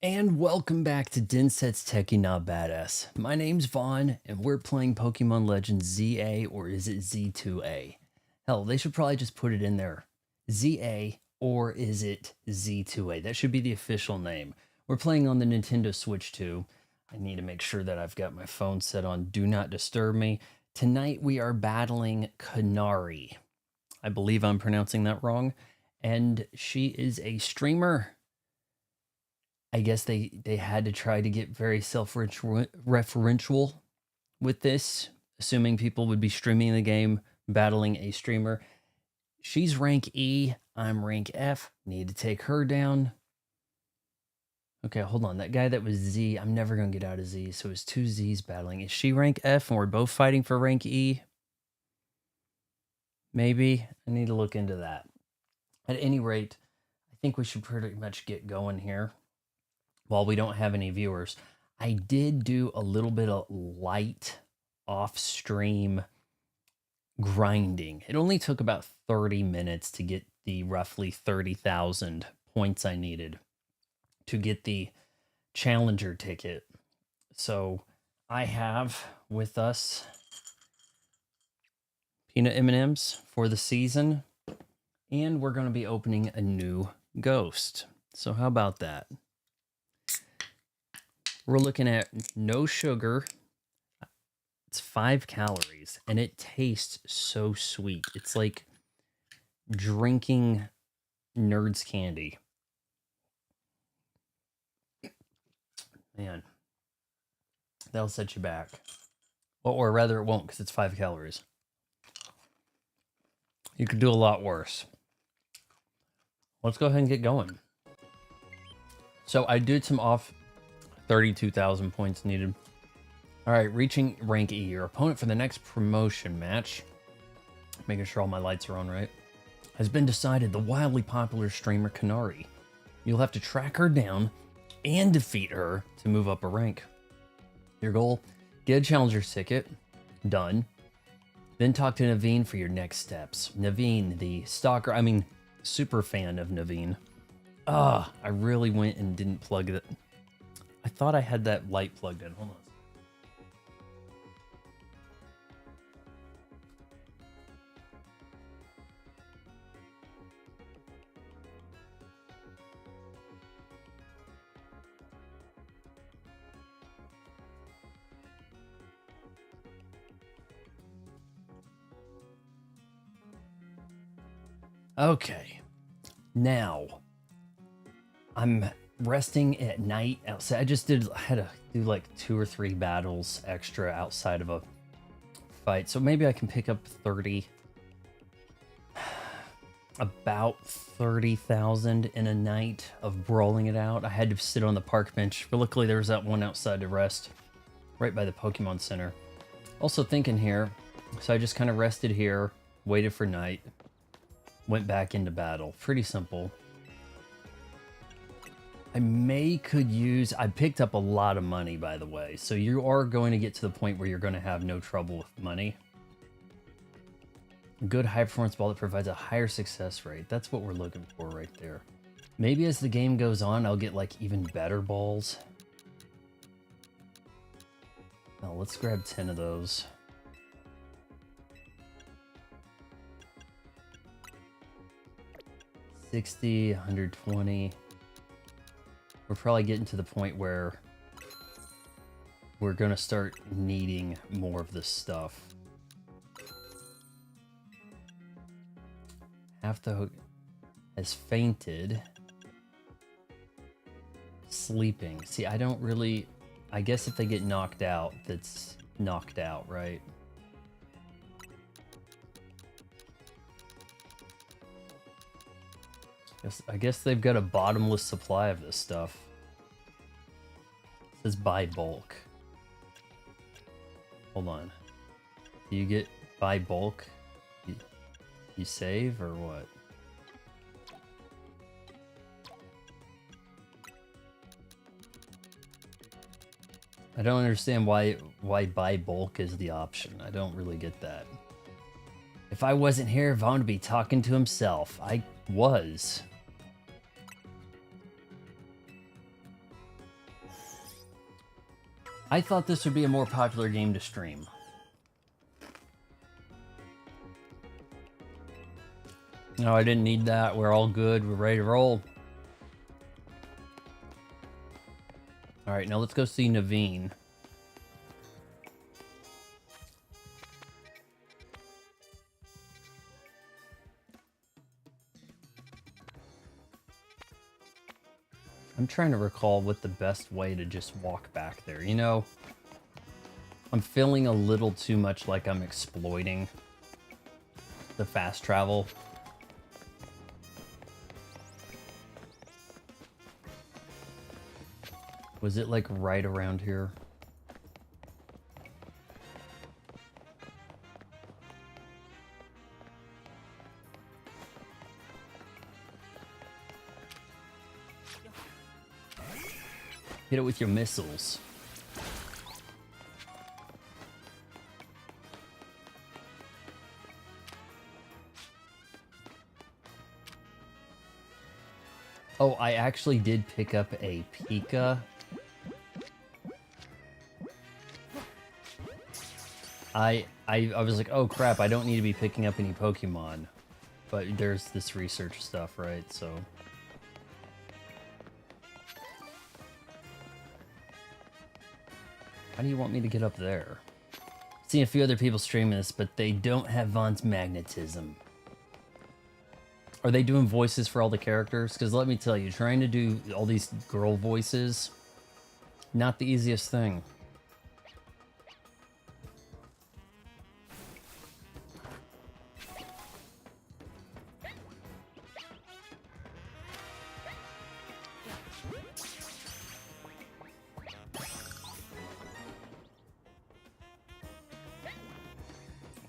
And welcome back to Denset's Techie Not Badass. My name's Vaughn, and we're playing Pokemon Legends ZA, or is it Z2A? Hell, they should probably just put it in there. ZA, or is it Z2A? That should be the official name. We're playing on the Nintendo Switch 2. I need to make sure that I've got my phone set on Do Not Disturb Me. Tonight we are battling Canari. I believe I'm pronouncing that wrong. And she is a streamer. I guess they had to try to get very self-referential with this, assuming people would be streaming the game, battling a streamer. She's rank E, I'm rank F. Need to take her down. Okay, hold on. That guy that was Z, I'm never going to get out of Z, so it's two Zs battling. Is she rank F and we're both fighting for rank E? Maybe. I need to look into that. At any rate, I think we should pretty much get going here. While we don't have any viewers, I did do a little bit of light off-stream grinding. It only took about 30 minutes to get the roughly 30,000 points I needed to get the Challenger ticket. So I have with us peanut M&Ms for the season, and we're going to be opening a new ghost. So how about that? We're looking at no sugar. It's 5 calories, and it tastes so sweet. It's like drinking Nerds candy. Man, that'll set you back. Or rather, it won't, because it's 5 calories. You could do a lot worse. Let's go ahead and get going. So I did some off 32,000 points needed. All right, reaching rank E. Your opponent for the next promotion match, making sure all my lights are on right, has been decided. The wildly popular streamer Canari. You'll have to track her down and defeat her to move up a rank. Your goal, get a challenger ticket. Done. Then talk to Naveen for your next steps. Naveen, the stalker, super fan of Naveen. I really went and didn't plug it. I thought I had that light plugged in. Hold on. Okay. Now, I'm resting at night outside. I had to do like 2 or 3 battles extra outside of a fight, so maybe I can pick up about 30,000 in a night of brawling it out. I had to sit on the park bench, but luckily there was that one outside to rest right by the Pokemon Center. Also thinking here, so I just kind of rested here, waited for night, went back into battle. Pretty simple. I picked up a lot of money, by the way, so you are going to get to the point where you're going to have no trouble with money. A good high performance ball that provides a higher success rate. That's what we're looking for right there. Maybe as the game goes on, I'll get like even better balls. Now let's grab 10 of those. $60, $120. We're probably getting to the point where we're going to start needing more of this stuff. Half the hook has fainted. Sleeping. See, I guess if they get knocked out, that's knocked out, right? I guess they've got a bottomless supply of this stuff. It says buy bulk. Hold on. Do you get buy bulk? You save or what? I don't understand why buy bulk is the option. I don't really get that. If I wasn't here, Vaughn would be talking to himself. I was. I thought this would be a more popular game to stream. No, I didn't need that. We're all good. We're ready to roll. Alright, now let's go see Naveen. I'm trying to recall what the best way to just walk back there. You know, I'm feeling a little too much like I'm exploiting the fast travel. Was it like right around here? Hit it with your missiles. Oh, I actually did pick up a Pika. I was like, oh crap, I don't need to be picking up any Pokemon. But there's this research stuff, right? So... How do you want me to get up there? I've seen a few other people streaming this, but they don't have Vaughn's magnetism. Are they doing voices for all the characters? Because let me tell you, trying to do all these girl voices, not the easiest thing.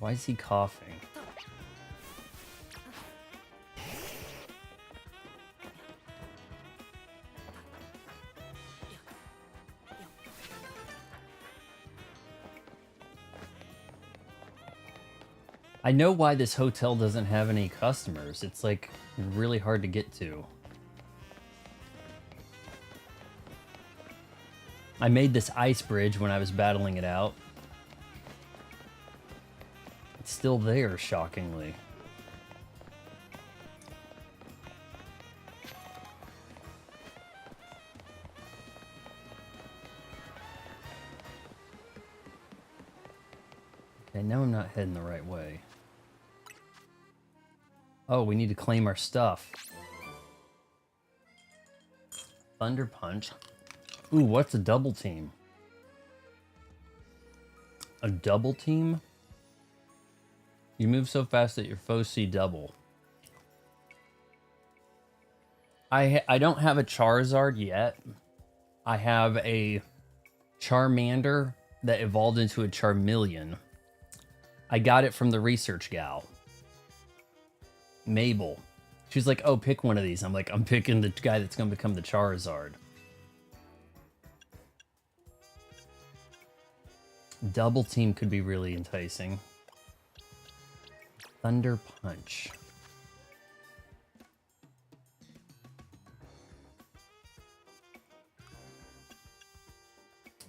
Why is he coughing? I know why this hotel doesn't have any customers. It's like really hard to get to. I made this ice bridge when I was battling it out. It's still there, shockingly. Okay, now I'm not heading the right way. Oh, we need to claim our stuff. Thunder Punch. Ooh, what's a double team? A double team? You move so fast that your foes see double. I don't have a Charizard yet. I have a Charmander that evolved into a Charmeleon. I got it from the research gal. Mabel. She's like, oh, pick one of these. I'm like, I'm picking the guy that's going to become the Charizard. Double team could be really enticing. Thunder Punch.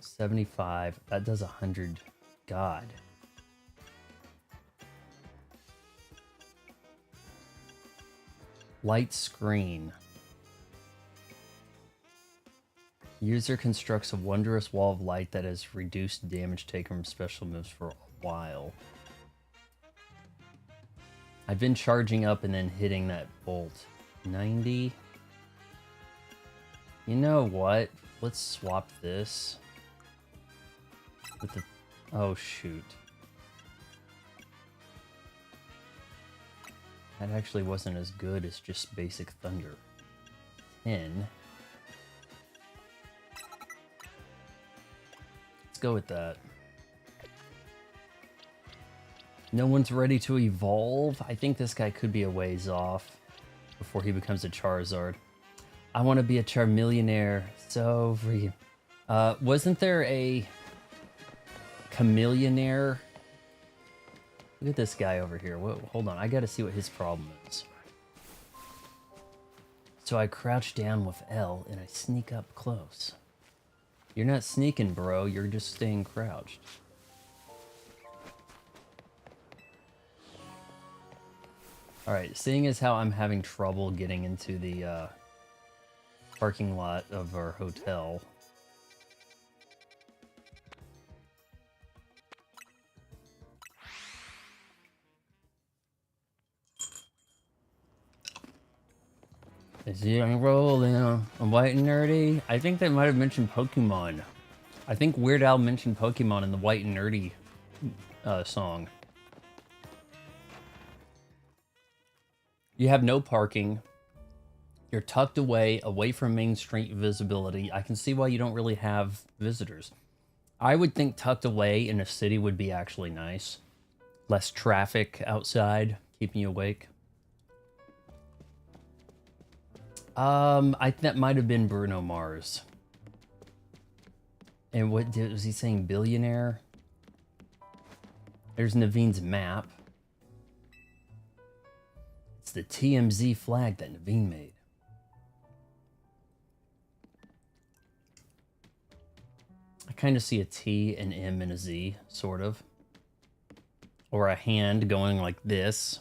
$75. That does 100. God. Light Screen. User constructs a wondrous wall of light that has reduced damage taken from special moves for a while. I've been charging up and then hitting that bolt. 90. You know what? Let's swap this. With the... Oh, shoot. That actually wasn't as good as just basic thunder. 10. Let's go with that. No one's ready to evolve. I think this guy could be a ways off before he becomes a Charizard. I want to be a Charmeleonaire. So free. Wasn't there a Chameleonaire? Look at this guy over here. Whoa, hold on, I gotta see what his problem is. So I crouch down with L and I sneak up close. You're not sneaking, bro. You're just staying crouched. Alright, seeing as how I'm having trouble getting into the parking lot of our hotel. Is he rolling on White and Nerdy? I think they might have mentioned Pokemon. I think Weird Al mentioned Pokemon in the White and Nerdy song. You have no parking. You're tucked away from Main Street visibility. I can see why you don't really have visitors. I would think tucked away in a city would be actually nice. Less traffic outside, keeping you awake. I think that might have been Bruno Mars. And what was he saying? Billionaire? There's Naveen's map. It's the TMZ flag that Naveen made. I kind of see a T, an M, and a Z, sort of. Or a hand going like this.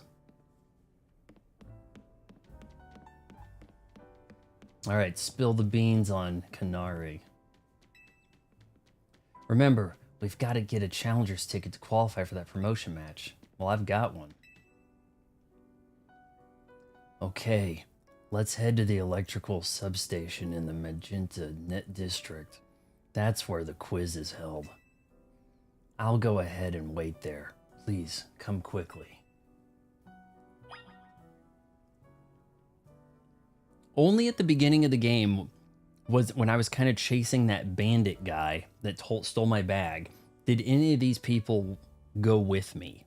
All right, spill the beans on Canari. Remember, we've got to get a challenger's ticket to qualify for that promotion match. Well, I've got one. Okay, let's head to the electrical substation in the Magenta Net District. That's where the quiz is held. I'll go ahead and wait there. Please, come quickly. Only at the beginning of the game was when I was kind of chasing that bandit guy that stole my bag. Did any of these people go with me?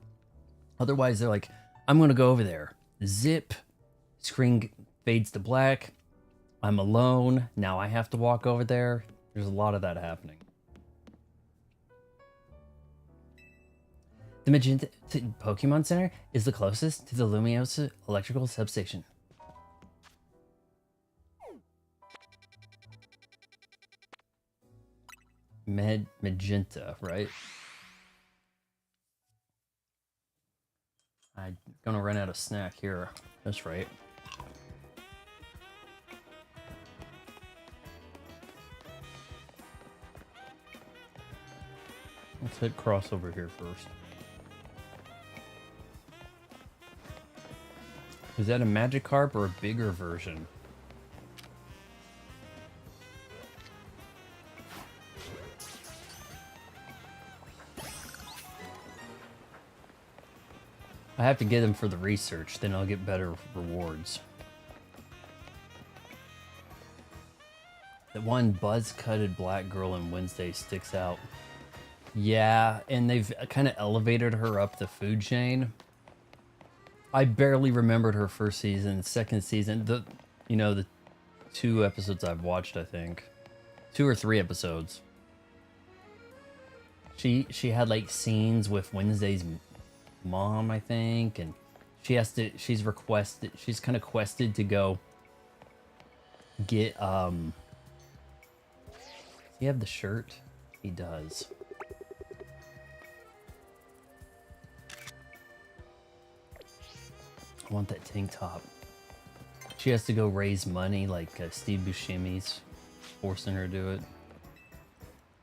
Otherwise, they're like, I'm going to go over there. Zip. Screen fades to black. I'm alone. Now I have to walk over there. There's a lot of that happening. The Magenta Pokemon Center is the closest to the Lumiosa electrical substation. Magenta, right? I'm gonna run out of snack here. That's right. Let's hit crossover here first. Is that a Magikarp or a bigger version? I have to get them for the research, then I'll get better rewards. That one buzz-cutted black girl in Wednesday sticks out. Yeah, and they've kind of elevated her up the food chain. I barely remembered her first season, second season. The 2 episodes I've watched, I think. 2 or 3 episodes. She had like scenes with Wednesday's mom, I think, and she's kind of quested to go get does he have the shirt? He does. I want that tank top. She has to go raise money like Steve Buscemi's forcing her to do it.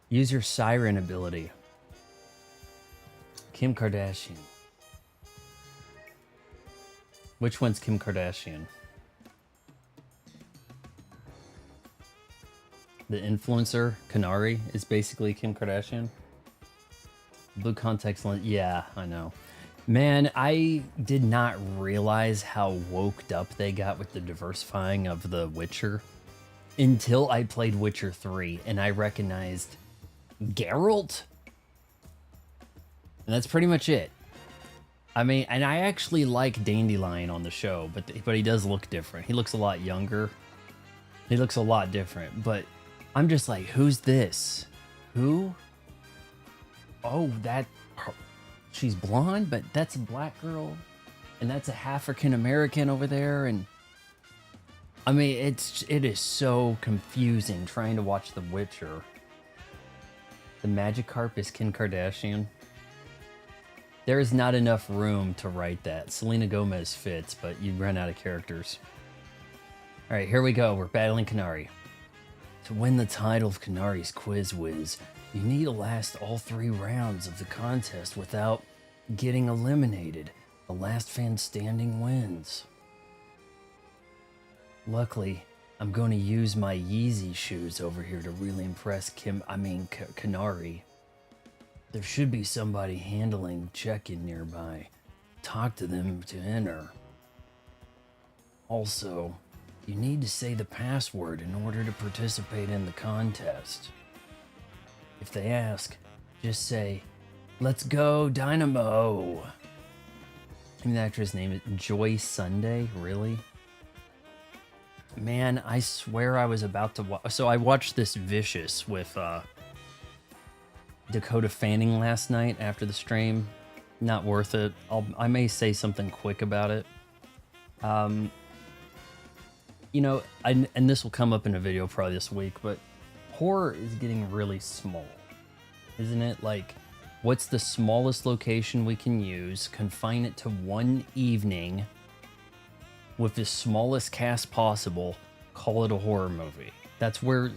Use your siren ability. Kim Kardashian. Which one's Kim Kardashian? The influencer, Canari, is basically Kim Kardashian. Blue context lens. Yeah, I know. Man, I did not realize how woked up they got with the diversifying of The Witcher until I played Witcher 3 and I recognized Geralt. And that's pretty much it. I mean, and I actually like Dandelion on the show, but he does look different. He looks a lot younger. He looks a lot different, but I'm just like, who's this? Who? Oh, she's blonde, but that's a black girl, and that's a African American over there, and I mean, it is so confusing trying to watch The Witcher. The Magikarp is Kim Kardashian. There is not enough room to write that. Selena Gomez fits, but you'd run out of characters. All right, here we go. We're battling Canari. To win the title of Canari's Quiz Whiz, you need to last all 3 rounds of the contest without getting eliminated. The last fan standing wins. Luckily, I'm going to use my Yeezy shoes over here to really impress Canari. There should be somebody handling check-in nearby. Talk to them to enter. Also, you need to say the password in order to participate in the contest. If they ask, just say, "Let's go, Dynamo!" I mean, the actress name is Joy Sunday, really? Man, I swear I was about to watch. So I watched this Vicious with Dakota Fanning last night after the stream. Not worth it. I may say something quick about it. You know, and this will come up in a video probably this week, but horror is getting really small, isn't it? Like, what's the smallest location we can use? Confine it to one evening with the smallest cast possible. Call it a horror movie. That's where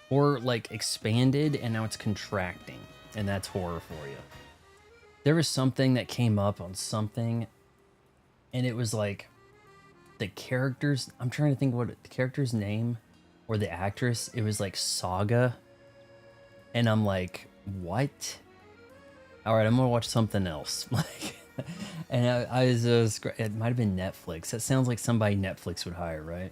horror like expanded, and now it's contracting, and that's horror for you. There was something that came up on something, and it was like the characters. I'm trying to think what the character's name or the actress. It was like Saga, and I'm like, what? All right, I'm gonna watch something else. Like, and I was it might have been Netflix. That sounds like somebody Netflix would hire, right?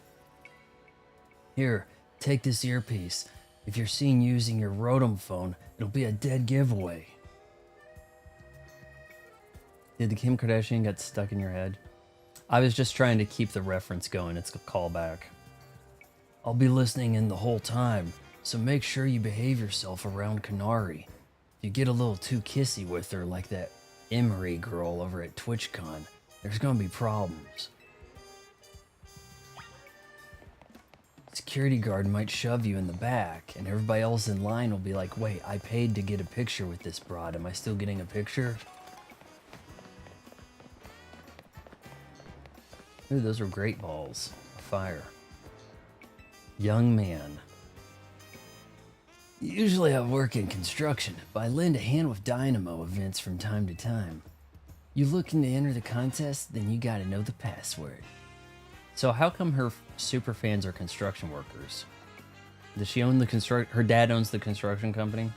Here, take this earpiece. If you're seen using your Rotom phone, it'll be a dead giveaway. Did the Kim Kardashian get stuck in your head? I was just trying to keep the reference going. It's a callback. I'll be listening in the whole time, so make sure you behave yourself around Canari. If you get a little too kissy with her like that Emery girl over at TwitchCon, there's gonna be problems. Security guard might shove you in the back, and everybody else in line will be like, wait, I paid to get a picture with this broad. Am I still getting a picture? Ooh, those are great balls of fire. Young man. Usually I work in construction, but I lend a hand with Dynamo events from time to time. You looking to enter the contest? Then you gotta know the password. So how come her super fans are construction workers? Does she own the her dad owns the construction company?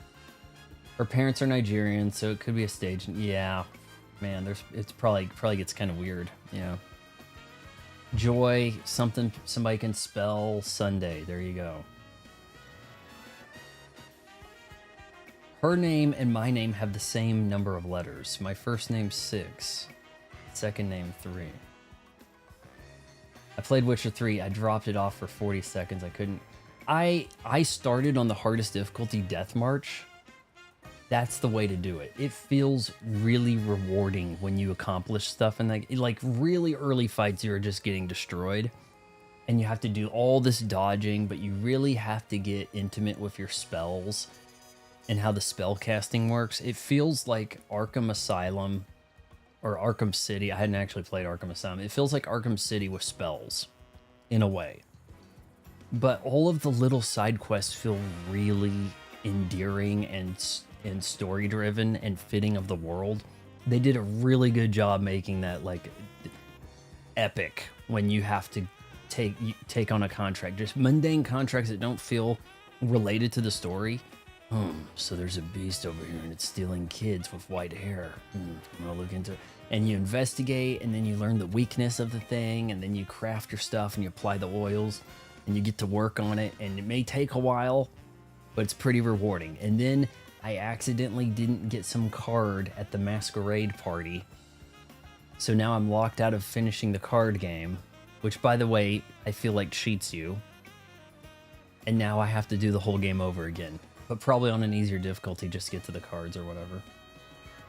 Her parents are Nigerian, so it could be a stage. Yeah, man, it's probably gets kind of weird, you know. Joy, somebody can spell Sunday. There you go. Her name and my name have the same number of letters. My first name's 6, second name 3. I played Witcher 3. I dropped it off for 40 seconds. I couldn't. I started on the hardest difficulty, Death March. That's the way to do it. It feels really rewarding when you accomplish stuff, and like really early fights, you're just getting destroyed, and you have to do all this dodging, but you really have to get intimate with your spells and how the spell casting works. It feels like Arkham Asylum or Arkham City. I hadn't actually played Arkham Asylum. It feels like Arkham City with spells in a way. But all of the little side quests feel really endearing and story driven and fitting of the world. They did a really good job making that like epic when you have to take on a contract. Just mundane contracts that don't feel related to the story. So there's a beast over here and it's stealing kids with white hair. I'm gonna look into it. And you investigate, and then you learn the weakness of the thing, and then you craft your stuff and you apply the oils and you get to work on it, and it may take a while, but it's pretty rewarding. And then I accidentally didn't get some card at the masquerade party, so now I'm locked out of finishing the card game, which, by the way, I feel like cheats you. And now I have to do the whole game over again, but probably on an easier difficulty just to get to the cards or whatever.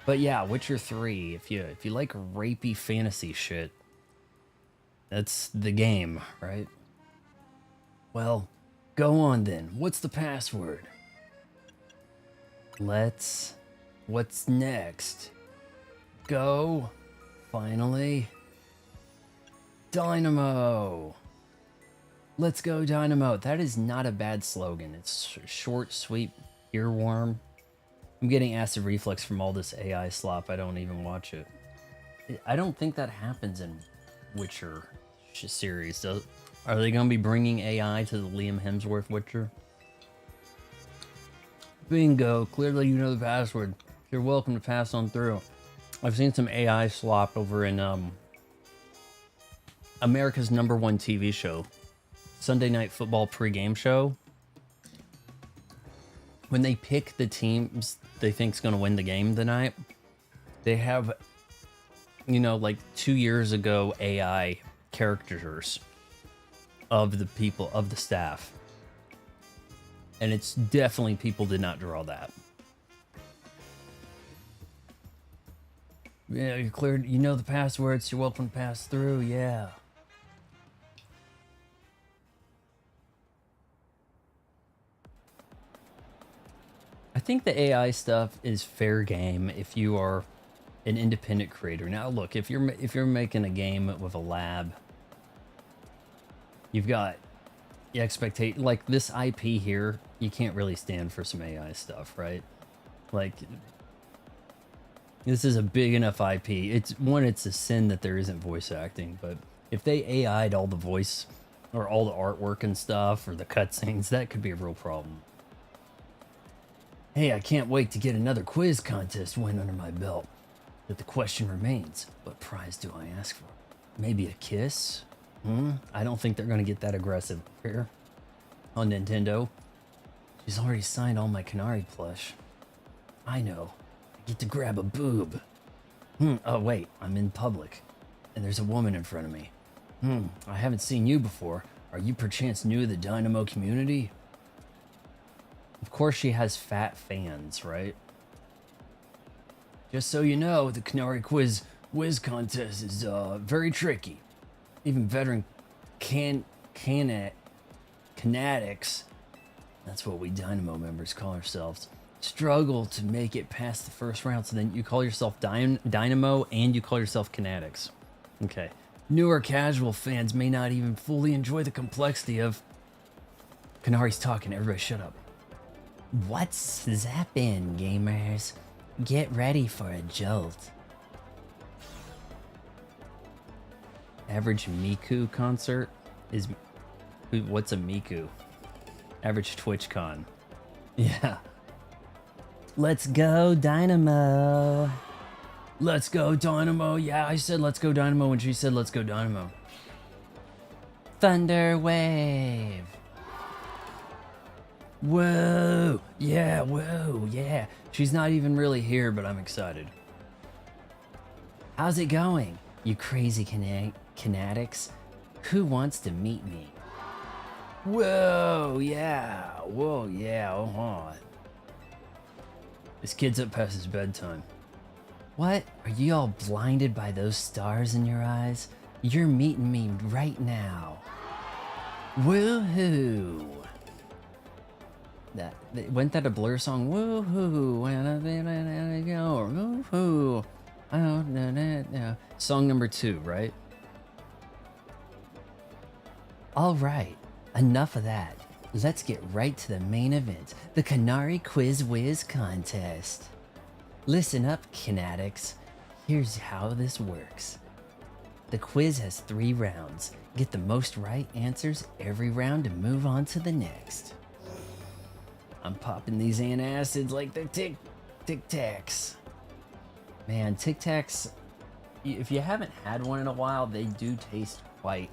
But yeah, Witcher 3, if you like rapey fantasy shit, that's the game, right? Well, go on then. What's the password? What's next? Go. Finally. Dynamo. Let's go, Dynamo. That is not a bad slogan. It's short, sweet, earworm. I'm getting acid reflux from all this AI slop. I don't even watch it. I don't think that happens in Witcher series. Are they going to be bringing AI to the Liam Hemsworth Witcher? Bingo. Clearly you know the password. You're welcome to pass on through. I've seen some AI slop over in America's #1 TV show, Sunday Night Football pregame show. When they pick the teams they think's going to win the game tonight, they have, you know, like 2 years ago AI characters of the people, of the staff. And it's definitely people did not draw that. Yeah, you're cleared. You know the passwords. You're welcome to pass through. Yeah. I think the AI stuff is fair game if you are an independent creator. Now, look, if you're making a game with a lab, you've got the expectation. Like this IP here, you can't really stand for some AI stuff, right? Like, this is a big enough IP. It's a sin that there isn't voice acting, but if they AI'd all the voice or all the artwork and stuff or the cutscenes, that could be a real problem. Hey, I can't wait to get another quiz contest win under my belt. But the question remains, what prize do I ask for? Maybe a kiss? I don't think they're going to get that aggressive here on Nintendo. She's already signed all my Canari plush. I know. I get to grab a boob. Oh wait, I'm in public. And there's a woman in front of me. I haven't seen you before. Are you perchance new to the Dynamo community? Of course she has fat fans, right? Just so you know, the Canari Quiz Whiz contest is very tricky. Even veteran Canatics, that's what we Dynamo members call ourselves, struggle to make it past the first round. So then you call yourself Dynamo and you call yourself Canatics. Okay. Newer casual fans may not even fully enjoy the complexity of... Canari's talking, everybody shut up. What's zappin', gamers? Get ready for a jolt. Average Miku concert is... What's a Miku? Average TwitchCon. Yeah. Let's go, Dynamo. Let's go, Dynamo. Yeah, I said let's go, Dynamo when she said let's go, Dynamo. Thunder Wave. Whoa. Yeah, whoa, yeah. She's not even really here, but I'm excited. How's it going, you crazy Canatics? Who wants to meet me? Whoa, yeah. Whoa, yeah, This kid's up past his bedtime. What? Are you all blinded by those stars in your eyes? You're meeting me right now. Woohoo! Wasn't that a Blur song? Woohoo! Woohoo! Oh, no. Song number 2, right? All right, enough of that. Let's get right to the main event, the Canari Quiz Whiz contest. Listen up, Canatics. Here's how this works. The quiz has 3 rounds. Get the most right answers every round to move on to the next. I'm popping these antacids like the Tic Tacs. Man, Tic Tacs, if you haven't had one in a while, they do taste quite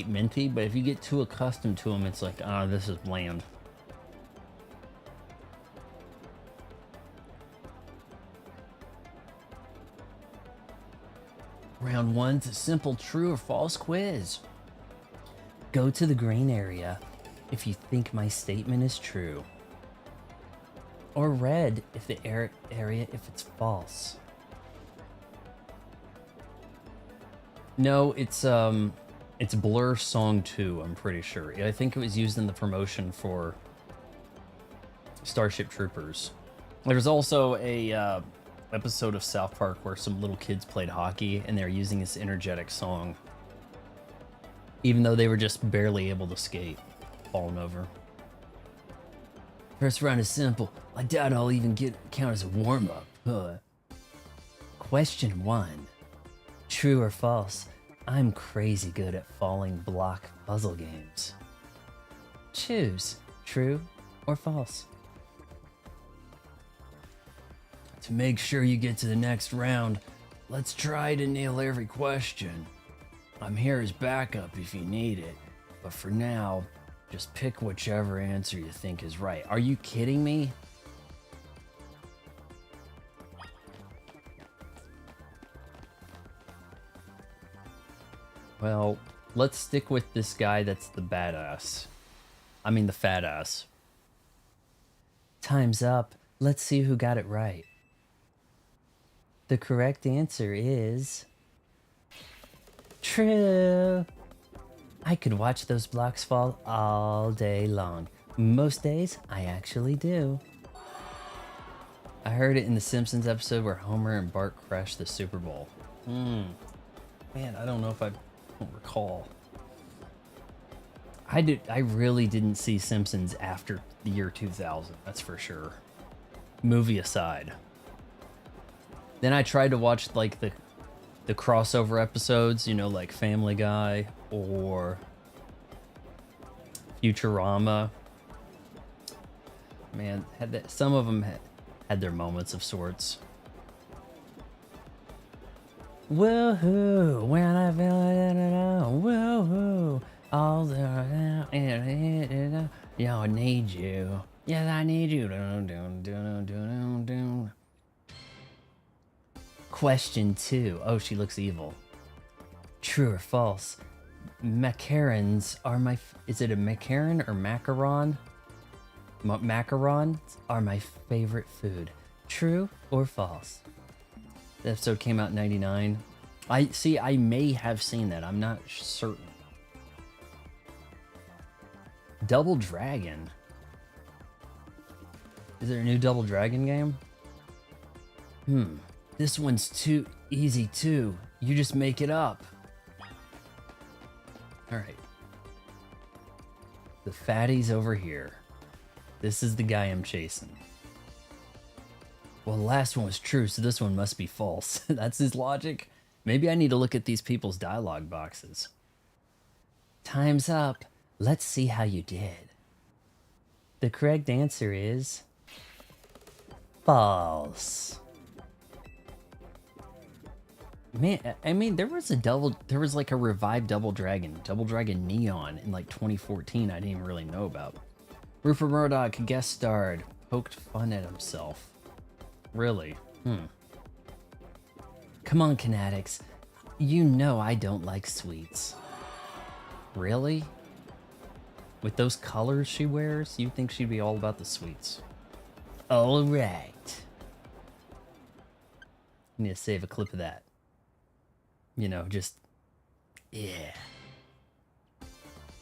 minty, but if you get too accustomed to them, it's like, oh, this is bland. Round 1's a simple true or false quiz. Go to the green area if you think my statement is true. Or red if the area if it's false. No, it's Blur Song 2, I'm pretty sure. I think it was used in the promotion for Starship Troopers. There was also a episode of South Park where some little kids played hockey and they're using this energetic song, even though they were just barely able to skate, falling over. First round is simple. I doubt I'll even count as a warm-up. Question 1. True or false? I'm crazy good at falling block puzzle games. Choose true or false. To make sure you get to the next round, let's try to nail every question. I'm here as backup if you need it, but for now, just pick whichever answer you think is right. Are you kidding me? Well, let's stick with this guy that's the badass. I mean the fat ass. Time's up. Let's see who got it right. The correct answer is... true. I could watch those blocks fall all day long. Most days, I actually do. I heard it in the Simpsons episode where Homer and Bart crashed the Super Bowl. Man, I don't know if I don't recall. I really didn't see Simpsons after the year 2000, that's for sure. Movie aside. Then I tried to watch like the crossover episodes, you know, like Family Guy or Futurama. Man, some of them had their moments of sorts. Woohoo! When I feel it, woohoo! All the yo, I need you. Yes, I need you. Question 2. Oh, she looks evil. True or false? Macarons are my... Is it a macaron or macaron? Macarons are my favorite food. True or false? The episode came out in 99. I may have seen that. I'm not certain. Double Dragon. Is there a new Double Dragon game? This one's too easy too. You just make it up. Alright. The fatty's over here. This is the guy I'm chasing. Well, the last one was true, so this one must be false. That's his logic. Maybe I need to look at these people's dialogue boxes. Time's up. Let's see how you did. The correct answer is... false. Man, I mean, there was like a revived Double Dragon Neon in like 2014 I didn't even really know about. Rupert Murdoch guest starred, poked fun at himself. Really? Come on, Canatics. You know I don't like sweets. Really? With those colors she wears, you'd think she'd be all about the sweets. Alright. Need to save a clip of that. You know, just... yeah.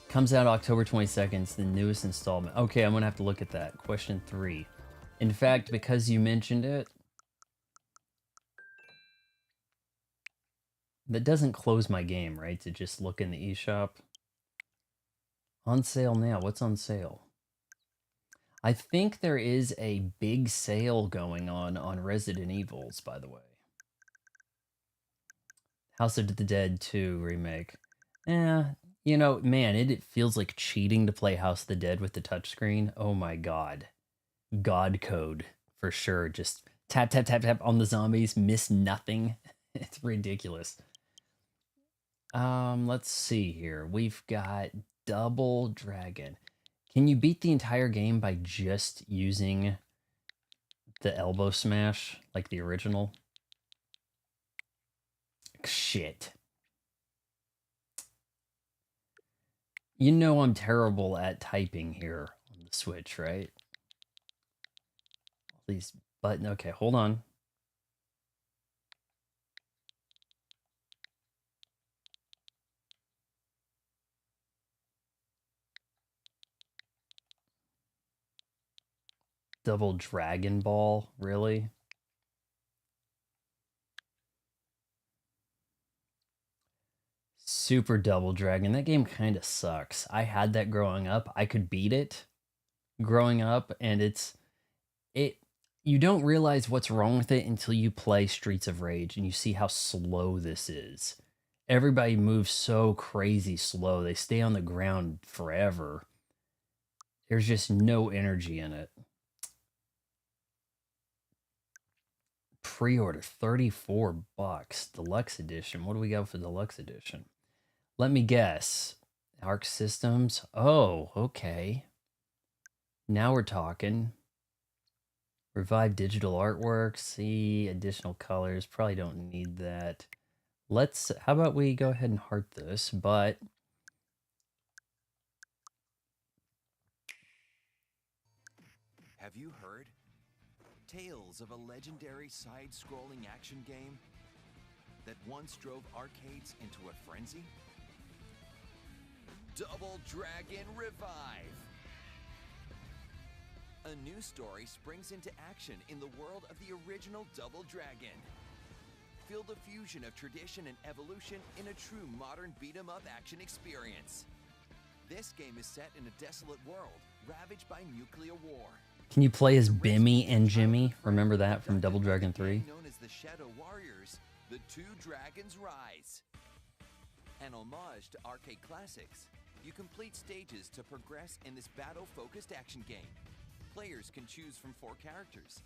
Comes out October 22nd, it's the newest installment. Okay, I'm gonna have to look at that. Question 3. In fact, because you mentioned it, that doesn't close my game, right? To just look in the eShop. On sale now. What's on sale? I think there is a big sale going on Resident Evils, by the way. House of the Dead 2 remake. You know, man, it feels like cheating to play House of the Dead with the touchscreen. Oh my god. God code, for sure. Just tap, tap, tap, tap on the zombies, miss nothing. It's ridiculous. Let's see here. We've got Double Dragon. Can you beat the entire game by just using the elbow smash, like the original? Shit. You know I'm terrible at typing here on the Switch, right? All these buttons. Okay, hold on. Double Dragon Ball, really? Super Double Dragon. That game kind of sucks. I had that growing up. I could beat it growing up, and it you don't realize what's wrong with it until you play Streets of Rage and you see how slow this is. Everybody moves so crazy slow. They stay on the ground forever. There's just no energy in it. Pre-order $34. Deluxe edition. What do we got for deluxe edition? Let me guess. Arc Systems. Oh, okay. Now we're talking. Revive digital artwork. See additional colors. Probably don't need that. How about we go ahead and heart this, but have you heard? Tales of a legendary side-scrolling action game that once drove arcades into a frenzy? Double Dragon Revive! A new story springs into action in the world of the original Double Dragon. Feel the fusion of tradition and evolution in a true modern beat-em-up action experience. This game is set in a desolate world, ravaged by nuclear war. Can you play as Bimmy and Jimmy? Remember that from Double Dragon 3? Known as the Shadow Warriors, the Two Dragons Rise. An homage to arcade classics, you complete stages to progress in this battle-focused action game. Players can choose from 4 characters.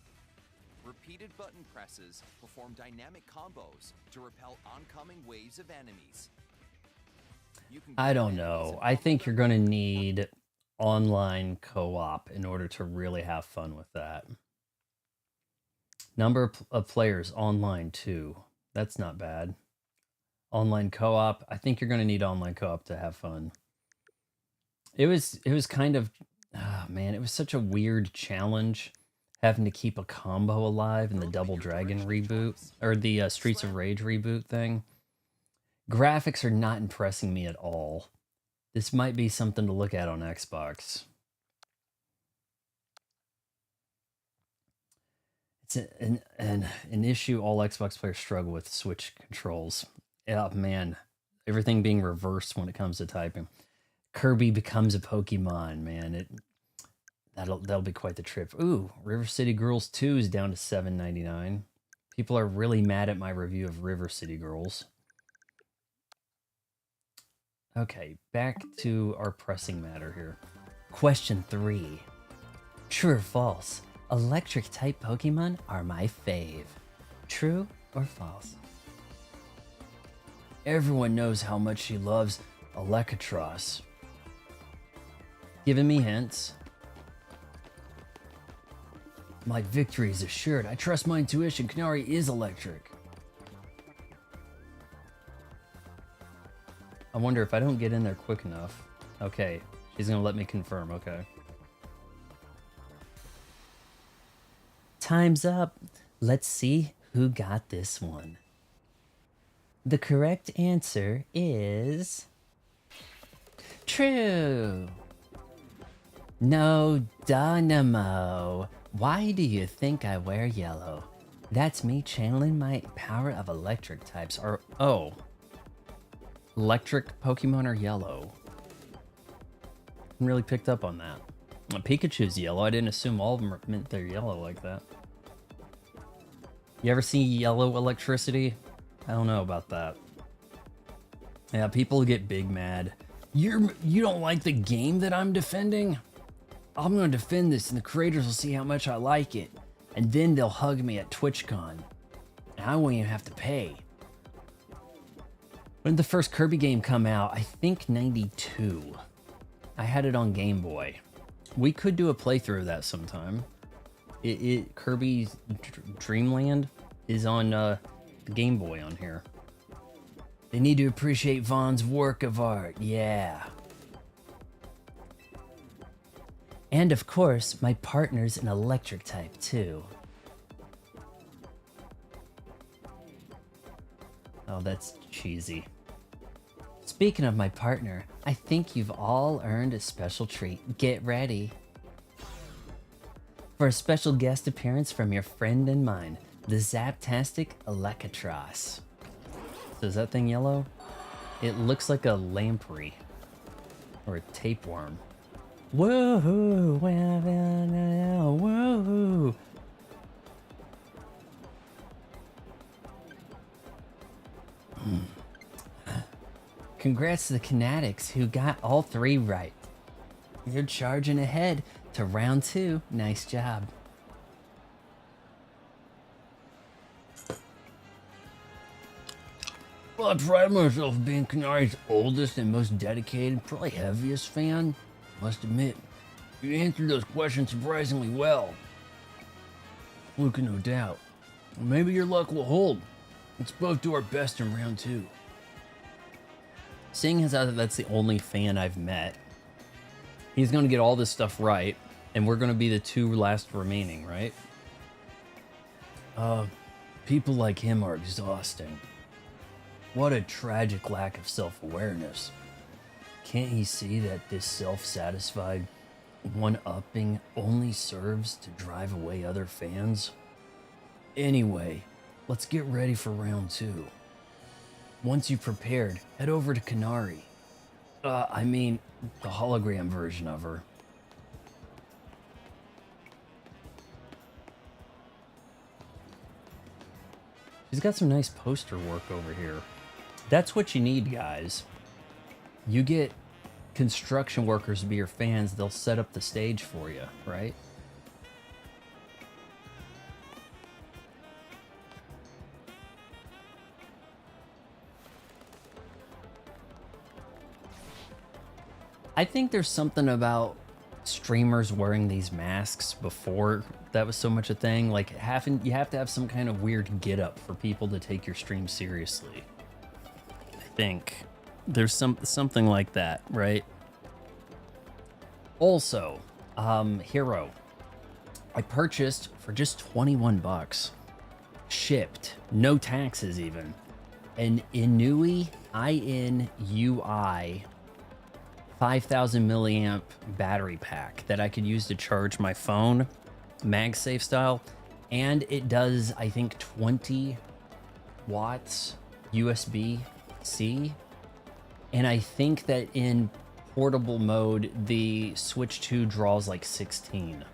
Repeated button presses perform dynamic combos to repel oncoming waves of enemies. I don't know. I think you're going to need online co-op in order to really have fun with that. Number of players online too. That's not bad. Online co-op. I think you're going to need online co-op to have fun. It was kind of, oh man, it was such a weird challenge having to keep a combo alive in the Double Dragon reboot, or the Streets of Rage reboot thing. Graphics are not impressing me at all. This might be something to look at on Xbox. It's an issue all Xbox players struggle with, Switch controls. Oh man, everything being reversed when it comes to typing. Kirby becomes a Pokemon, man. That'll be quite the trip. Ooh, River City Girls 2 is down to $7.99. People are really mad at my review of River City Girls. Okay, back to our pressing matter here. Question 3. True or false? Electric type Pokemon are my fave. True or false? Everyone knows how much she loves Electros. Giving me hints. My victory is assured. I trust my intuition. Canari is electric. I wonder if I don't get in there quick enough. Okay, she's gonna let me confirm, okay. Time's up. Let's see who got this one. The correct answer is... true. No Dynamo. Why do you think I wear yellow? That's me channeling my power of electric types. Or, oh. Electric Pokemon are yellow. I really picked up on that. Pikachu's yellow. I didn't assume all of them meant they're yellow like that. You ever see yellow electricity? I don't know about that. Yeah, people get big mad. You don't like the game that I'm defending? I'm gonna defend this and the creators will see how much I like it. And then they'll hug me at TwitchCon. And I won't even have to pay. When did the first Kirby game come out? I think 92. I had it on Game Boy. We could do a playthrough of that sometime. Kirby's Dreamland is on the Game Boy on here. They need to appreciate Vaughn's work of art, yeah. And of course, my partner's an electric type too. Oh, that's cheesy. Speaking of my partner, I think you've all earned a special treat. Get ready. For a special guest appearance from your friend and mine, the Zaptastic Electros. So is that thing yellow? It looks like a lamprey. Or a tapeworm. Woohoo! Woohoo! Congrats to the Canatics who got all 3 right. You're charging ahead to round 2. Nice job. Well, I pride myself being Canari's oldest and most dedicated, probably heaviest fan. Must admit, you answered those questions surprisingly well. Fluke, no doubt. Maybe your luck will hold. Let's both do our best in round 2. Seeing as that's the only fan I've met, he's going to get all this stuff right, and we're going to be the 2 last remaining, right? People like him are exhausting. What a tragic lack of self-awareness. Can't he see that this self-satisfied one-upping only serves to drive away other fans? Anyway, let's get ready for round 2. Once you've prepared, head over to Canari. I mean, the hologram version of her. She's got some nice poster work over here. That's what you need, guys. You get construction workers to be your fans, they'll set up the stage for you, right? I think there's something about streamers wearing these masks before that was so much a thing. Like, you have to have some kind of weird get-up for people to take your stream seriously. I think there's something like that, right? Also, Hero, I purchased for just 21 bucks, shipped, no taxes even, an Inui INUI 5,000 milliamp battery pack that I could use to charge my phone, MagSafe style, and it does, I think, 20 watts USB-C, and I think that in portable mode, the Switch 2 draws like 16.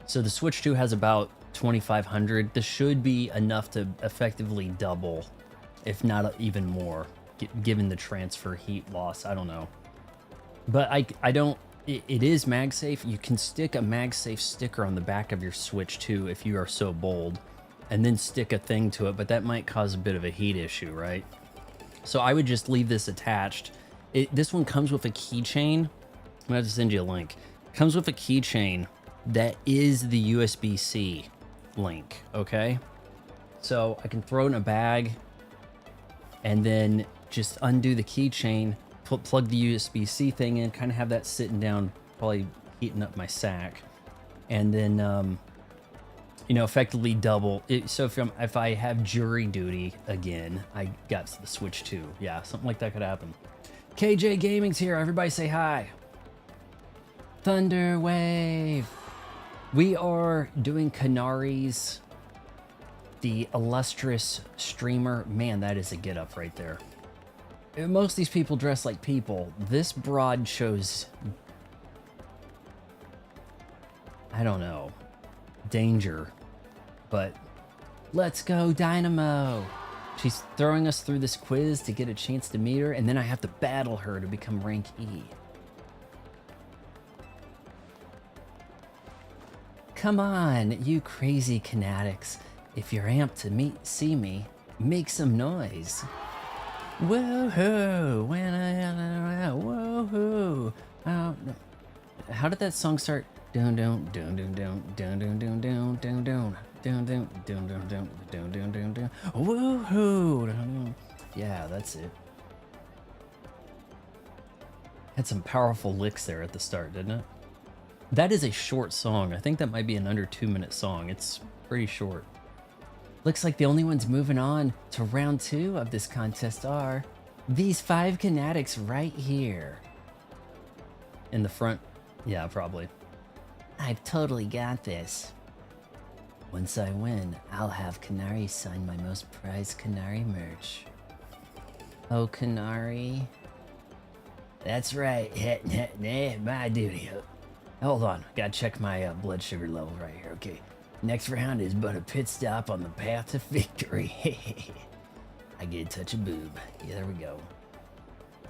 So the Switch 2 has about 2,500. This should be enough to effectively double, if not even more, given the transfer heat loss. I don't know. But I don't, it is MagSafe. You can stick a MagSafe sticker on the back of your Switch 2 if you are so bold, and then stick a thing to it, but that might cause a bit of a heat issue, right? So I would just leave this attached. This one comes with a keychain. I'm gonna have to send you a link. It comes with a keychain that is the USB-C link, okay? So I can throw it in a bag and then just undo the keychain, plug the USB-C thing in, kind of have that sitting down, probably heating up my sack, and then you know, effectively double it. So if I have jury duty again, I got the Switch 2. Yeah, something like that could happen. KJ Gaming's here. Everybody say hi. Thunder Wave. We are doing Canari's, the illustrious streamer. Man, that is a get up right there. Most of these people dress like people. This broad shows, I don't know, danger, but let's go Dynamo. She's throwing us through this quiz to get a chance to meet her, and then I have to battle her to become rank E. Come on, you crazy Canatics. If you're amped to see me, make some noise. Woohoo! Woohoo! Oh, no. How did that song start? Down, down, down, down, down, down, down, down, down, down, down. Down, down, down, down, down, down, down, down, down. Woohoo! Yeah, that's it. Had some powerful licks there at the start, didn't it? That is a short song. I think that might be an under 2-minute song. It's pretty short. Looks like the only ones moving on to round 2 of this contest are these 5 Canatics right here. In the front? Yeah, probably. I've totally got this. Once I win, I'll have Canari sign my most prized Canari merch. Oh, Canari. That's right. My duty. Hold on. Gotta check my blood sugar level right here. Okay. Next round is but a pit stop on the path to victory. I get a touch of boob. Yeah, there we go.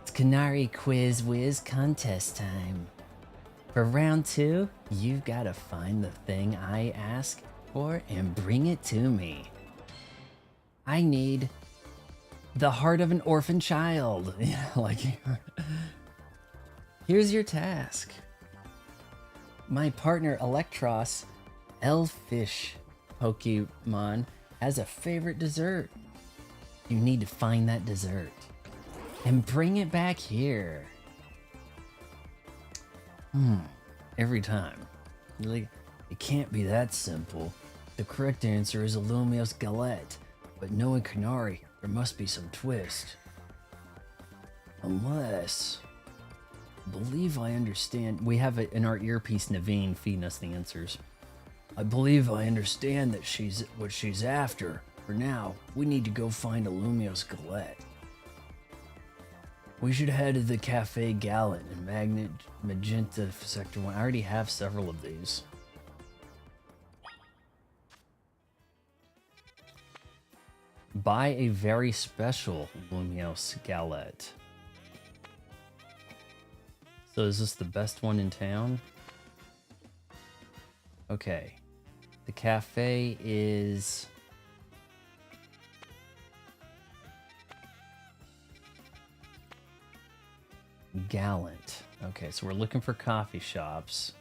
It's Canari Quiz Whiz contest time. For round 2, you've got to find the thing I ask for and bring it to me. I need the heart of an orphan child. Yeah, like, here's your task. My partner Electros, Elfish Pokemon, has a favorite dessert. You need to find that dessert and bring it back here. Every time. Like, it can't be that simple. The correct answer is a Lumiose Galette, but knowing Canari, there must be some twist. Unless... believe I understand. We have it in our earpiece, Naveen, feeding us the answers. I believe I understand that she's what she's after. For now, we need to go find a Lumiose Galette. We should head to the Cafe Gallant in Magenta Sector 1. I already have several of these. Buy a very special Lumiose Galette. So is this the best one in town? Okay. The cafe is... Gallant. Okay, so we're looking for coffee shops.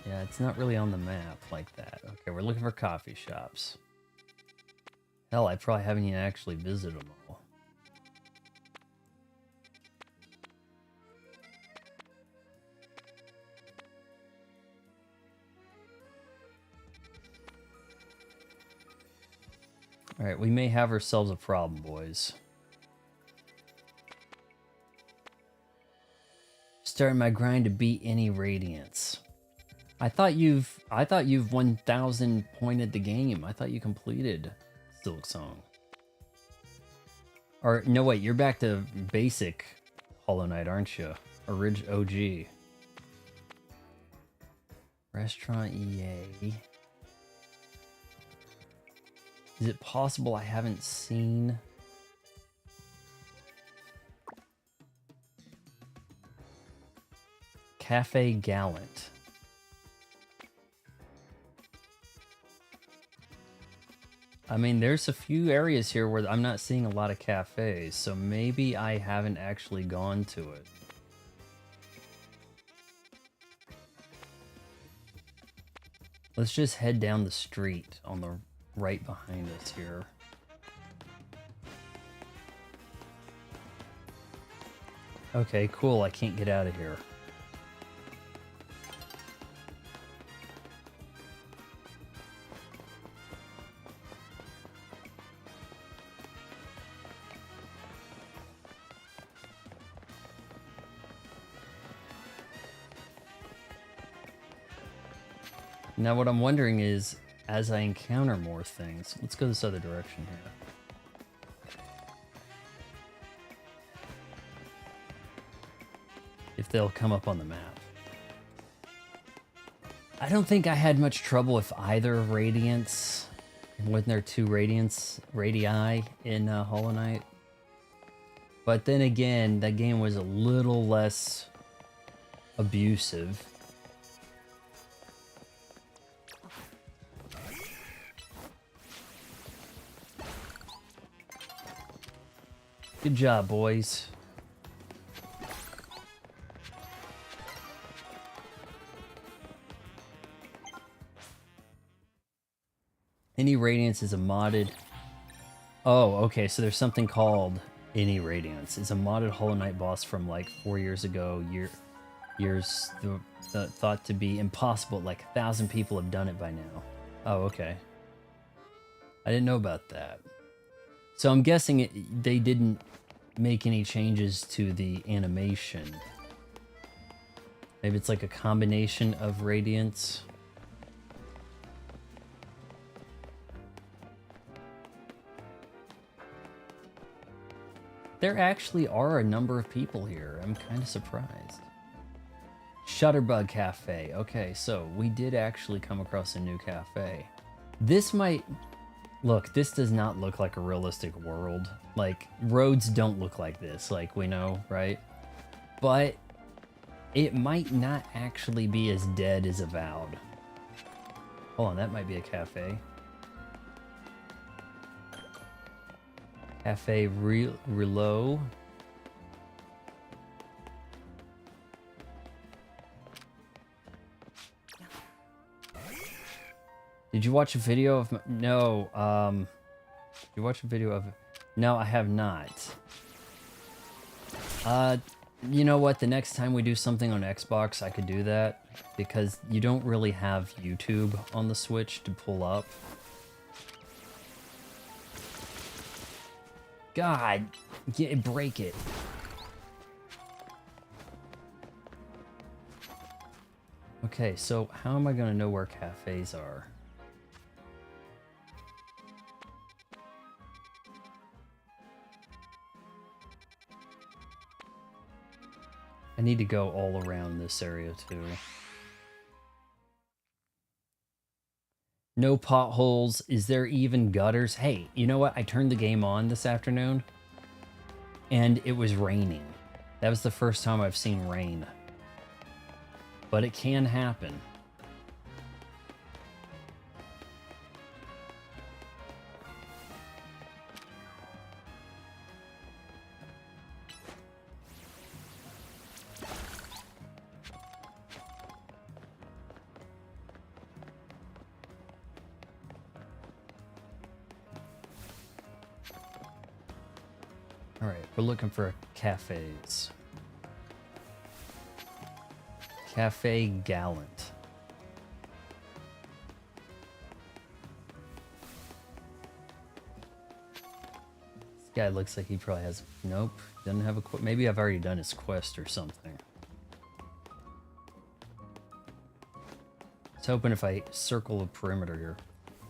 Yeah, it's not really on the map like that. Okay, we're looking for coffee shops. Hell, I probably haven't even actually visited them all. Alright, we may have ourselves a problem, boys. Starting my grind to beat any Radiance. I thought you've 1000 pointed the game. I thought you completed Silk Song. Or no, wait, you're back to basic Hollow Knight, aren't you? OG. Restaurant EA. Is it possible I haven't seen... Cafe Gallant. I mean, there's a few areas here where I'm not seeing a lot of cafes, so maybe I haven't actually gone to it. Let's just head down the street on the right behind us here. Okay, cool. I can't get out of here. Now what I'm wondering is, as I encounter more things, let's go this other direction here. If they'll come up on the map. I don't think I had much trouble with either Radiance. Wasn't there 2 Radii in Hollow Knight? But then again, that game was a little less abusive. Good job, boys. Any Radiance is a modded... Oh, okay, so there's something called Any Radiance. It's a modded Hollow Knight boss from like 4 years ago. Years thought to be impossible. Like 1,000 people have done it by now. Oh, okay. I didn't know about that. So I'm guessing they didn't make any changes to the animation. Maybe it's like a combination of radiance. There actually are a number of people here. I'm kind of surprised. Shutterbug Cafe. Okay, so we did actually come across a new cafe. This might... Look, this does not look like a realistic world. Like, roads don't look like this, like we know, right? But it might not actually be as dead as Avowed. Hold on, that might be a cafe. Cafe Relo. Did you watch a video of... No, did you watch a video of... No, I have not. You know what? The next time we do something on Xbox, I could do that. Because you don't really have YouTube on the Switch to pull up. God, break it. Okay, so how am I gonna know where cafes are? I need to go all around this area too. No potholes. Is there even gutters? Hey, you know what? I turned the game on this afternoon and it was raining. That was the first time I've seen rain. But it can happen. All right, we're looking for cafes. Cafe Gallant. This guy looks like he probably has... Nope, doesn't have a... Maybe I've already done his quest or something. I was hoping if I circle the perimeter here.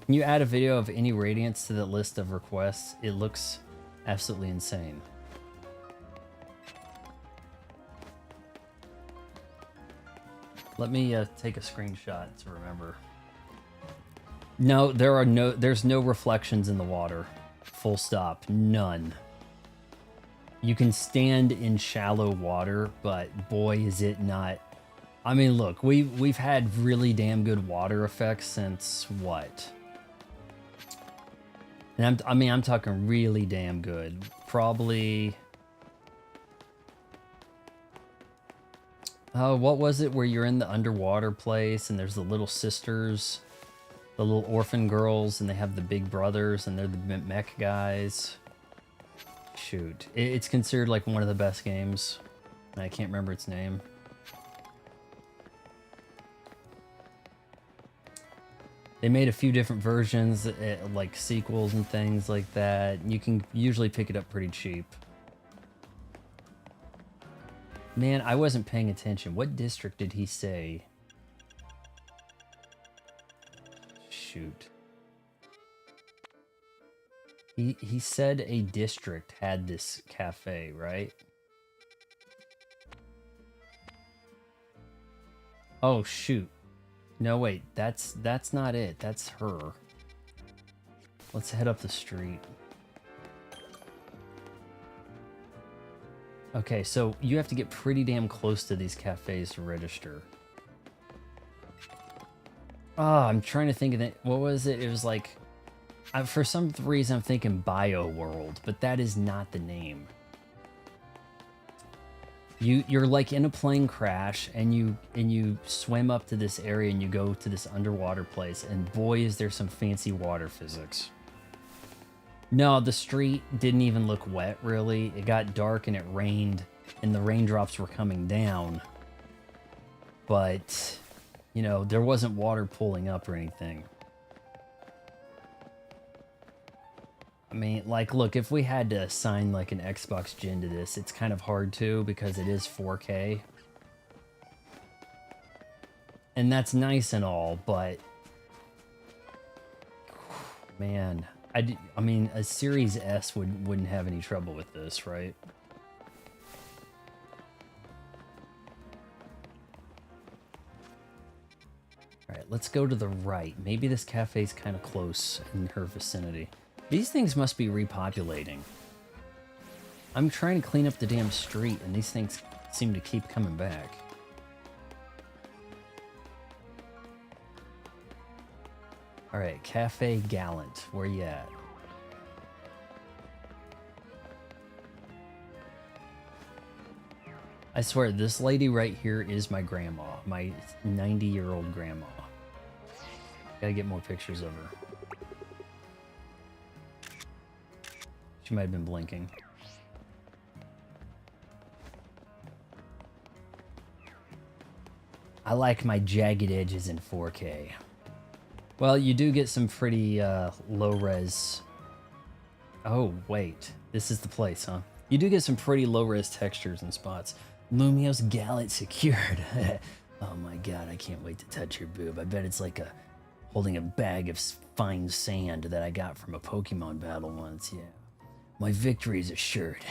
Can you add a video of any radiance to the list of requests? It looks absolutely insane. Let me take a screenshot to remember. No, there's no reflections in the water. Full stop. None. You can stand in shallow water, but boy, is it not. I mean, look, we've had really damn good water effects since what? And I'm talking really damn good. Probably... Oh, what was it where you're in the underwater place and there's the little sisters, the little orphan girls, and they have the big brothers and they're the mech guys? Shoot. It's considered like one of the best games. I can't remember its name. They made a few different versions, like sequels and things like that. You can usually pick it up pretty cheap. Man, I wasn't paying attention. What district did he say? Shoot. He said a district had this cafe, right? Oh, shoot. No, wait, that's not it. That's her. Let's head up the street. Okay, so you have to get pretty damn close to these cafes to register. Ah, I'm trying to think of it. What was it? It was like... for some reason, I'm thinking Bio World, but that is not the name. You're like in a plane crash, and you swim up to this area, and you go to this underwater place, and boy, is there some fancy water physics. No, the street didn't even look wet, really. It got dark, and it rained, and the raindrops were coming down. But, you know, there wasn't water pulling up or anything. I mean, like, look, if we had to assign like an Xbox Gen to this, it's kind of hard to because it is 4K. And that's nice and all, but man, I mean, a Series S wouldn't have any trouble with this, right? All right, let's go to the right. Maybe this cafe's kind of close in her vicinity. These things must be repopulating. I'm trying to clean up the damn street, and these things seem to keep coming back. All right, Cafe Gallant, where you at? I swear, this lady right here is my grandma, my 90-year-old grandma. Gotta get more pictures of her. She might have been blinking. I like my jagged edges in 4K. Well, you do get some pretty low-res... Oh, wait. This is the place, huh? You do get some pretty low-res textures and spots. Lumios Gallet secured. Oh my god, I can't wait to touch your boob. I bet it's like holding a bag of fine sand that I got from a Pokemon battle once, yeah. My victory is assured.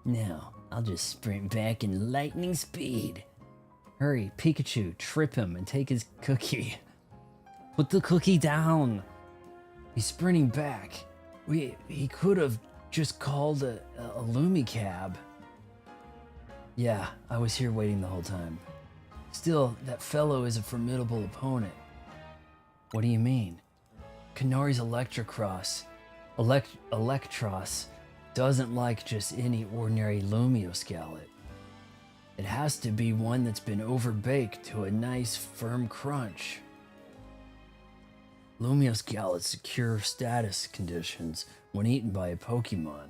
Now, I'll just sprint back in lightning speed. Hurry, Pikachu, trip him and take his cookie. Put the cookie down. He's sprinting back. He could have just called a Lumicab. Yeah, I was here waiting the whole time. Still, that fellow is a formidable opponent. What do you mean? Canari's Electrocross. Electros doesn't like just any ordinary Lumios Gallet. It has to be one that's been overbaked to a nice firm crunch. Lumios Gallet's secure status conditions when eaten by a Pokemon.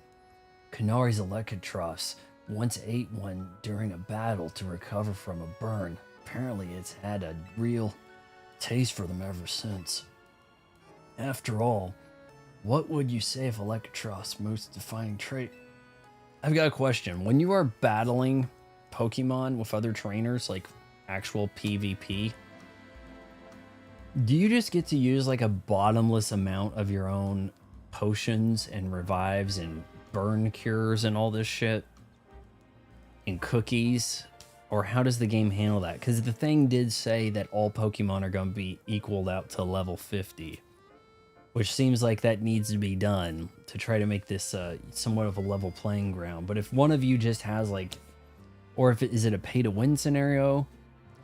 Canari's Electros once ate one during a battle to recover from a burn. Apparently it's had a real taste for them ever since. After all, what would you say if Electros' most defining trait? I've got a question. When you are battling Pokemon with other trainers, like actual PvP, do you just get to use like a bottomless amount of your own potions and revives and burn cures and all this shit? And cookies? Or how does the game handle that? Because the thing did say that all Pokemon are going to be equaled out to level 50. Which seems like that needs to be done to try to make this somewhat of a level playing ground. But if one of you just has like... Or if is it a pay-to-win scenario?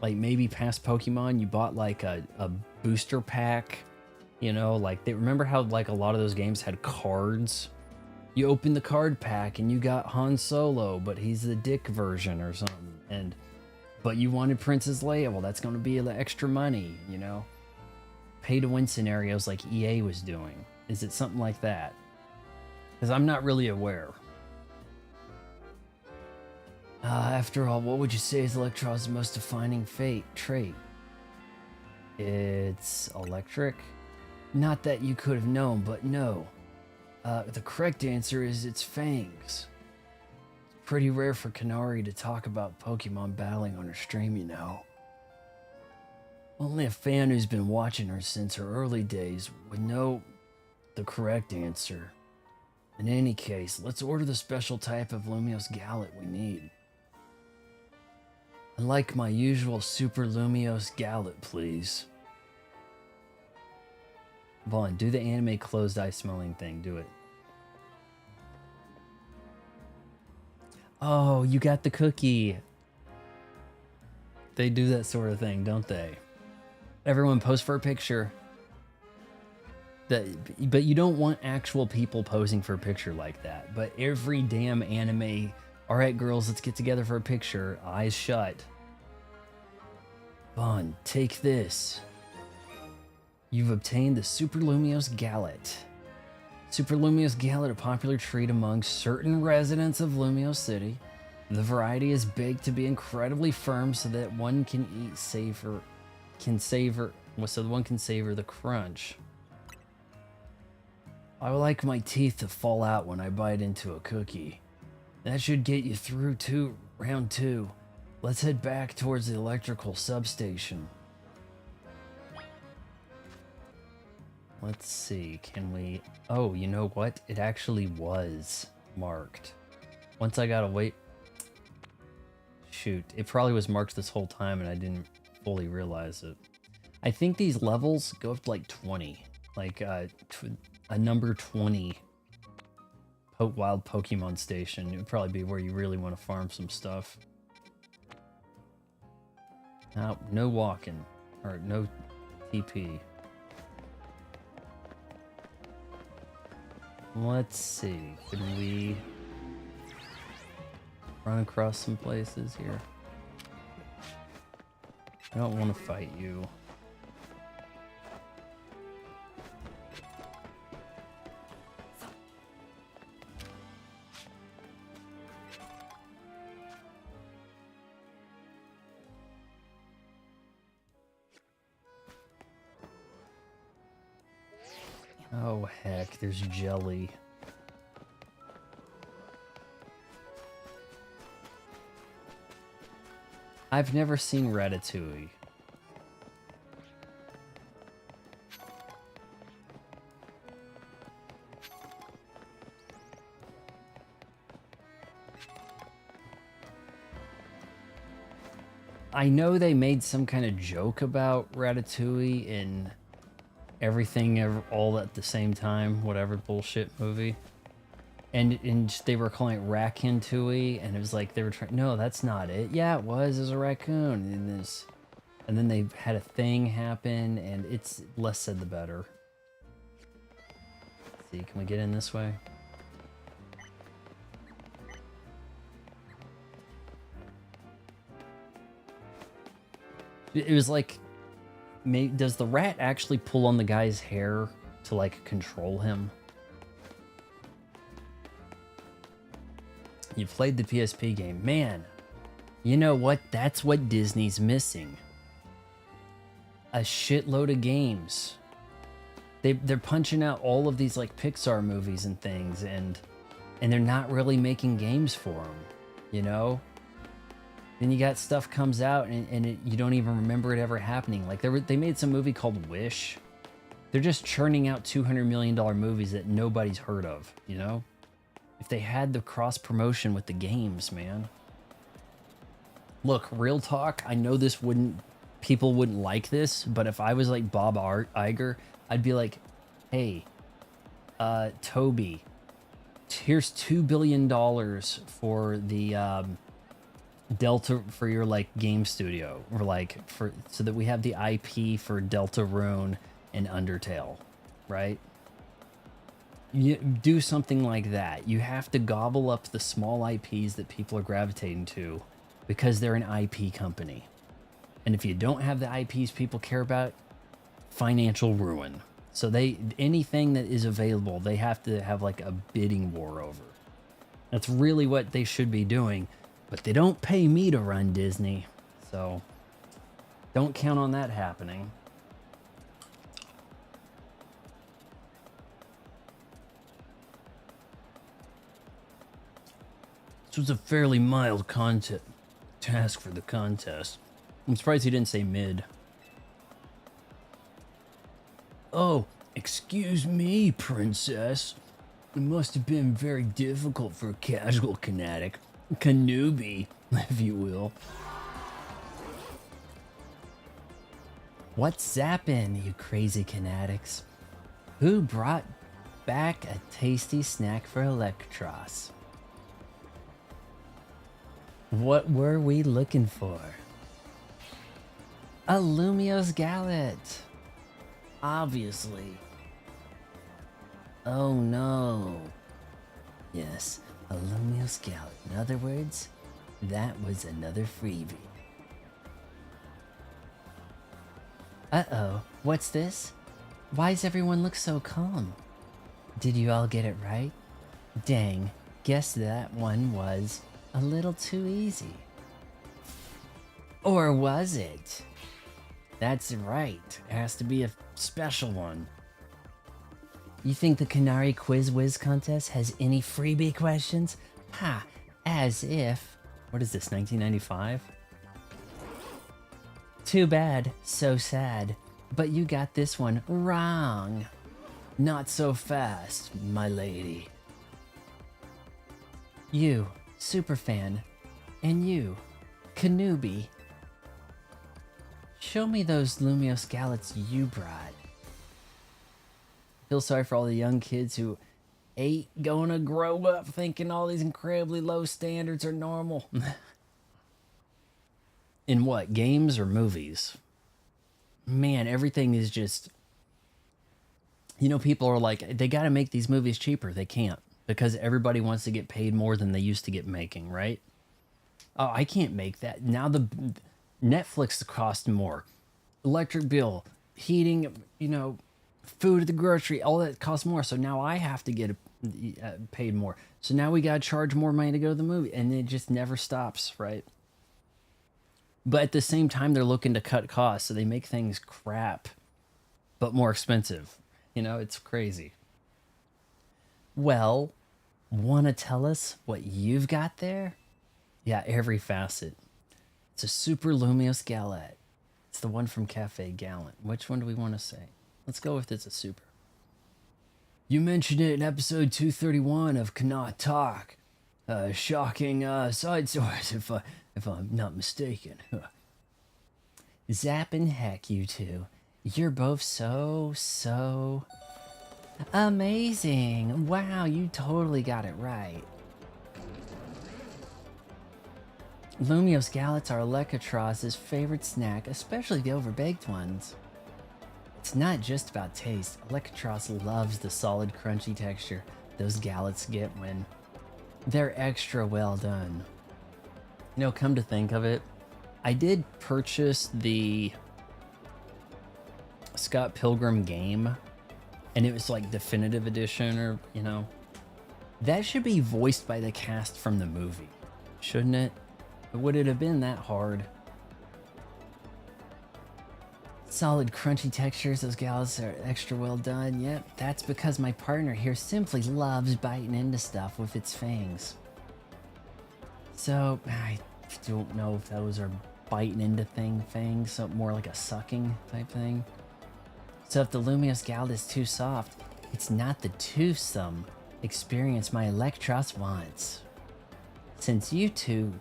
Like maybe past Pokemon, you bought like a booster pack. You know, like they remember how like a lot of those games had cards? You open the card pack and you got Han Solo, but he's the dick version or something. But you wanted Princess Leia, well that's going to be the extra money, you know? Pay-to-win scenarios like EA was doing. Is it something like that? Because I'm not really aware. After all, what would you say is Electros' most defining trait? It's electric? Not that you could have known, but no. The correct answer is its fangs. It's pretty rare for Canari to talk about Pokemon battling on her stream, you know. Only a fan who's been watching her since her early days would know the correct answer. In any case, let's order the special type of Lumios Gallet we need. I'd like my usual Super Lumios Gallet, please. Vaughn, do the anime closed eye smelling thing. Do it. Oh, you got the cookie. They do that sort of thing, don't they? Everyone post for a picture. But you don't want actual people posing for a picture like that. But every damn anime, all right, girls, let's get together for a picture. Eyes shut. Vaughn, take this. You've obtained the Super Lumios Gallet. Super Lumios Gallet, a popular treat among certain residents of Lumios City. The variety is baked to be incredibly firm so that one can savor the crunch. I would like my teeth to fall out when I bite into a cookie. That should get you through to round 2. Let's head back towards the electrical substation. Let's see, can we... Oh, you know what? It actually was marked. Once I got away... Shoot, it probably was marked this whole time and I didn't fully realize it. I think these levels go up to like 20. Like a number 20 wild Pokemon station. It would probably be where you really want to farm some stuff. Now, no walking. Or no TP. Let's see. Could we run across some places here? I don't want to fight you. Oh heck, there's jelly. I've never seen Ratatouille. I know they made some kind of joke about Ratatouille in Everything All at the Same Time, whatever bullshit movie. And they were calling it Raccoon-tooey, and it was like they were trying... No, that's not it. Yeah, it was. It was a raccoon. And then they had a thing happen, and it's less said the better. Let's see, can we get in this way? It was like... Does the rat actually pull on the guy's hair to, like, control him? You played the PSP game. Man, you know what? That's what Disney's missing. A shitload of games. They're punching out all of these, like, Pixar movies and things, and they're not really making games for them, you know? Then you got stuff comes out and you don't even remember it ever happening. Like they made some movie called Wish. They're just churning out $200 million movies that nobody's heard of, you know? If they had the cross promotion with the games, man. Look, real talk, I know people wouldn't like this, but if I was like Bob Iger, I'd be like, hey, Toby, here's $2 billion for the, Delta for your like game studio, or like so that we have the IP for Deltarune and Undertale, right? You do something like that. You have to gobble up the small IPs that people are gravitating to because they're an IP company. And if you don't have the IPs people care about, financial ruin. So anything that is available, they have to have like a bidding war over. That's really what they should be doing. But they don't pay me to run Disney, so don't count on that happening. This was a fairly mild task for the contest. I'm surprised he didn't say mid. Oh, excuse me, princess. It must have been very difficult for a casual Canatic. Canooby, if you will. What's zappin', you crazy Canatics? Who brought back a tasty snack for Electros? What were we looking for? A Lumiose Gallet. Obviously. Oh no. Yes. A Lumiose Gallet. In other words, that was another freebie. Uh-oh, what's this? Why does everyone look so calm? Did you all get it right? Dang, guess that one was a little too easy. Or was it? That's right, it has to be a special one. You think the Canari Quiz Whiz contest has any freebie questions? Ha! As if. What is this, 1995? Too bad, so sad. But you got this one wrong. Not so fast, my lady. You, Superfan. And you, Canooby. Show me those Lumios Gallets you brought. Feel sorry for all the young kids who ain't gonna grow up thinking all these incredibly low standards are normal. In what, games or movies? Man, everything is just... You know, people are like, they gotta make these movies cheaper. They can't, because everybody wants to get paid more than they used to get making, right? Oh, I can't make that. Now the Netflix costs more. Electric bill, heating, you know, food at the grocery, all that costs more. So now I have to get paid more. So now we got to charge more money to go to the movie. And it just never stops, right? But at the same time, they're looking to cut costs. So they make things crap, but more expensive. You know, it's crazy. Well, want to tell us what you've got there? Yeah, every facet. It's a Super Lumios Galette. It's the one from Cafe Gallant. Which one do we want to say? Let's go with it's a super. You mentioned it in episode 231 of Cannot Talk. Shocking side stories, if I'm not mistaken. Zappin' heck, you two. You're both so amazing. Wow, you totally got it right. Lumios Gallets are Alcatraz's favorite snack, especially the overbaked ones. It's not just about taste. Alcatraz loves the solid, crunchy texture those Gallets get when they're extra well done. You know, come to think of it, I did purchase the Scott Pilgrim game, and it was like definitive edition, or, you know, that should be voiced by the cast from the movie, shouldn't it? Would it have been that hard? Solid, crunchy textures, those gals are extra well done. Yep, that's because my partner here simply loves biting into stuff with its fangs. So, I don't know if those are biting into fangs, so more like a sucking type thing. So if the Lumios Gallet is too soft, it's not the toothsome experience my Electros wants. Since you two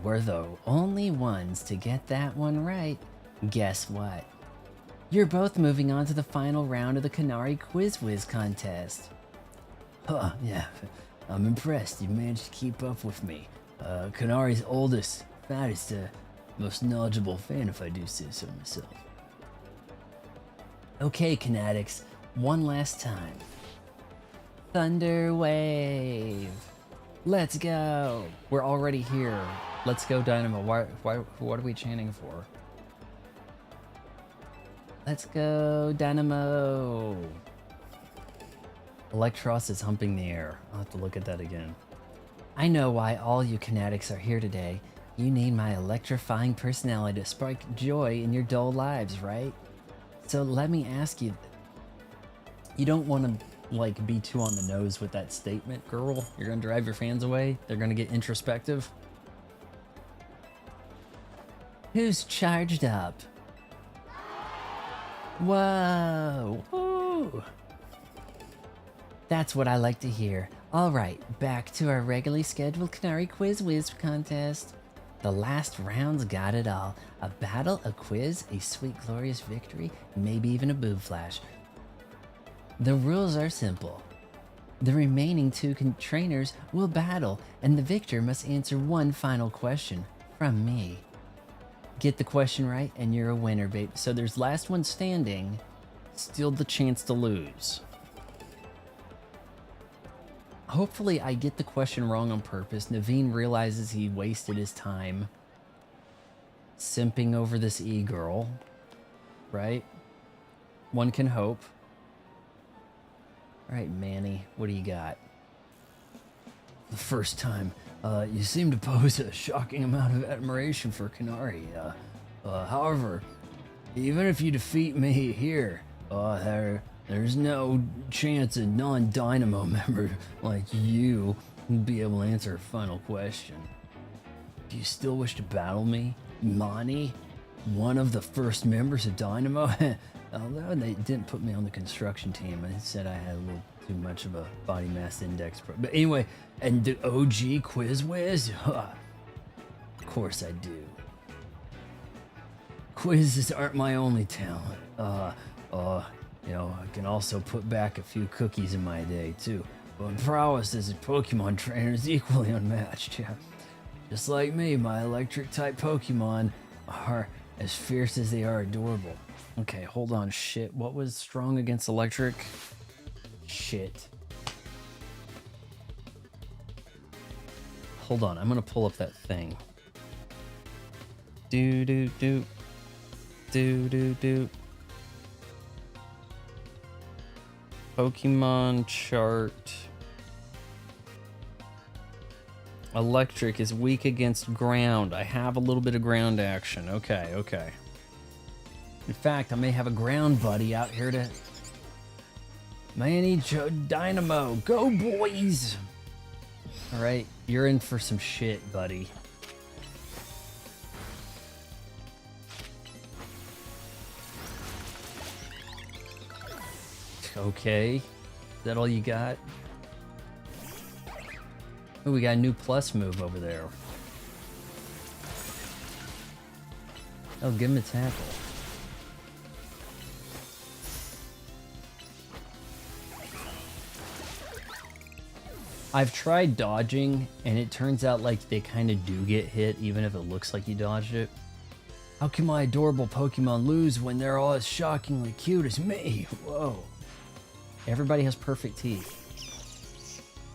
were the only ones to get that one right, guess what? You're both moving on to the final round of the Canari Quiz Whiz contest. Huh, yeah, I'm impressed you managed to keep up with me. Canari's oldest, fattest, most knowledgeable fan, if I do say so myself. Okay, Canatics, one last time. Thunder Wave. Let's go. We're already here. Let's go, Dynamo. What are we chanting for? Let's go, Dynamo. Electros is humping the air. I'll have to look at that again. I know why all you Canatics are here today. You need my electrifying personality to spark joy in your dull lives, right? So let me ask you, you don't want to like be too on the nose with that statement, girl? You're gonna drive your fans away? They're gonna get introspective? Who's charged up? Whoa! Ooh. That's what I like to hear. Alright, back to our regularly scheduled Canari Quiz Whiz contest. The last round's got it all. A battle, a quiz, a sweet glorious victory, maybe even a boob flash. The rules are simple. The remaining two trainers will battle, and the victor must answer one final question from me. Get the question right, and you're a winner, babe. So there's last one standing, still the chance to lose. Hopefully I get the question wrong on purpose. Naveen realizes he wasted his time simping over this e-girl, right? One can hope. All right, Manny, what do you got? The first time, you seem to pose a shocking amount of admiration for Canari. However, even if you defeat me here, There's no chance a non-Dynamo member like you will be able to answer a final question. Do you still wish to battle me, Monty? One of the first members of Dynamo? Although they didn't put me on the construction team, I said I had a little too much of a body mass index. But anyway, and the OG Quiz Whiz? Of course I do. Quizzes aren't my only talent. You know, I can also put back a few cookies in my day too. But prowess as a Pokemon trainer is equally unmatched, yeah. Just like me, my electric type Pokemon are as fierce as they are adorable. Okay, hold on, shit. What was strong against electric? Shit. Hold on, I'm gonna pull up that thing. Do do do. Do do do. Pokemon chart. Electric is weak against ground. I have a little bit of ground action. Okay, okay. In fact, I may have a ground buddy out here to... Manny Dynamo. Go, boys! Alright, you're in for some shit, buddy. Okay. Is that all you got? Oh, we got a new plus move over there. Oh, give him a tackle. I've tried dodging, and it turns out like they kind of do get hit, even if it looks like you dodged it. How can my adorable Pokemon lose when they're all as shockingly cute as me? Whoa. Everybody has perfect teeth.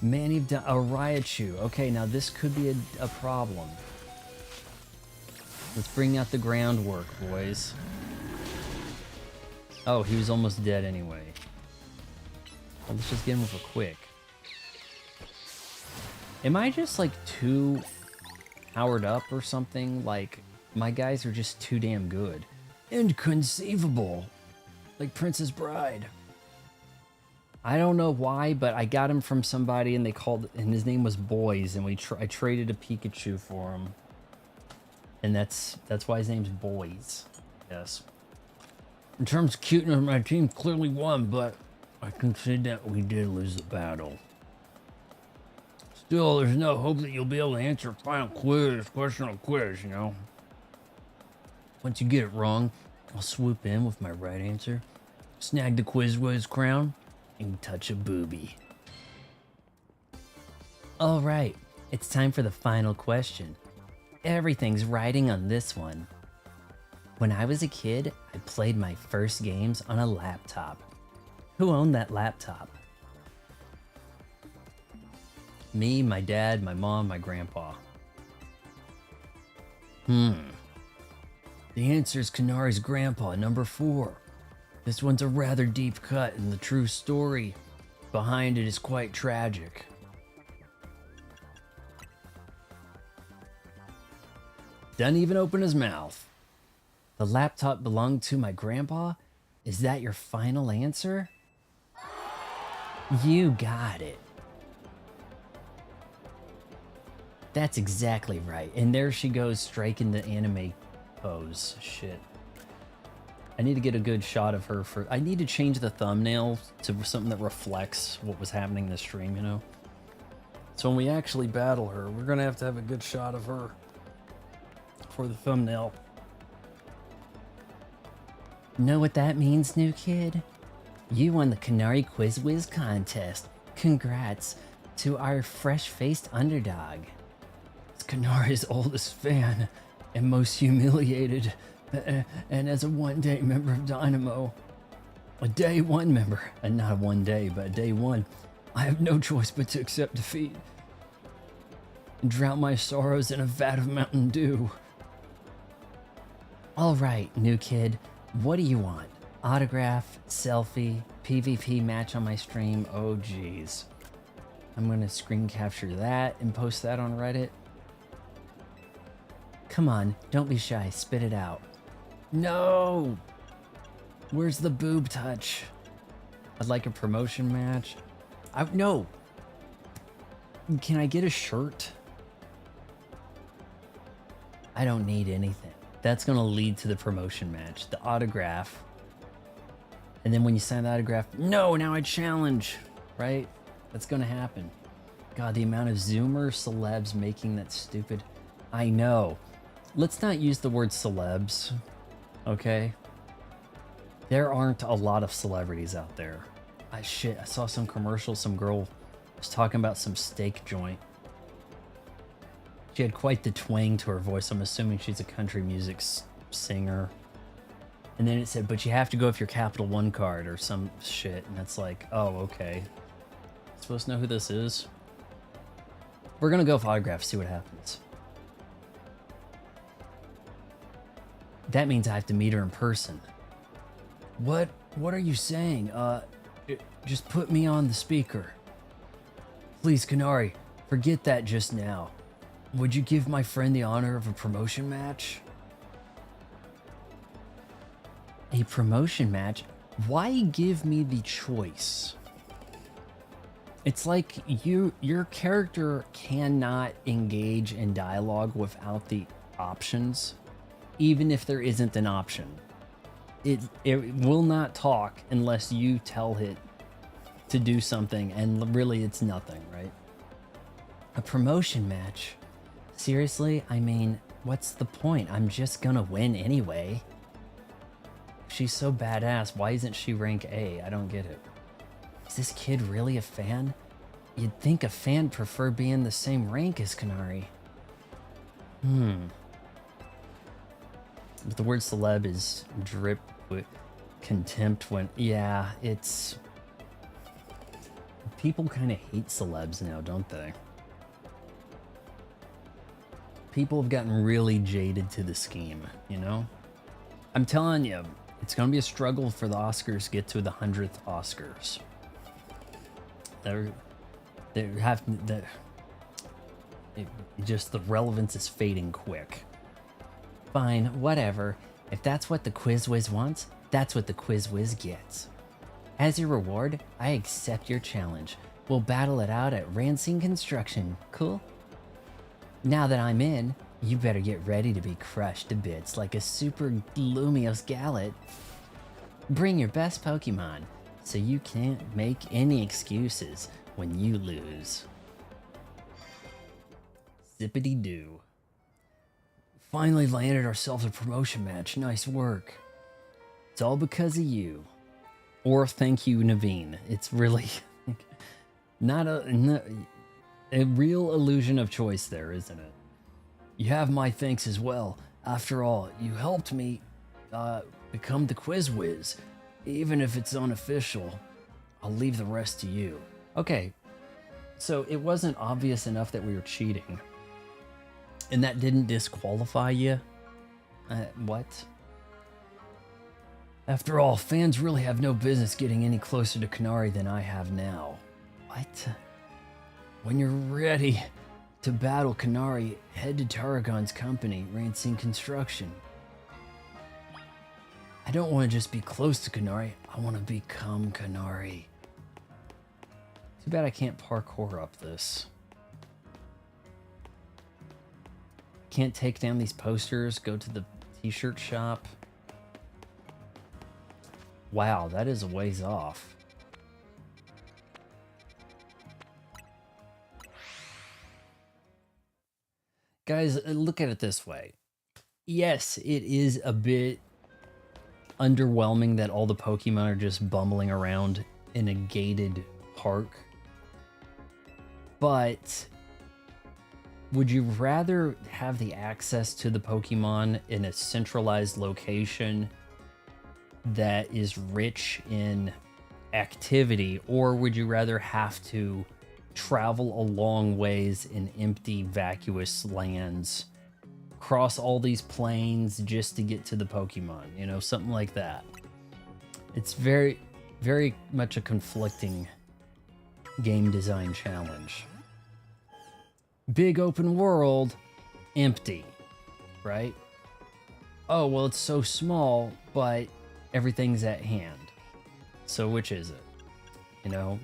Manny a Raichu. Okay, now this could be a problem. Let's bring out the groundwork, boys. Oh, he was almost dead anyway. Well, let's just get him with a quick. Am I just like too powered up or something? Like, my guys are just too damn good. Inconceivable. Like Princess Bride. I don't know why, but I got him from somebody and and his name was Boys, and I traded a Pikachu for him. And that's why his name's Boys. Yes. In terms of cuteness, my team clearly won, but I can say that we did lose the battle. Still, there's no hope that you'll be able to answer a final question on quiz, you know. Once you get it wrong, I'll swoop in with my right answer, snag the Quiz Whiz crown, and touch a booby. All right, it's time for the final question. Everything's riding on this one. When I was a kid, I played my first games on a laptop. Who owned that laptop? Me, my dad, my mom, my grandpa. The answer is Canari's grandpa, number 4. This one's a rather deep cut, and the true story behind it is quite tragic. Doesn't even open his mouth. The laptop belonged to my grandpa? Is that your final answer? You got it. That's exactly right. And there she goes, striking the anime pose. Shit. I need to get a good shot of her for... I need to change the thumbnail to something that reflects what was happening in the stream, you know? So when we actually battle her, we're going to have a good shot of her for the thumbnail. Know what that means, new kid? You won the Canari Quiz Whiz contest. Congrats to our fresh-faced underdog. It's Canari's oldest fan and most humiliated, and as a one-day member of Dynamo, a day one member, and not a one day, but a day one, I have no choice but to accept defeat and drown my sorrows in a vat of Mountain Dew. All right, new kid, what do you want? Autograph, selfie, PvP match on my stream? Oh, geez. I'm gonna screen capture that and post that on Reddit. Come on, don't be shy, spit it out. No! Where's the boob touch? I'd like a promotion match. No. Can I get a shirt? I don't need anything. That's gonna lead to the promotion match. The autograph. And then when you sign the autograph, no, now I challenge, right? That's gonna happen. God, the amount of Zoomer celebs making that stupid. I know. Let's not use the word celebs, okay? There aren't a lot of celebrities out there. I saw some commercial, some girl was talking about some steak joint. She had quite the twang to her voice. I'm assuming she's a country music singer. And then it said, but you have to go with your Capital One card or some shit. And it's like, oh, okay. Supposed to know who this is? We're gonna go with autographs, see what happens. That means I have to meet her in person. What are you saying? Just put me on the speaker. Please, Canari, forget that just now. Would you give my friend the honor of a promotion match? A promotion match? Why give me the choice? It's like your character cannot engage in dialogue without the options, even if there isn't an option. It will not talk unless you tell it to do something, and really it's nothing, right? A promotion match? Seriously? I mean, what's the point? I'm just gonna win anyway. She's so badass, why isn't she rank A? I don't get it. Is this kid really a fan? You'd think a fan prefer being the same rank as Canari. But the word celeb is drip with contempt when, yeah, it's... People kind of hate celebs now, don't they? People have gotten really jaded to the scheme, you know? I'm telling you, it's going to be a struggle for the Oscars to get to the 100th Oscars. Just the relevance is fading quick. Fine, whatever. If that's what the Quiz Whiz wants, that's what the Quiz Whiz gets. As your reward, I accept your challenge. We'll battle it out at Rancine Construction. Cool? Now that I'm in, you better get ready to be crushed to bits like a super Lumios Gallet. Bring your best Pokemon, so you can't make any excuses when you lose. Zippity-doo. Finally landed ourselves a promotion match. Nice work. It's all because of you. Or thank you, Naveen. It's really not a real illusion of choice there, isn't it? You have my thanks as well. After all, you helped me become the Quiz Whiz. Even if it's unofficial, I'll leave the rest to you. Okay, so it wasn't obvious enough that we were cheating. And that didn't disqualify you? What? After all, fans really have no business getting any closer to Canari than I have now. What? When you're ready to battle Canari, head to Tarragon's company, Rancine Construction. I don't want to just be close to Canari, I want to become Canari. Too bad I can't parkour up this. Can't take down these posters, go to the t-shirt shop. Wow, that is a ways off. Guys, look at it this way. Yes, it is a bit underwhelming that all the Pokemon are just bumbling around in a gated park. But would you rather have the access to the Pokemon in a centralized location that is rich in activity, or would you rather have to travel a long ways in empty, vacuous lands, cross all these plains just to get to the Pokemon, you know, something like that? It's very, very much a conflicting game design challenge. Big open world, empty, right? Oh, well, it's so small, but everything's at hand. So which is it? You know,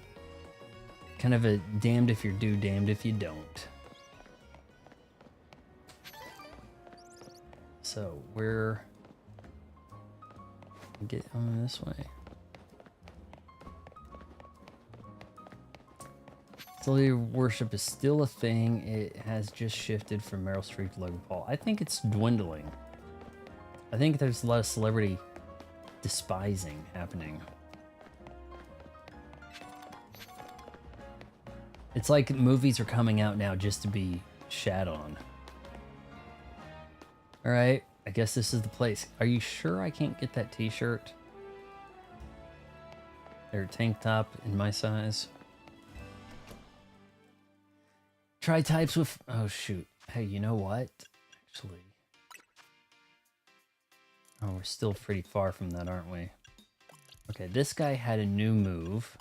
kind of a damned if you do, damned if you don't. So we're get on this way. Celebrity worship is still a thing. It has just shifted from Meryl Streep to Logan Paul. I think it's dwindling. I think there's a lot of celebrity despising happening. It's like movies are coming out now just to be shat on. Alright, I guess this is the place. Are you sure I can't get that t-shirt? Or tank top in my size? Try types with... Oh, shoot. Hey, you know what? Actually... Oh, we're still pretty far from that, aren't we? Okay, this guy had a new move.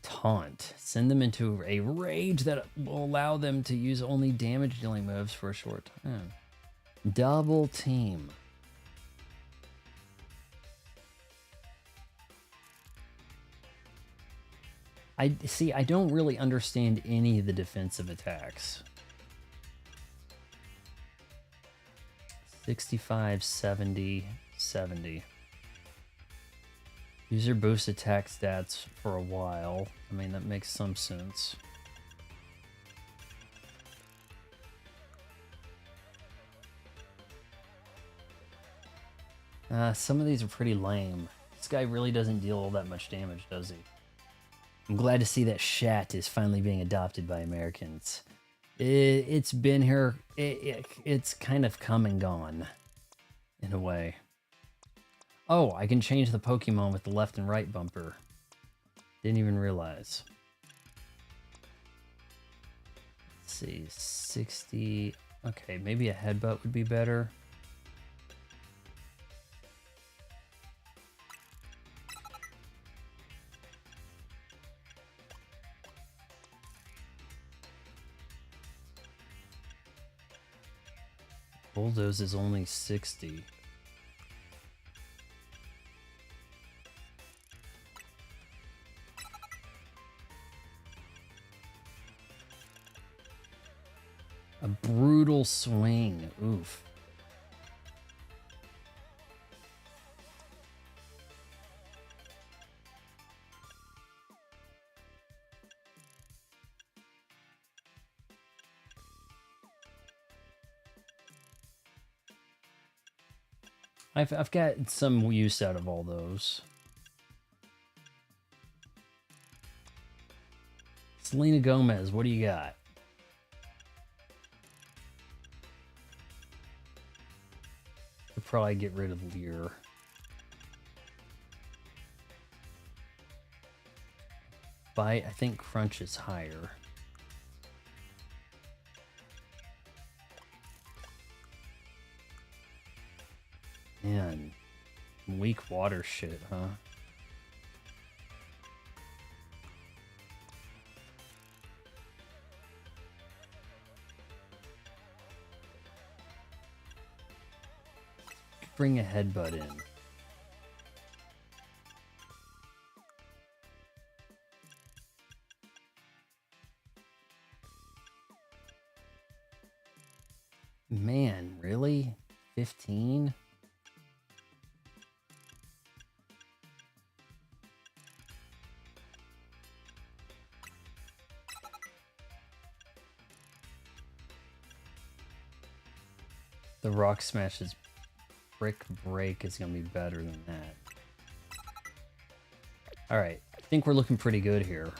Taunt. Send them into a rage that will allow them to use only damage-dealing moves for a short time. Double team. I don't really understand any of the defensive attacks. 65, 70, 70. User boost attack stats for a while. I mean, that makes some sense. Some of these are pretty lame. This guy really doesn't deal all that much damage, does he? I'm glad to see that Shat is finally being adopted by Americans. It's been here. It's kind of come and gone, in a way. Oh, I can change the Pokemon with the left and right bumper. Didn't even realize. Let's see, 60. Okay, maybe a headbutt would be better. Bulldoze is only 60. A brutal swing. Oof. I've got some use out of all those. Selena Gomez, what do you got? I'll probably get rid of Lear. Bite, I think Crunch is higher. Man, weak water shit, huh? Bring a headbutt in. Man, really? 15? The Rock Smash's Brick Break is going to be better than that. Alright, I think we're looking pretty good here.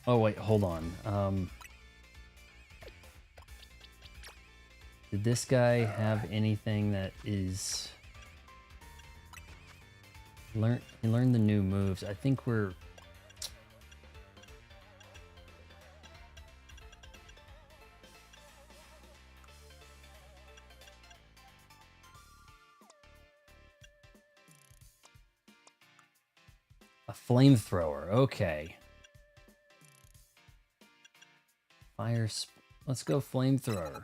Oh wait, hold on. Did this guy have anything that is... He learned the new moves. I think we're... A flamethrower, okay. Let's go flamethrower.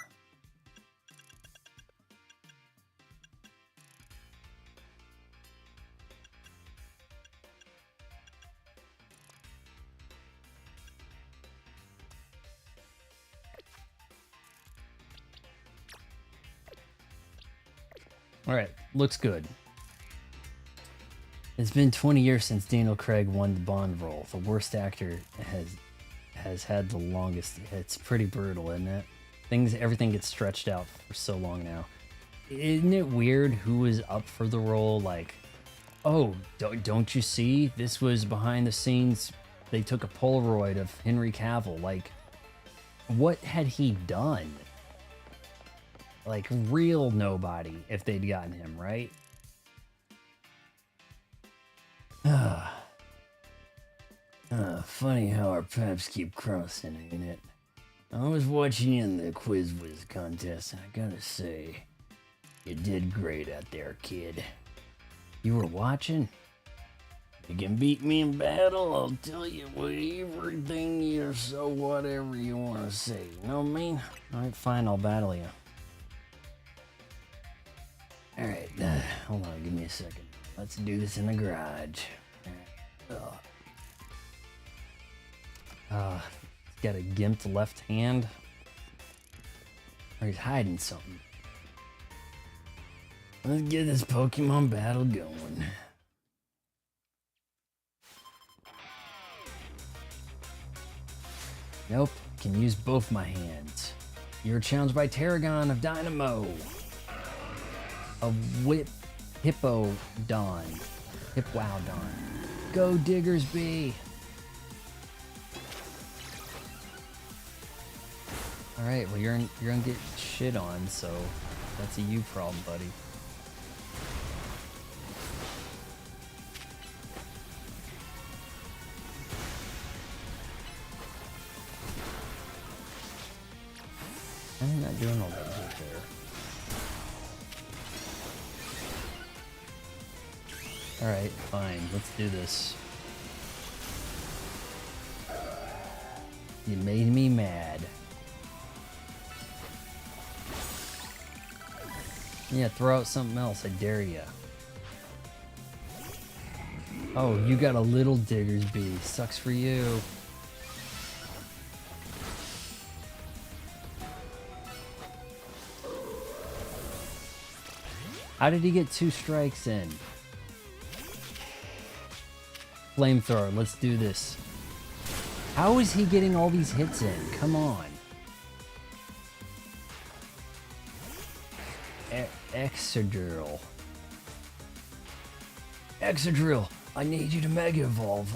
Alright, looks good. It's been 20 years since Daniel Craig won the Bond role. The worst actor has had the longest. It's pretty brutal, isn't it? Everything gets stretched out for so long now. Isn't it weird who was up for the role? Like, oh, don't you see? This was behind the scenes. They took a Polaroid of Henry Cavill. Like, what had he done? Like, real nobody if they'd gotten him, right? Funny how our paths keep crossing, ain't it? I was watching you in the Quiz Whiz contest, and I gotta say, you did great out there, kid. You were watching? You can beat me in battle, I'll tell you everything you're so whatever you want to say. You know what I mean? Alright, fine, I'll battle you. Alright, hold on, give me a second. Let's do this in the garage. He's got a gimped left hand. Or he's hiding something. Let's get this Pokemon battle going. Nope, can use both my hands. You're challenged by Tarragon of Dynamo. A Hippowdon. Go Diggersby. Alright, well you're gonna get shit on, so that's a you problem, buddy. I'm not doing all that good there. Alright, fine, let's do this. You made me mad. Yeah, throw out something else, I dare ya. Oh, you got a little Diggersby. Sucks for you. How did he get 2 strikes in? Flamethrower, let's do this. How is he getting all these hits in? Come on. Excadrill. Excadrill, I need you to Mega Evolve.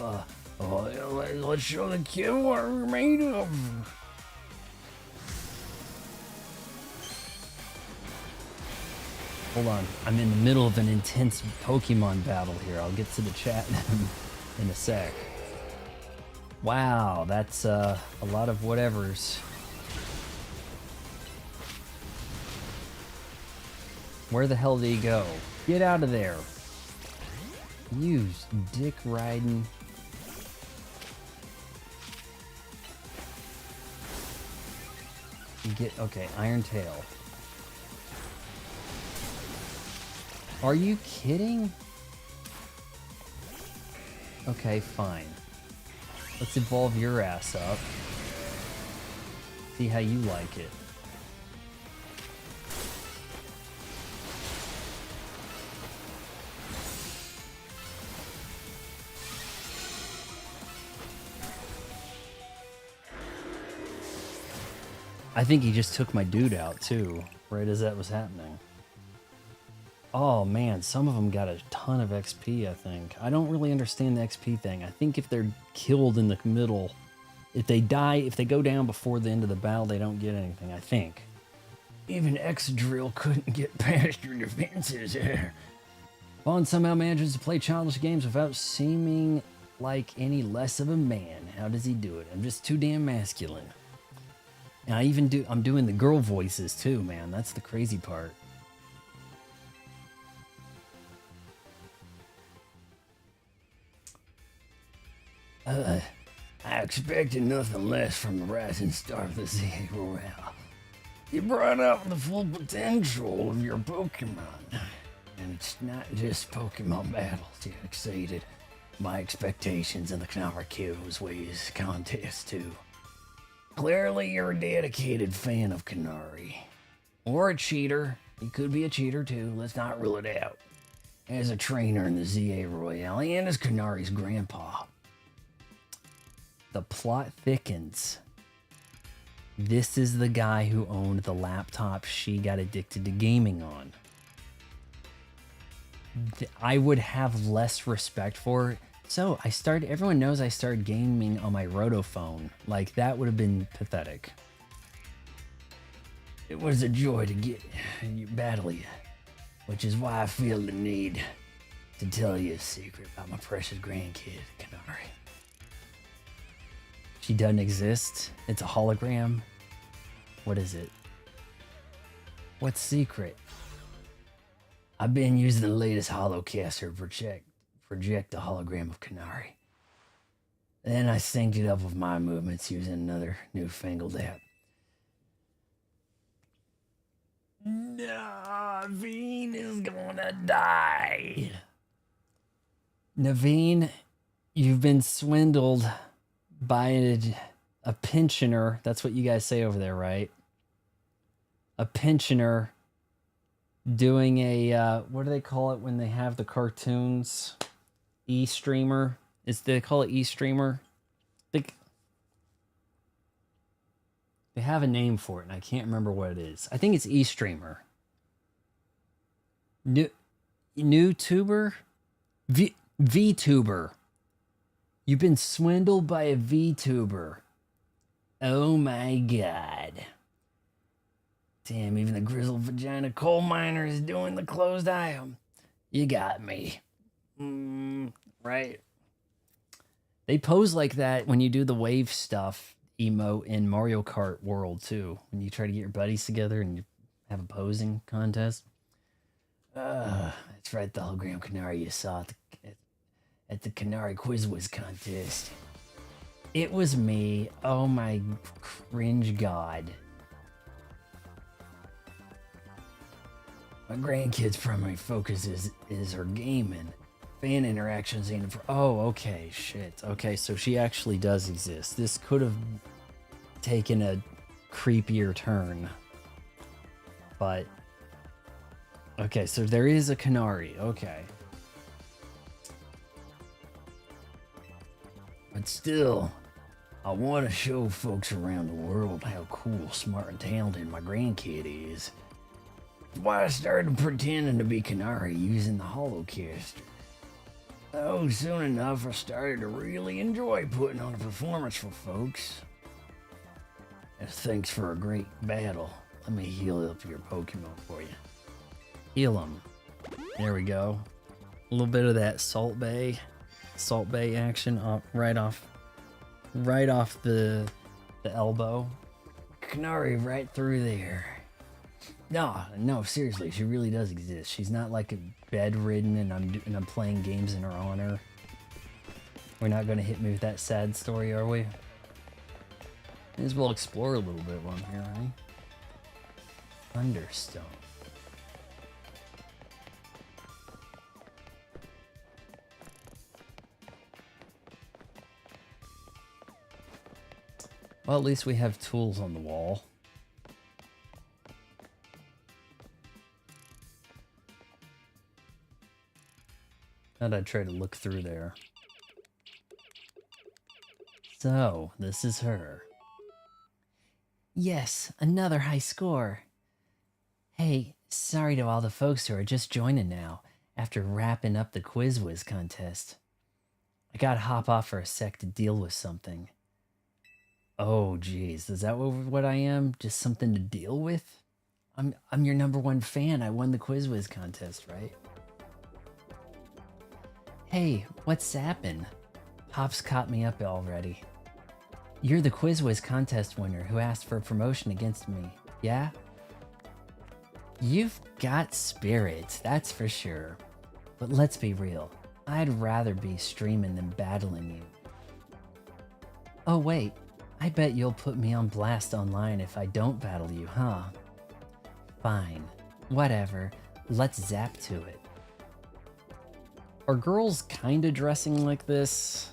Let's show the kid what we're made of. Hold on, I'm in the middle of an intense Pokemon battle here. I'll get to the chat in a sec. Wow, that's a lot of whatevers. Where the hell did he go? Get out of there. You dick riding. Okay, Iron Tail. Are you kidding? Okay, fine. Let's evolve your ass up. See how you like it. I think he just took my dude out too, right as that was happening. Oh man, some of them got a ton of XP, I think. I don't really understand the XP thing. I think if they're killed in the middle, if they die, if they go down before the end of the battle, they don't get anything, I think. Even Excadrill couldn't get past your defenses. Vaughn somehow manages to play childish games without seeming like any less of a man. How does he do it? I'm just too damn masculine. And I'm doing the girl voices too, man. That's the crazy part. I expected nothing less from the rising star of the ZA Royale. You brought out the full potential of your Pokemon. And it's not just Pokemon battles you exceeded my expectations in the Canari Kills Ways contest too. Clearly you're a dedicated fan of Canari. Or a cheater. He could be a cheater too, let's not rule it out. As a trainer in the ZA Royale and as Canari's grandpa. The plot thickens. This is the guy who owned the laptop she got addicted to gaming on. I would have less respect for it. So everyone knows I started gaming on my rotophone. Like, that would have been pathetic. It was a joy to get you, battle you, which is why I feel the need to tell you a secret about my precious grandkid, Canari. She doesn't exist. It's a hologram. What is it? What's secret? I've been using the latest holocaster to project the hologram of Canari. Then I synced it up with my movements using another newfangled app. Naveen is gonna die. Naveen, you've been swindled by a pensioner. That's what you guys say over there, right? A pensioner doing a, what do they call it when they have the cartoons? E-streamer? They call it E-streamer? They have a name for it, and I can't remember what it is. I think it's E-streamer. New tuber? VTuber. You've been swindled by a VTuber. Oh my god. Damn, even the grizzled vagina coal miner is doing the closed eye. You got me. Right. They pose like that when you do the wave stuff emote in Mario Kart World too. When you try to get your buddies together and you have a posing contest. That's right, the hologram Canari you saw at the Canari Quiz Whiz contest. It was me. Oh my cringe god. My grandkid's primary focus is her gaming. Fan interactions ain't for. Oh, okay, shit. Okay, so she actually does exist. This could have taken a creepier turn. But okay, so there is a Canari. Okay. But still, I want to show folks around the world how cool, smart, and talented my grandkid is. That's why I started pretending to be Canari using the holocaster. Oh, soon enough, I started to really enjoy putting on a performance for folks. And thanks for a great battle. Let me heal up your Pokemon for you. Heal them. There we go. A little bit of that Salt Bay action right off the elbow. Canari right through there. No, seriously, she really does exist. She's not like a bedridden and I'm playing games in her honor. We're not gonna hit me with that sad story, are we? May as well explore a little bit while I'm here, right? Thunderstone. Well, at least we have tools on the wall. Thought I'd try to look through there. So, this is her. Yes, another high score. Hey, sorry to all the folks who are just joining now after wrapping up the Quiz Whiz contest. I gotta hop off for a sec to deal with something. Oh, geez, is that what I am? Just something to deal with? I'm your #1 fan. I won the Quiz Whiz contest, right? Hey, what's happened? Pop's caught me up already. You're the Quiz Whiz contest winner who asked for a promotion against me, yeah? You've got spirit, that's for sure. But let's be real, I'd rather be streaming than battling you. Oh wait, I bet you'll put me on blast online if I don't battle you, huh? Fine, whatever, let's zap to it. Are girls kinda dressing like this?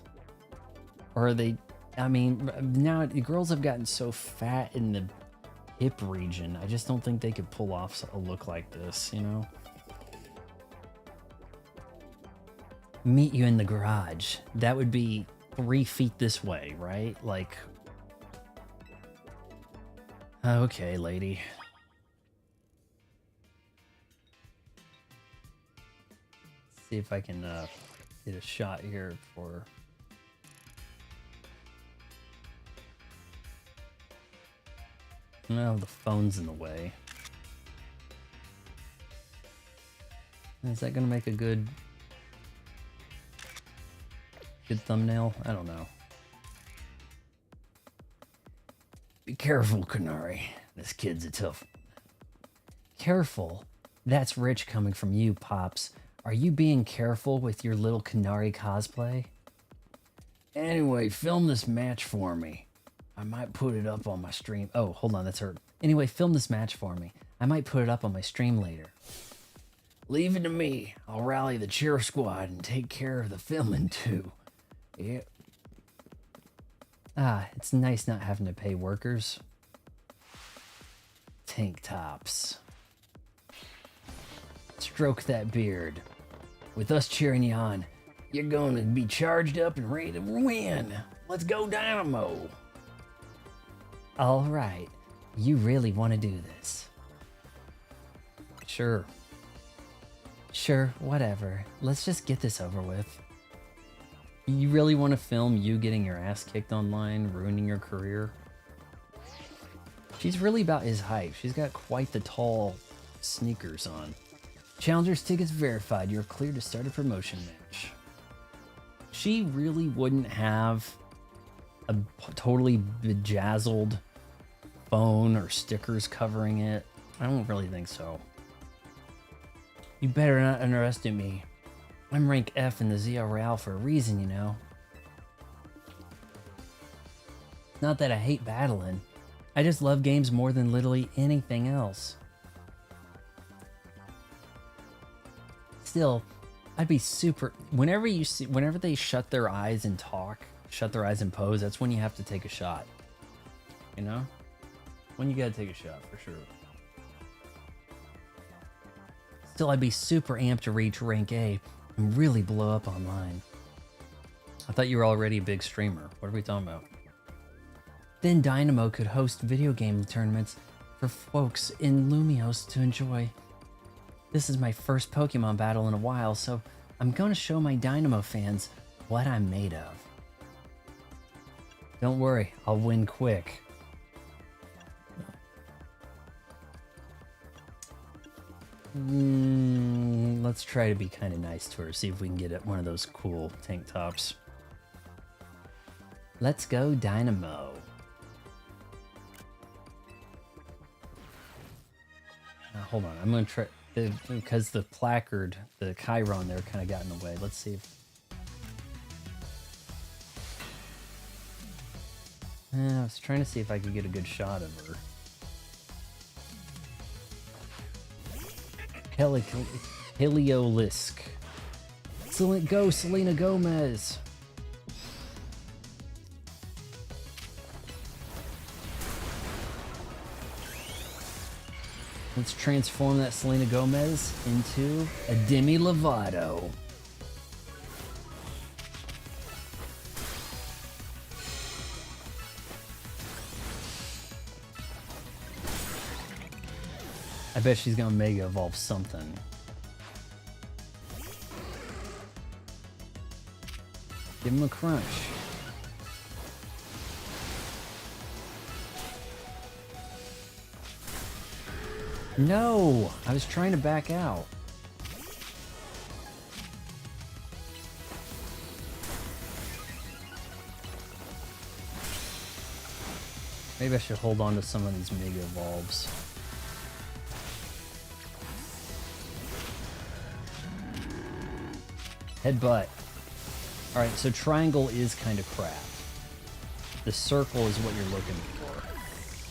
Or are they, I mean, now the girls have gotten so fat in the hip region. I just don't think they could pull off a look like this, you know? Meet you in the garage. That would be 3 feet this way, right? Like, okay, lady. See if I can get a shot here for... No, the phone's in the way. Is that gonna make a good thumbnail? I don't know. Be careful, Canari. This kid's a tough... Careful? That's rich coming from you, Pops. Are you being careful with your little Canari cosplay? Anyway, film this match for me. I might put it up on my stream. Oh, hold on, that's her. Anyway, film this match for me. I might put it up on my stream later. Leave it to me. I'll rally the cheer squad and take care of the filming too. Yeah. Ah, it's nice not having to pay workers. Tank tops. Stroke that beard. With us cheering you on, you're going to be charged up and ready to win. Let's go, Dynamo. All right. You really want to do this? Sure. Sure, whatever. Let's just get this over with. You really want to film you getting your ass kicked online, ruining your career? She's really about his height. She's got quite the tall sneakers on. Challenger's tickets verified. You're clear to start a promotion match. She really wouldn't have a totally bejazzled phone or stickers covering it. I don't really think so. You better not underestimate me. I'm rank F in the ZR Real for a reason, you know. Not that I hate battling. I just love games more than literally anything else. Still, I'd be super... Whenever they shut their eyes and talk, shut their eyes and pose, that's when you have to take a shot. You know? When you gotta take a shot, for sure. Still, I'd be super amped to reach rank A and really blow up online. I thought you were already a big streamer. What are we talking about? Then Dynamo could host video game tournaments for folks in Lumios to enjoy. This is my first Pokemon battle in a while, so I'm going to show my Dynamo fans what I'm made of. Don't worry, I'll win quick. Let's try to be kind of nice to her, see if we can get one of those cool tank tops. Let's go, Dynamo. Hold on, I'm going to try... because the placard, the Chiron there kind of got in the way. Let's see if... I was trying to see if I could get a good shot of her. Heliolisk. Go, Selena Gomez. Let's transform that Selena Gomez into a Demi Lovato. I bet she's gonna Mega Evolve something. Give him a crunch. No! I was trying to back out. Maybe I should hold on to some of these Mega Evolves. Headbutt. Alright, so triangle is kind of crap. The circle is what you're looking for.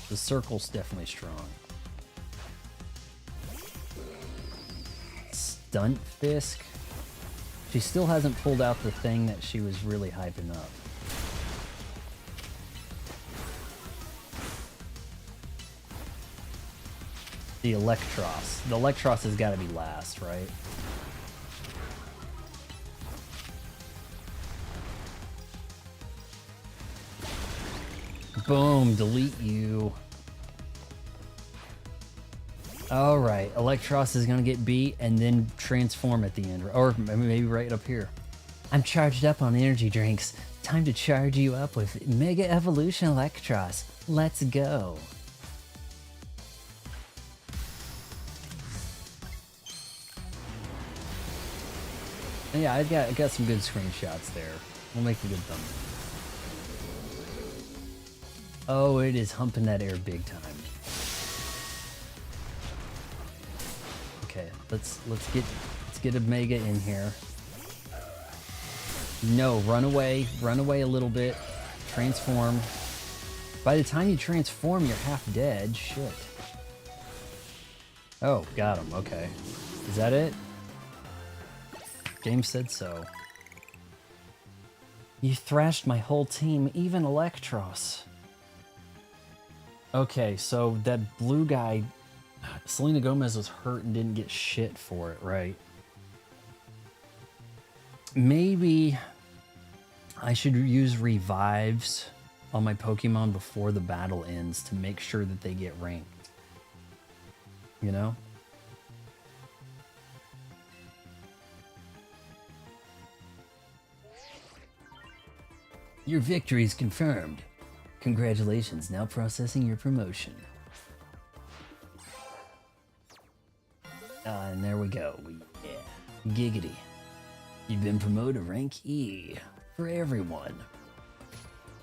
The circle's definitely strong. Stunt Fisk? She still hasn't pulled out the thing that she was really hyping up. The Electros. The Electros has got to be last, right? Boom, delete you. Alright, Electros is gonna get beat and then transform at the end. Or maybe right up here. I'm charged up on energy drinks. Time to charge you up with Mega Evolution Electros. Let's go. Yeah, I got some good screenshots there. We'll make a good thumbnail. Oh, it is humping that air big time. Okay, let's get a Mega in here. No, run away a little bit. Transform. By the time you transform, you're half dead. Shit. Oh, got him. Okay. Is that it? Game said so. You thrashed my whole team, even Electros. Okay, so that blue guy, Selena Gomez was hurt and didn't get shit for it, right? Maybe I should use revives on my Pokemon before the battle ends to make sure that they get ranked. You know? Your victory is confirmed. Congratulations, now processing your promotion. And there we go. Yeah. Giggity. You've been promoted to rank E for everyone.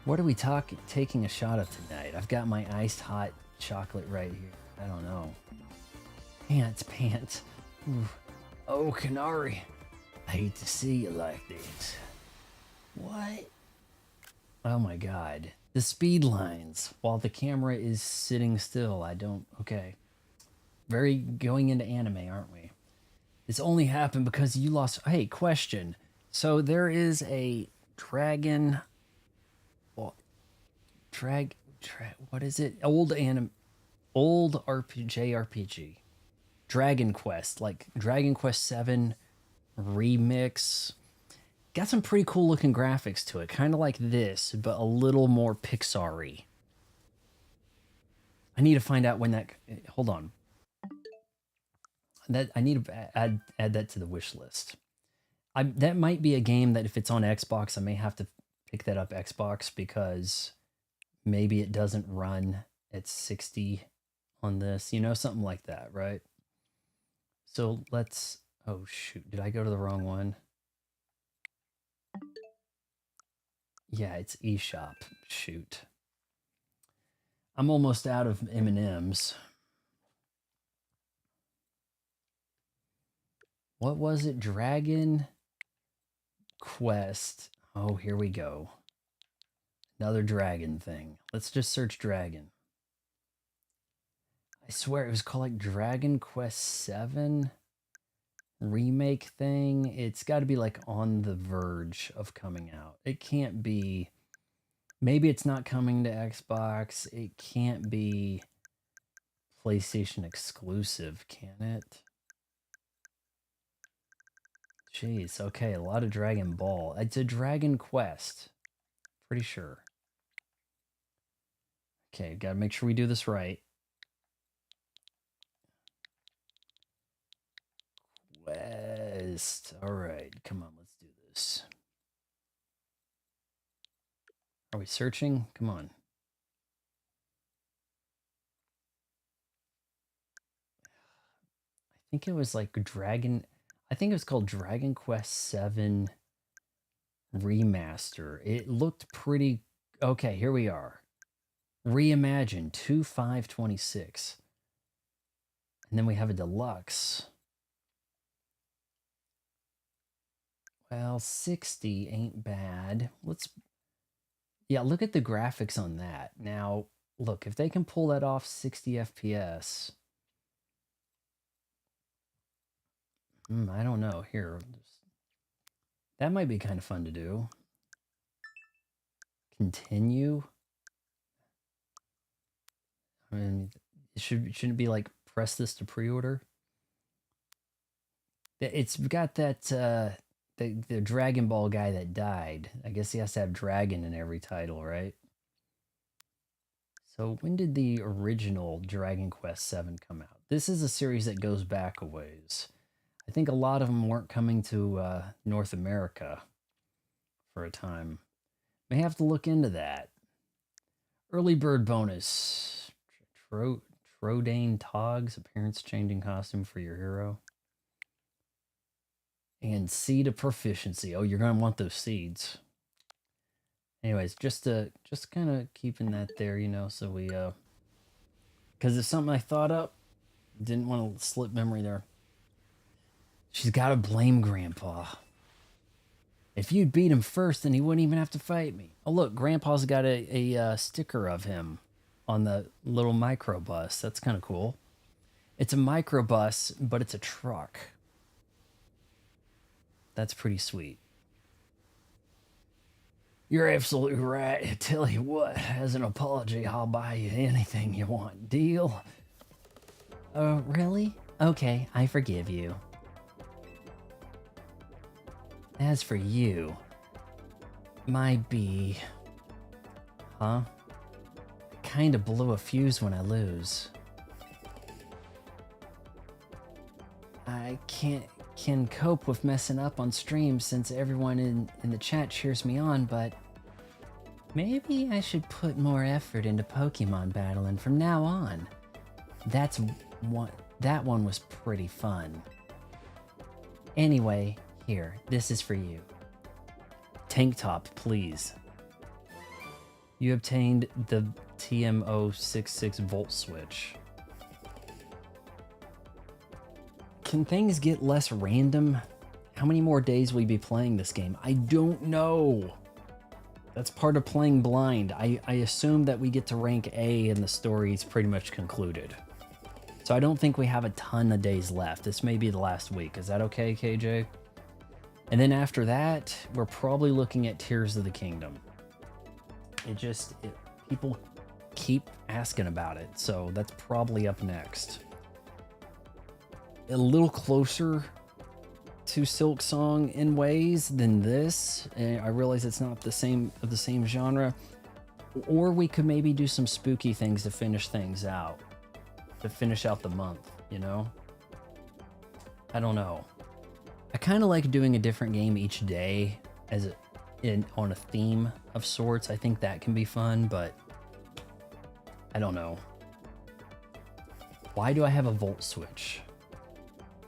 What are we taking a shot of tonight? I've got my iced hot chocolate right here. I don't know. Pants. Ooh. Oh, Canari. I hate to see you like this. What? Oh my god. The speed lines while the camera is sitting still. Okay. Very going into anime, aren't we? This only happened because you lost. Hey, question. So there is a dragon. Well, what is it? Old JRPG. Dragon Quest, like Dragon Quest 7 remix. Got some pretty cool looking graphics to it, kind of like this, but a little more Pixar-y. I need to find out when that. Hold on. I need to add that to the wish list. That might be a game that if it's on Xbox, I may have to pick that up Xbox because maybe it doesn't run at 60 on this, you know, something like that, right? So let's. Oh shoot! Did I go to the wrong one? Yeah, it's eShop. Shoot. I'm almost out of M&Ms. What was it? Dragon Quest. Oh, here we go. Another dragon thing. Let's just search dragon. I swear it was called like Dragon Quest 7 remake thing. It's got to be like on the verge of coming out. It can't be. Maybe it's not coming to Xbox. It can't be PlayStation exclusive, can it? Jeez, okay, a lot of Dragon Ball. It's a Dragon Quest. Pretty sure. Okay, gotta make sure we do this right. Quest. Alright, come on, let's do this. Are we searching? Come on. I think it was like I think it was called Dragon Quest 7 Remaster. It looked pretty. Okay, here we are. Reimagined 2/5/26. And then we have a deluxe. Well, 60 ain't bad. Yeah, look at the graphics on that. Now, look, if they can pull that off 60 FPS. I don't know. Here. That might be kind of fun to do. Continue. I mean, it shouldn't be like press this to pre-order. It's got that the Dragon Ball guy that died. I guess he has to have dragon in every title, right? So when did the original Dragon Quest VII come out? This is a series that goes back a ways. I think a lot of them weren't coming to North America for a time. May have to look into that. Early bird bonus. Trodane Togs, appearance changing costume for your hero. And seed of proficiency. Oh, you're gonna want those seeds. Anyways, just kind of keeping that there, you know, so we because it's something I thought up. Didn't want to slip memory there. She's got to blame Grandpa. If you'd beat him first, then he wouldn't even have to fight me. Oh, look, Grandpa's got a sticker of him on the little microbus. That's kind of cool. It's a microbus, but it's a truck. That's pretty sweet. You're absolutely right. I tell you what, as an apology, I'll buy you anything you want. Deal? Oh, really? Okay, I forgive you. As for you, my bee. Huh? I kinda blow a fuse when I lose. I can cope with messing up on stream since everyone in the chat cheers me on, but maybe I should put more effort into Pokemon battling from now on. That one was pretty fun. Anyway, here, this is for you. Tank top, please. You obtained the TM066 volt switch. Can things get less random? How many more days will we be playing this game? I don't know. That's part of playing blind. I assume that we get to rank A and the story's pretty much concluded. So I don't think we have a ton of days left. This may be the last week. Is that okay, KJ? And then after that, we're probably looking at Tears of the Kingdom. People keep asking about it, so that's probably up next. A little closer to Silk Song in ways than this. I realize it's not the same genre. Or we could maybe do some spooky things to finish things out. To finish out the month, you know? I don't know. I kind of like doing a different game each day on a theme of sorts. I think that can be fun, but I don't know. Why do I have a volt switch?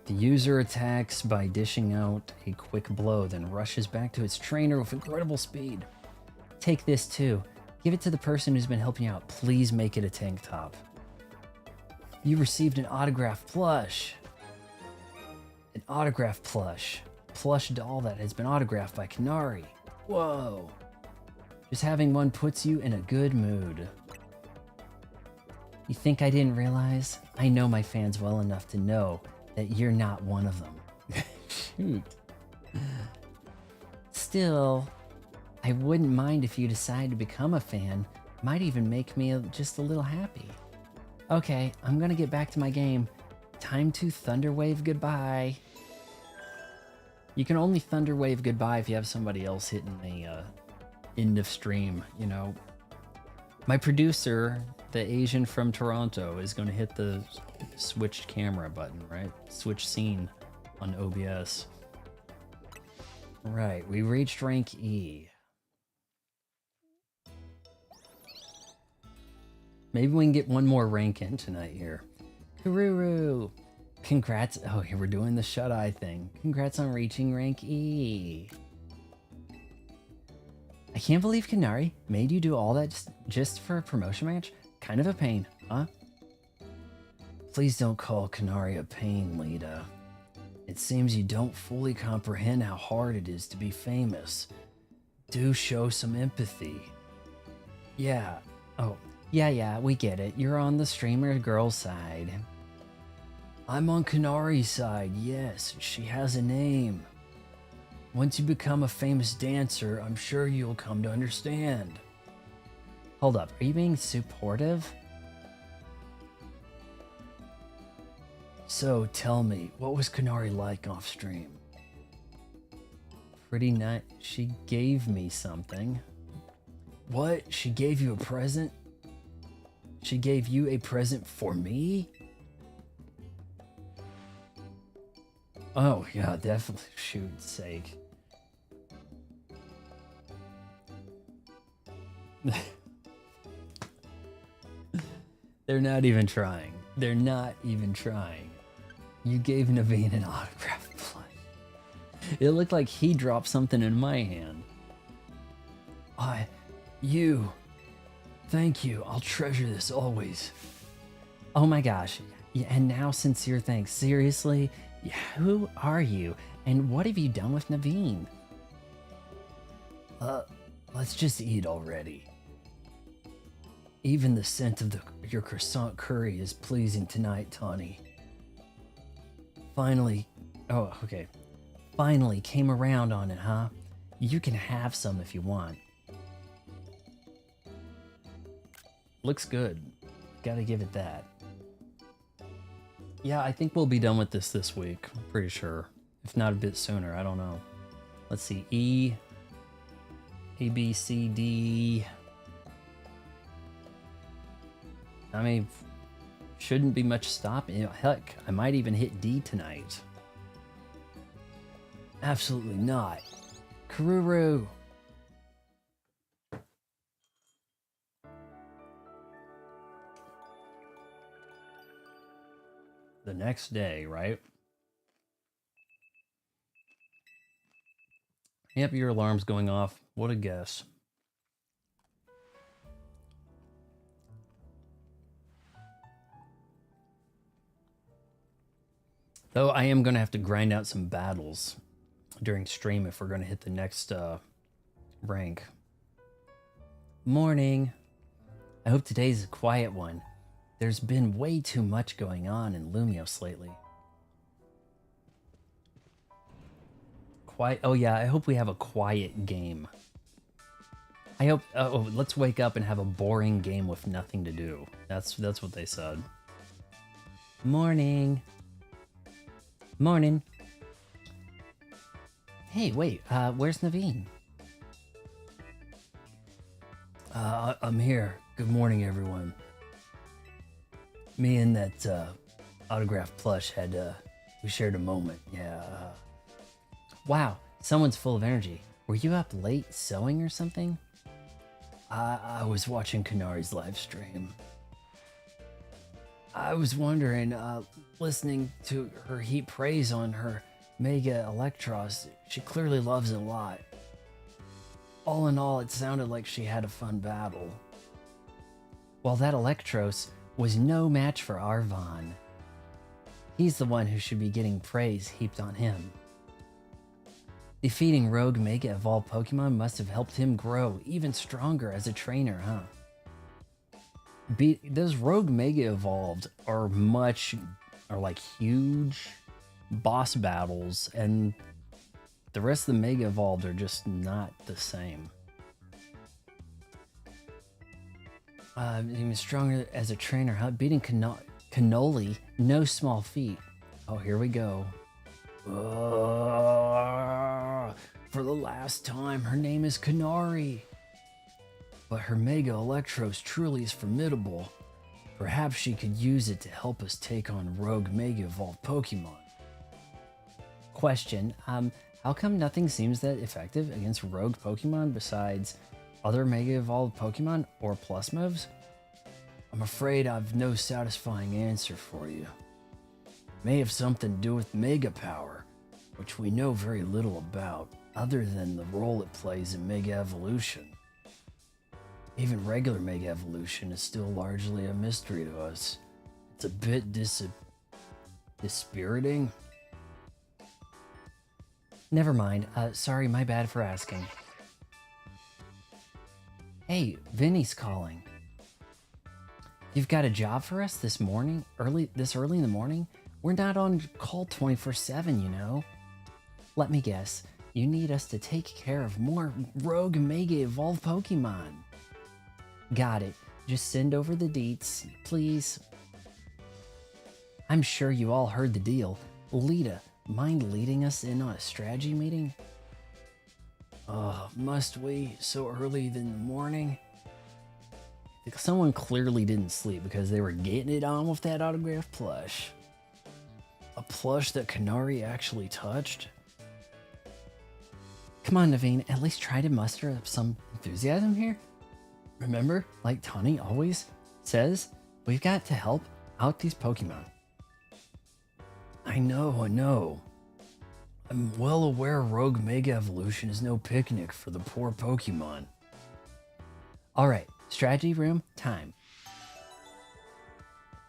The user attacks by dishing out a quick blow, then rushes back to its trainer with incredible speed. Take this too. Give it to the person who's been helping you out. Please make it a tank top. You received an autograph plush. An autograph plush. Plush doll that has been autographed by Canari. Whoa. Just having one puts you in a good mood. You think I didn't realize? I know my fans well enough to know that you're not one of them. Shoot. Still, I wouldn't mind if you decide to become a fan. Might even make me just a little happy. Okay, I'm gonna get back to my game. Time to Thunderwave goodbye. You can only Thunderwave goodbye if you have somebody else hitting the end of stream, you know. My producer, the Asian from Toronto, is gonna hit the switched camera button, right? Switch scene on OBS. Right, we reached rank E. Maybe we can get one more rank in tonight here. Kururu! Congrats. Oh, here we're doing the shut-eye thing. Congrats on reaching rank E. I can't believe Canari made you do all that just for a promotion match. Kind of a pain, huh? Please don't call Canari a pain, Lita. It seems you don't fully comprehend how hard it is to be famous. Do show some empathy. Yeah. Oh, yeah, we get it. You're on the streamer girl side. I'm on Canari's side, yes. She has a name. Once you become a famous dancer, I'm sure you'll come to understand. Hold up, are you being supportive? So tell me, what was Canari like off stream? Pretty nice. She gave me something. What? She gave you a present? She gave you a present for me? Oh, yeah, definitely. Shoot sake. They're not even trying. They're not even trying. You gave Naveen an autograph plush. It looked like he dropped something in my hand. You. Thank you. I'll treasure this always. Oh my gosh. Yeah, and now sincere thanks. Seriously? Yeah, who are you? And what have you done with Naveen? Let's just eat already. Even the scent of your croissant curry is pleasing tonight, Tawny. Finally came around on it, huh? You can have some if you want. Looks good. Gotta give it that. Yeah, I think we'll be done with this week. I'm pretty sure. If not a bit sooner, I don't know. Let's see. E, A, B, C, D. I mean, shouldn't be much stopping. Heck, I might even hit D tonight. Absolutely not. Karuru. The next day, right? Yep, your alarm's going off. What a guess. Though I am going to have to grind out some battles during stream if we're going to hit the next rank. Morning. I hope today's a quiet one. There's been way too much going on in Lumios lately. Quiet. Oh yeah, I hope we have a quiet game. I hope. Oh, let's wake up and have a boring game with nothing to do. That's what they said. Morning. Morning. Hey, wait. Where's Naveen? I'm here. Good morning, everyone. Me and that autograph plush had we shared a moment. Yeah. Wow, someone's full of energy. Were you up late sewing or something? I was watching Canari's live stream. I was wondering, listening to her heap praise on her Mega Electros, she clearly loves it a lot. All in all, it sounded like she had a fun battle. While that Electros was no match for Arvon. He's the one who should be getting praise heaped on him. Defeating Rogue Mega Evolved Pokemon must have helped him grow even stronger as a trainer, huh? Those Rogue Mega Evolved are like huge boss battles, and the rest of the Mega Evolved are just not the same. Even stronger as a trainer, huh? Beating Cannoli, no small feat. Oh, here we go. For the last time, her name is Canari. But her Mega Electros truly is formidable. Perhaps she could use it to help us take on Rogue Mega Evolved Pokemon. Question, how come nothing seems that effective against Rogue Pokemon besides other Mega Evolved Pokemon or Plus moves? I'm afraid I've no satisfying answer for you. May have something to do with Mega Power, which we know very little about, other than the role it plays in Mega Evolution. Even regular Mega Evolution is still largely a mystery to us. It's a bit dispiriting. Never mind. Sorry, my bad for asking. Hey, Vinny's calling. You've got a job for us this morning? This early in the morning? We're not on call 24/7, you know. Let me guess. You need us to take care of more Rogue Mega Evolved Pokemon. Got it. Just send over the deets, please. I'm sure you all heard the deal. Lita, mind leading us in on a strategy meeting? Must we? So early in the morning? Someone clearly didn't sleep because they were getting it on with that autographed plush. A plush that Canari actually touched? Come on, Naveen, at least try to muster up some enthusiasm here. Remember, like Tawny always says, we've got to help out these Pokemon. I know. I'm well aware Rogue Mega Evolution is no picnic for the poor Pokemon. Alright, strategy room time.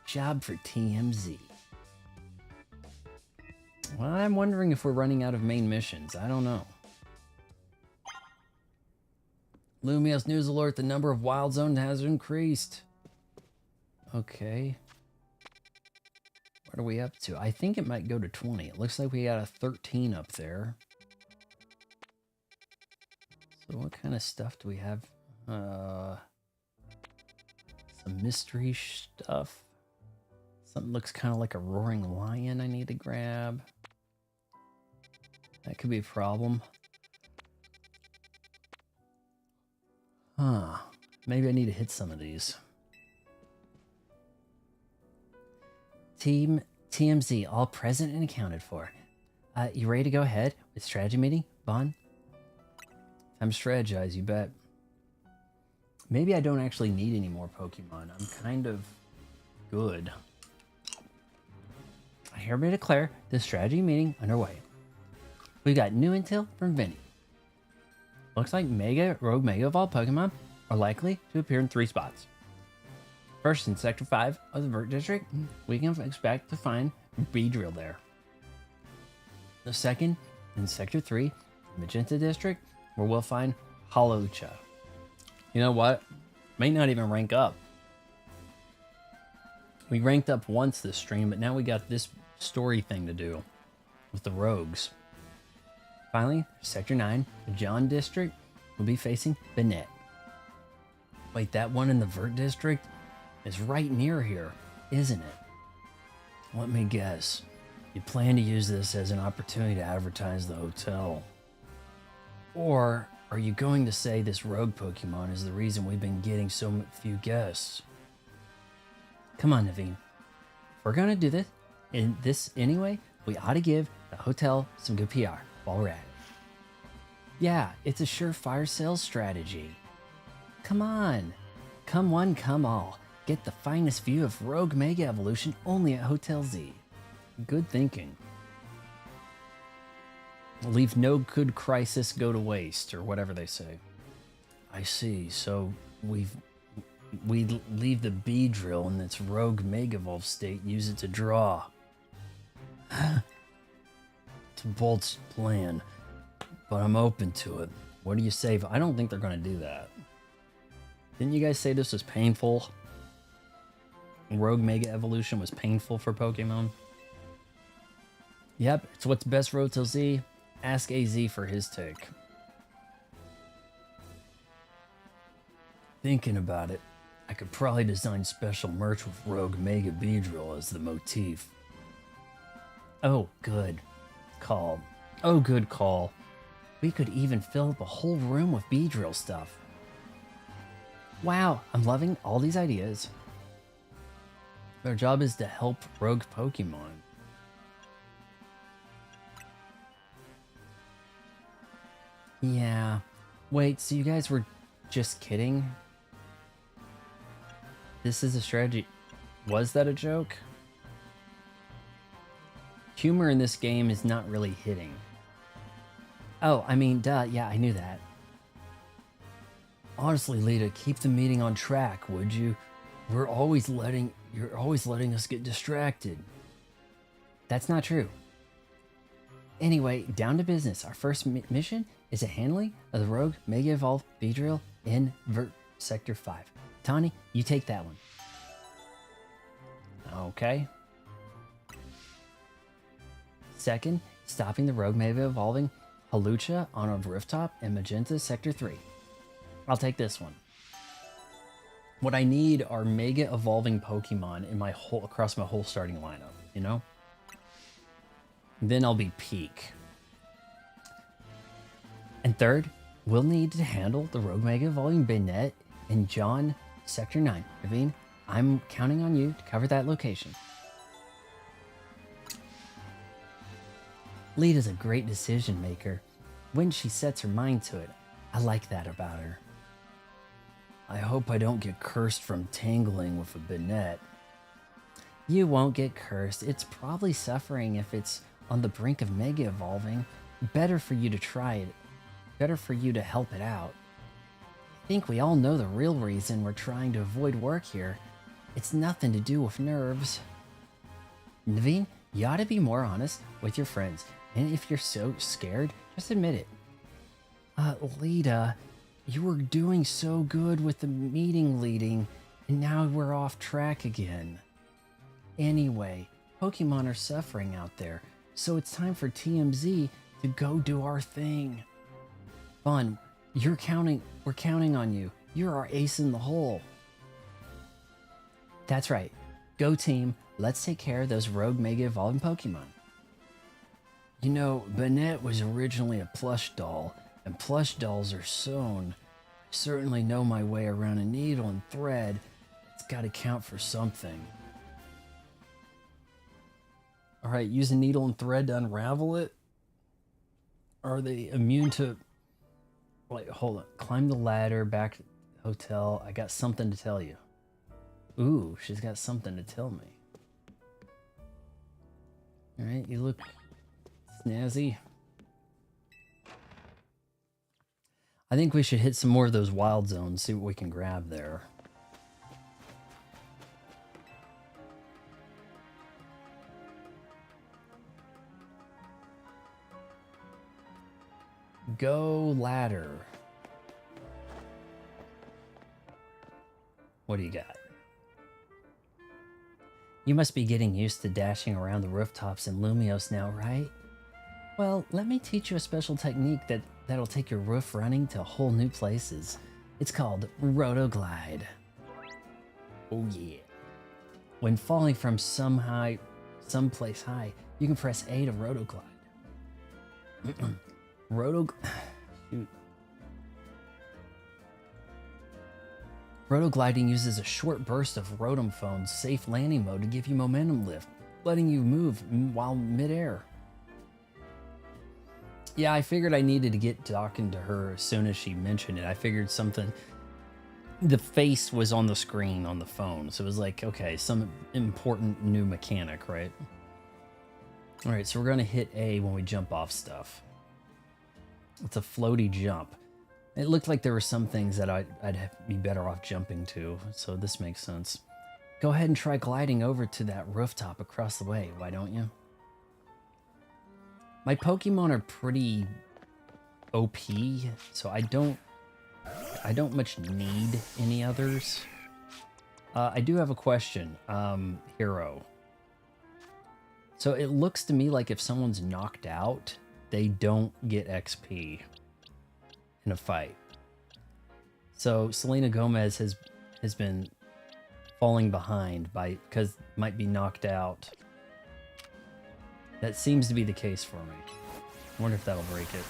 Job for TMZ. Well, I'm wondering if we're running out of main missions. I don't know. Lumios news alert, the number of wild zones has increased. Okay. What are we up to? I think it might go to 20. It looks like we got a 13 up there. So what kind of stuff do we have? Some mystery stuff. Something looks kind of like a roaring lion I need to grab. That could be a problem. Huh. Maybe I need to hit some of these. Team TMZ, all present and accounted for. You ready to go ahead with strategy meeting, Bon? Time to strategize, you bet. Maybe I don't actually need any more Pokemon. I'm kind of good. I hereby declare the strategy meeting underway. We got new intel from Vinny. Looks like Rogue Mega Evolved Pokemon are likely to appear in 3 spots. First, in Sector 5 of the Vert District, we can expect to find Beedrill there. The second, in Sector 3, Magenta District, where we'll find Hawlucha. You know what? May not even rank up. We ranked up once this stream, but now we got this story thing to do with the rogues. Finally, Sector 9, the John District, will be facing Bennett. Wait, that one in the Vert District is right near here, isn't it? Let me guess. You plan to use this as an opportunity to advertise the hotel. Or are you going to say this rogue Pokemon is the reason we've been getting so few guests? Come on, Naveen. If we're gonna do this anyway, we ought to give the hotel some good PR while we're at it. Yeah, it's a surefire sales strategy. Come on. Come one, come all. Get the finest view of Rogue Mega Evolution only at Hotel Z. Good thinking. Leave no good crisis go to waste, or whatever they say. I see, so we leave the Beedrill in its Rogue Mega Evolve state, use it to draw. It's a bold plan, but I'm open to it. What do you say? I don't think they're going to do that. Didn't you guys say this was painful? Rogue Mega Evolution was painful for Pokemon? Yep, it's what's best for Hotel Z. Ask AZ for his take. Thinking about it, I could probably design special merch with Rogue Mega Beedrill as the motif. Oh, good call. Oh, good call. We could even fill up a whole room with Beedrill stuff. Wow, I'm loving all these ideas. Our job is to help rogue Pokemon. Yeah. Wait, so you guys were just kidding? This is a strategy. Was that a joke? Humor in this game is not really hitting. Oh, I mean, duh, yeah, I knew that. Honestly, Lita, keep the meeting on track, would you? You're always letting us get distracted. That's not true. Anyway, down to business. Our first mission is a handling of the Rogue Mega Evolved Beedrill in Vert Sector 5. Tawny, you take that one. Okay. Second, stopping the Rogue Mega Evolving Hawlucha on a rooftop in Magenta Sector 3. I'll take this one. What I need are Mega Evolving Pokemon in across my whole starting lineup. you know? Then I'll be peak. And third, we'll need to handle the Rogue Mega Evolving Banette in John Sector 9. Naveen, I'm counting on you to cover that location. Lita's a great decision maker when she sets her mind to it. I like that about her. I hope I don't get cursed from tangling with a Banette. You won't get cursed. It's probably suffering if it's on the brink of Mega Evolving. Better for you to try it. Better for you to help it out. I think we all know the real reason we're trying to avoid work here. It's nothing to do with nerves. Naveen, you ought to be more honest with your friends. And if you're so scared, just admit it. Lita, you were doing so good with the meeting leading, and now we're off track again. Anyway, Pokemon are suffering out there, so it's time for TMZ to go do our thing. Vaughn, we're counting on you. You're our ace in the hole. That's right. Go team, let's take care of those rogue Mega Evolving Pokemon. You know, Banette was originally a plush doll, and plush dolls are sewn. I certainly know my way around a needle and thread. It's got to count for something. Alright, use a needle and thread to unravel it? Are they immune to... Wait, hold on. Climb the ladder, back to the hotel. I got something to tell you. Ooh, she's got something to tell me. Alright, you look snazzy. I think we should hit some more of those wild zones, see what we can grab there. Go ladder. What do you got? You must be getting used to dashing around the rooftops in Lumios now, right? Well, let me teach you a special technique that'll take your roof running to whole new places. It's called Rotoglide. Oh yeah. When falling from someplace high, you can press A to Rotoglide. Rotogliding uses a short burst of Rotom Phone's safe landing mode to give you momentum lift, letting you move while midair. Yeah, I figured I needed to get talking to her as soon as she mentioned it. I figured something... The face was on the screen on the phone, so it was like, okay, some important new mechanic, right? Alright, so we're going to hit A when we jump off stuff. It's a floaty jump. It looked like there were some things that I'd be better off jumping to, so this makes sense. Go ahead and try gliding over to that rooftop across the way, why don't you? My Pokemon are pretty OP, so I don't much need any others. I do have a question, Hero. So it looks to me like if someone's knocked out, they don't get XP in a fight. So Selena Gomez has been falling behind because might be knocked out. That seems to be the case for me. I wonder if that'll break it.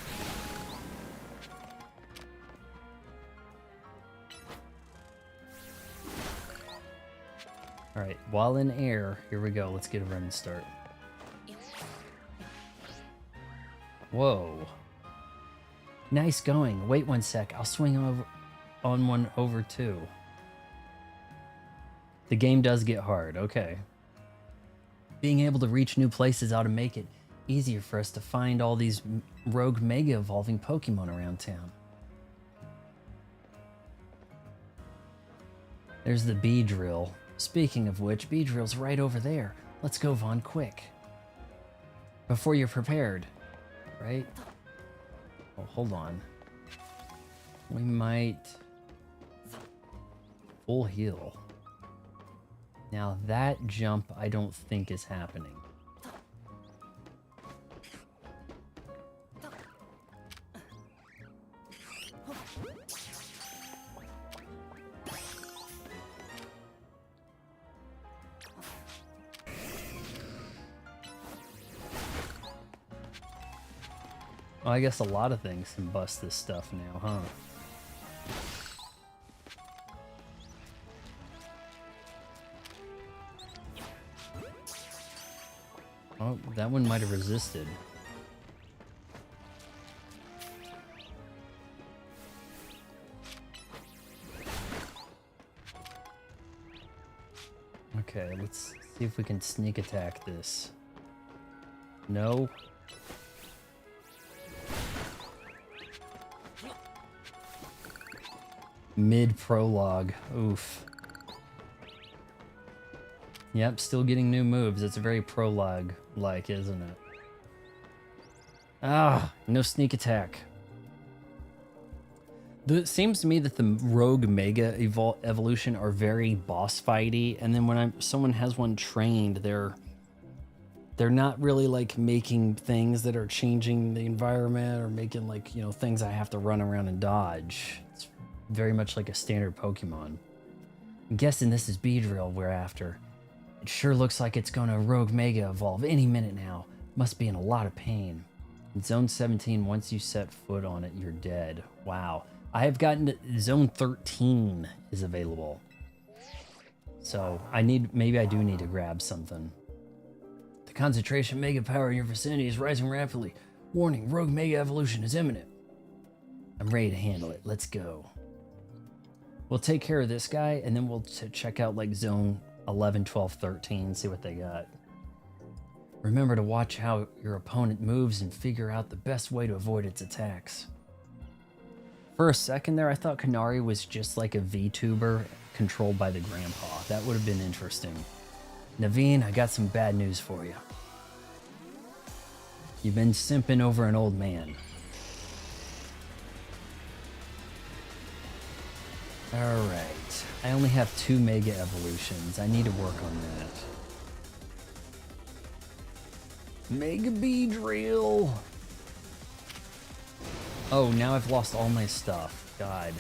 Alright, while in air, here we go. Let's get a running start. Whoa. Nice going. Wait one sec. I'll swing on one over too. The game does get hard. Okay. Being able to reach new places ought to make it easier for us to find all these rogue Mega Evolving Pokemon around town. There's the Beedrill. Speaking of which, Beedrill's right over there. Let's go, Vaughn, quick. Before you're prepared. Right? Oh, hold on. We might... Full heal. Now that jump I don't think is happening. Well, I guess a lot of things can bust this stuff now, huh? Oh, that one might have resisted. Okay, let's see if we can sneak attack this. No. Mid-prologue. Oof. Yep, still getting new moves. It's very prologue-like, isn't it? Ah, no sneak attack. It seems to me that the Rogue Mega Evolution are very boss fighty, and then when someone has one trained, they're not really like making things that are changing the environment or making like, you know, things I have to run around and dodge. It's very much like a standard Pokemon. I'm guessing this is Beedrill we're after. It sure looks like it's gonna Rogue Mega evolve any minute now. Must be in a lot of pain. In Zone 17, once you set foot on it, you're dead. Wow. I have gotten to Zone 13 is available. So maybe I do need to grab something. The concentration Mega power in your vicinity is rising rapidly. Warning, Rogue Mega Evolution is imminent. I'm ready to handle it. Let's go. We'll take care of this guy, and then we'll check out like Zone 11, 12, 13, see what they got. Remember to watch how your opponent moves and figure out the best way to avoid its attacks. For a second there, I thought Canari was just like a VTuber controlled by the grandpa. That would have been interesting. Naveen, I got some bad news for you. You've been simping over an old man. Alright, I only have 2 Mega Evolutions. I need to work on that. Mega Beedrill! Oh, now I've lost all my stuff. God.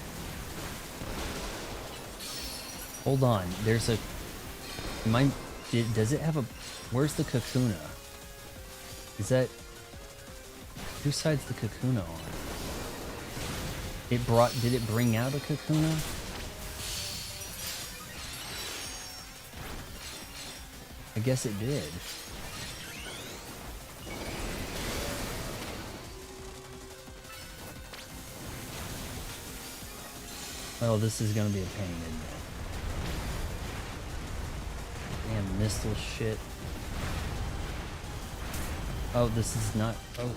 Hold on, there's a... does it have a... Where's the Kakuna? Is that... Whose side's the Kakuna on? Did it bring out a Kakuna? I guess it did. Oh, this is gonna be a pain, isn't it? Damn missile shit. Oh, this is not... Oh.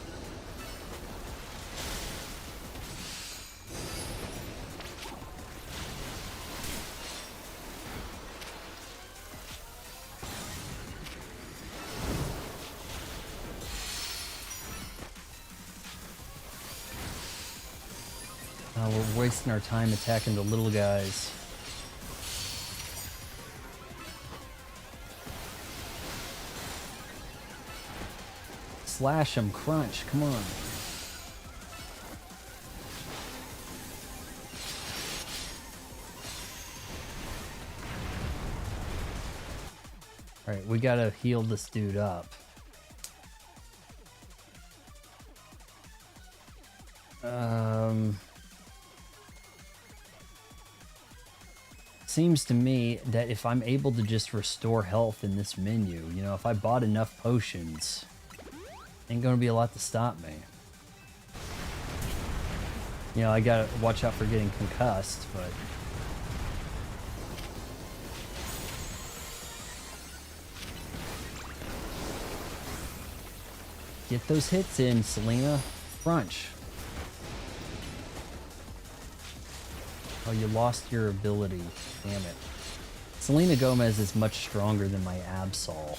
We're wasting our time attacking the little guys. Slash them, crunch, come on. Alright, we gotta heal this dude up. Seems to me that if I'm able to just restore health in this menu, you know, if I bought enough potions, ain't gonna be a lot to stop me. You know, I gotta watch out for getting concussed, but... Get those hits in, Selena. Crunch. Oh, you lost your ability. Damn it. Selena Gomez is much stronger than my Absol.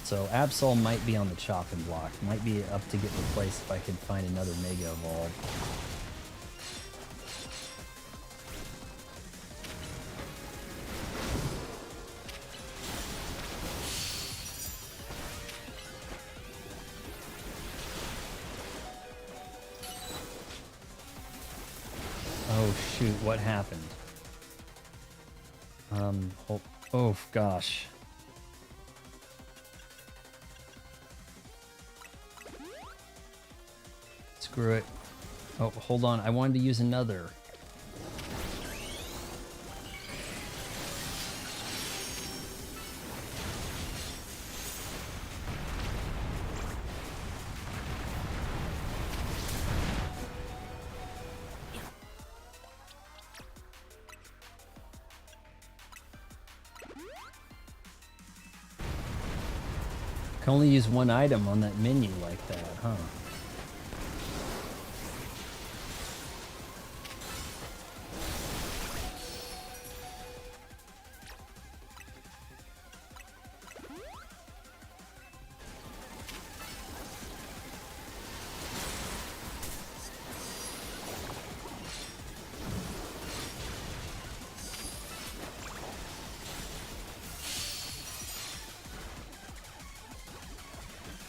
So Absol might be on the chopping block. Might be up to get replaced if I can find another Mega Evolve. Oh shoot, what happened? Oh gosh. Screw it. Oh, hold on. I wanted to use another. Can only use one item on that menu like that, huh?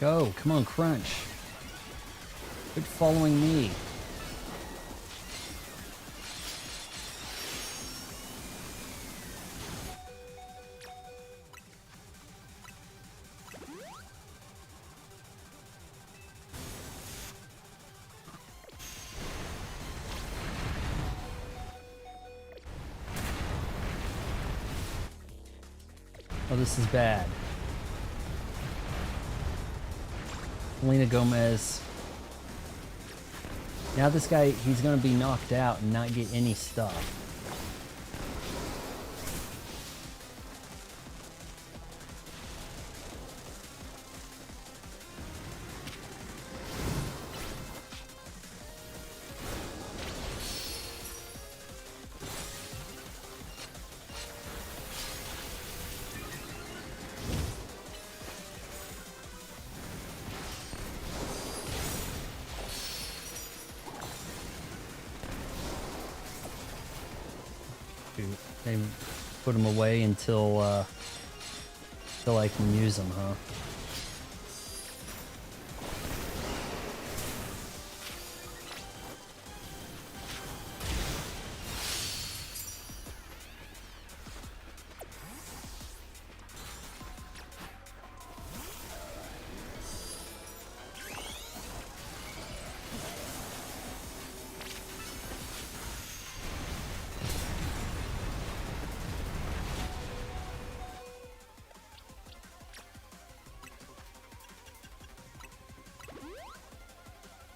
Go, come on, crunch. Quit following me. Oh, this is bad. Selena Gomez. Now this guy, he's gonna be knocked out and not get any stuff. They put them away until I can use them, huh?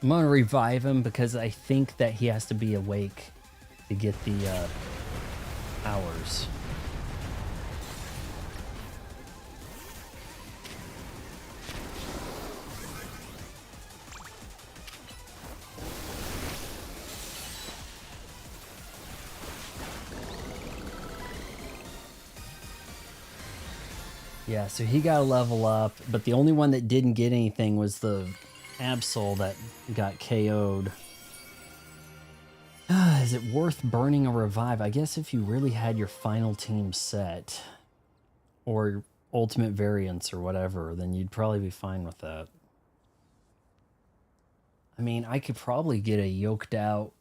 I'm gonna revive him because I think that he has to be awake to get the hours. Yeah, so he got a level up, but the only one that didn't get anything was the Absol that got KO'd. Is it worth burning a revive? I guess if you really had your final team set, or ultimate variants or whatever, then you'd probably be fine with that. I mean, I could probably get a yoked out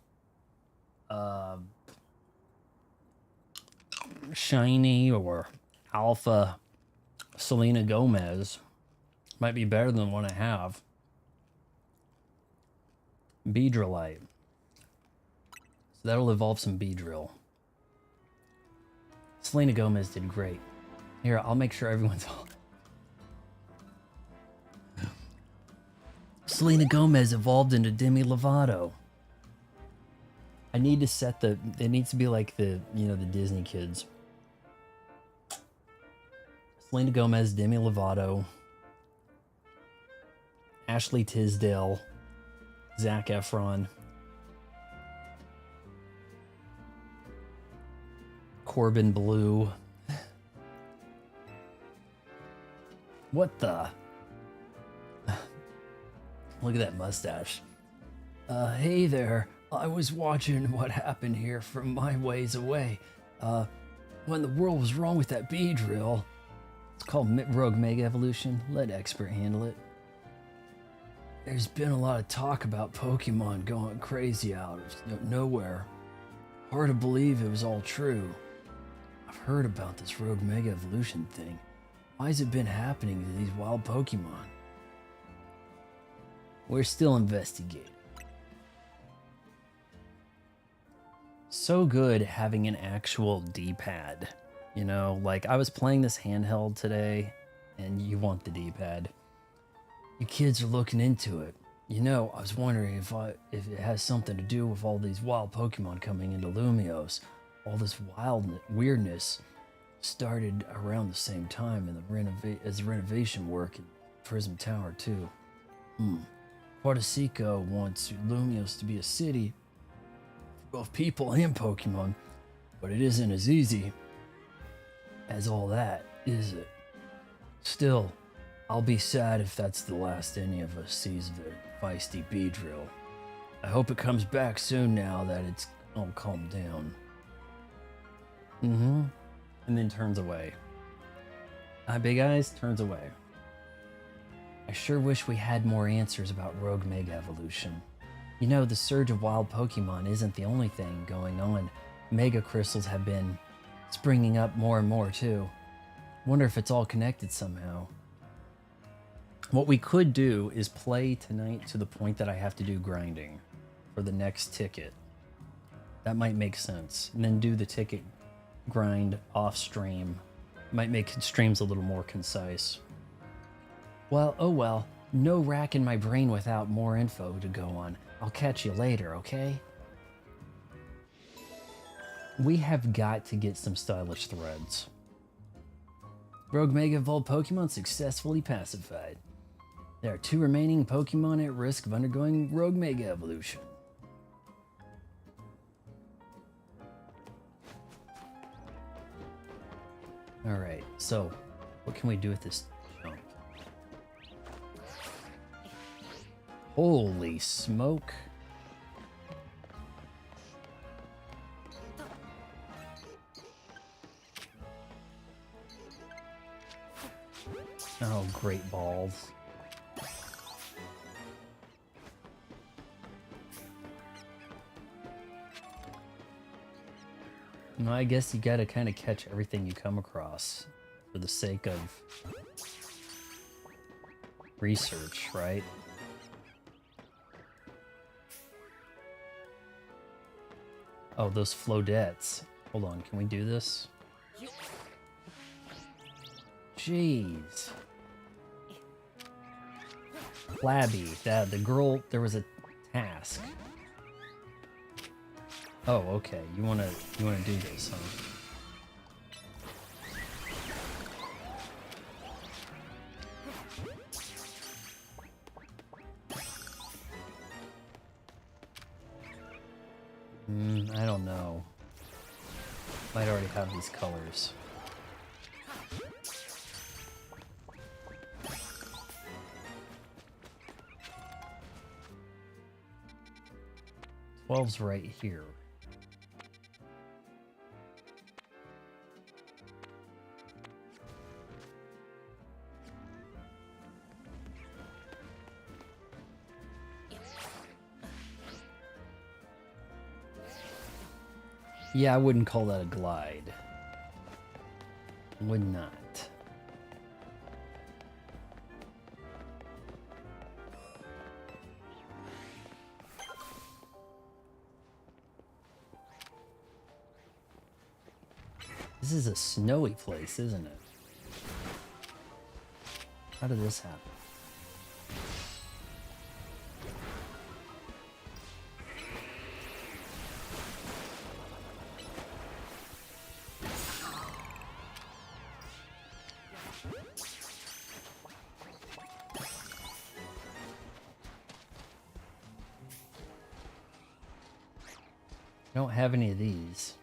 shiny or alpha Selena Gomez. Might be better than the one I have. Beedrillite. So that'll evolve some Beedrill. Selena Gomez did great. Here, I'll make sure everyone's all... Selena Gomez evolved into Demi Lovato. I need to set the... It needs to be like the, you know, the Disney kids. Selena Gomez, Demi Lovato, Ashley Tisdale, Zac Efron, Corbin Blue. What the? Look at that mustache. Hey there. I was watching what happened here from my ways away. When the world was wrong with that Beedrill. It's called Rogue Mega Evolution. Let Expert handle it. There's been a lot of talk about Pokemon going crazy out of nowhere. Hard to believe it was all true. I've heard about this Rogue Mega Evolution thing. Why has it been happening to these wild Pokemon? We're still investigating. so good having an actual D-pad. You know, like I was playing this handheld today, and you want the D-pad. You kids are looking into it. You know, I was wondering if it has something to do with all these wild Pokemon coming into Lumios. All this weirdness started around the same time in the renovation work in Prism Tower too. Pardasico wants Lumios to be a city for both people and Pokemon, but it isn't as easy as all that, is it? Still, I'll be sad if that's the last any of us sees of the feisty Beedrill. I hope it comes back soon now that it's all calmed down. And then turns away. Hi, Big Eyes turns away. I sure wish we had more answers about Rogue Mega Evolution. You know, the surge of wild Pokemon isn't the only thing going on. Mega Crystals have been springing up more and more too. Wonder if it's all connected somehow. What we could do is play tonight to the point that I have to do grinding for the next ticket. That might make sense. And then do the ticket grind off stream. Might make streams a little more concise. Well, oh well. No racking my brain without more info to go on. I'll catch you later, okay? We have got to get some stylish threads. Rogue Mega Evolved Pokemon successfully pacified. There are 2 remaining Pokemon at risk of undergoing Rogue Mega Evolution. Alright, so what can we do with this junk? Holy smoke. Oh, great balls. No, I guess you gotta kind of catch everything you come across for the sake of research, right? Oh, those Flodettes. Hold on, can we do this? Jeez. Flabby, the girl, there was a task. Oh, okay. You wanna do this, huh? I don't know. Might already have these colors. Twelve's right here. Yeah, I wouldn't call that a glide. Would not. This is a snowy place, isn't it? How did this happen? I don't have any of these.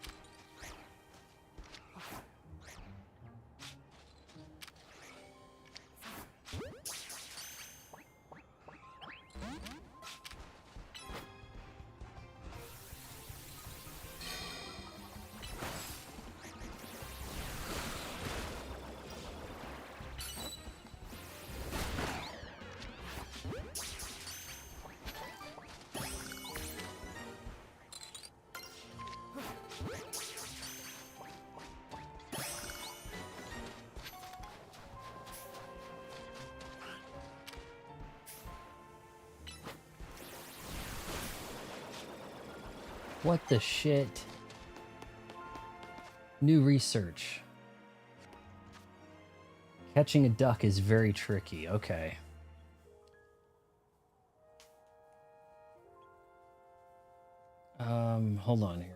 What the shit? New research. Catching a duck is very tricky. Okay. Hold on here.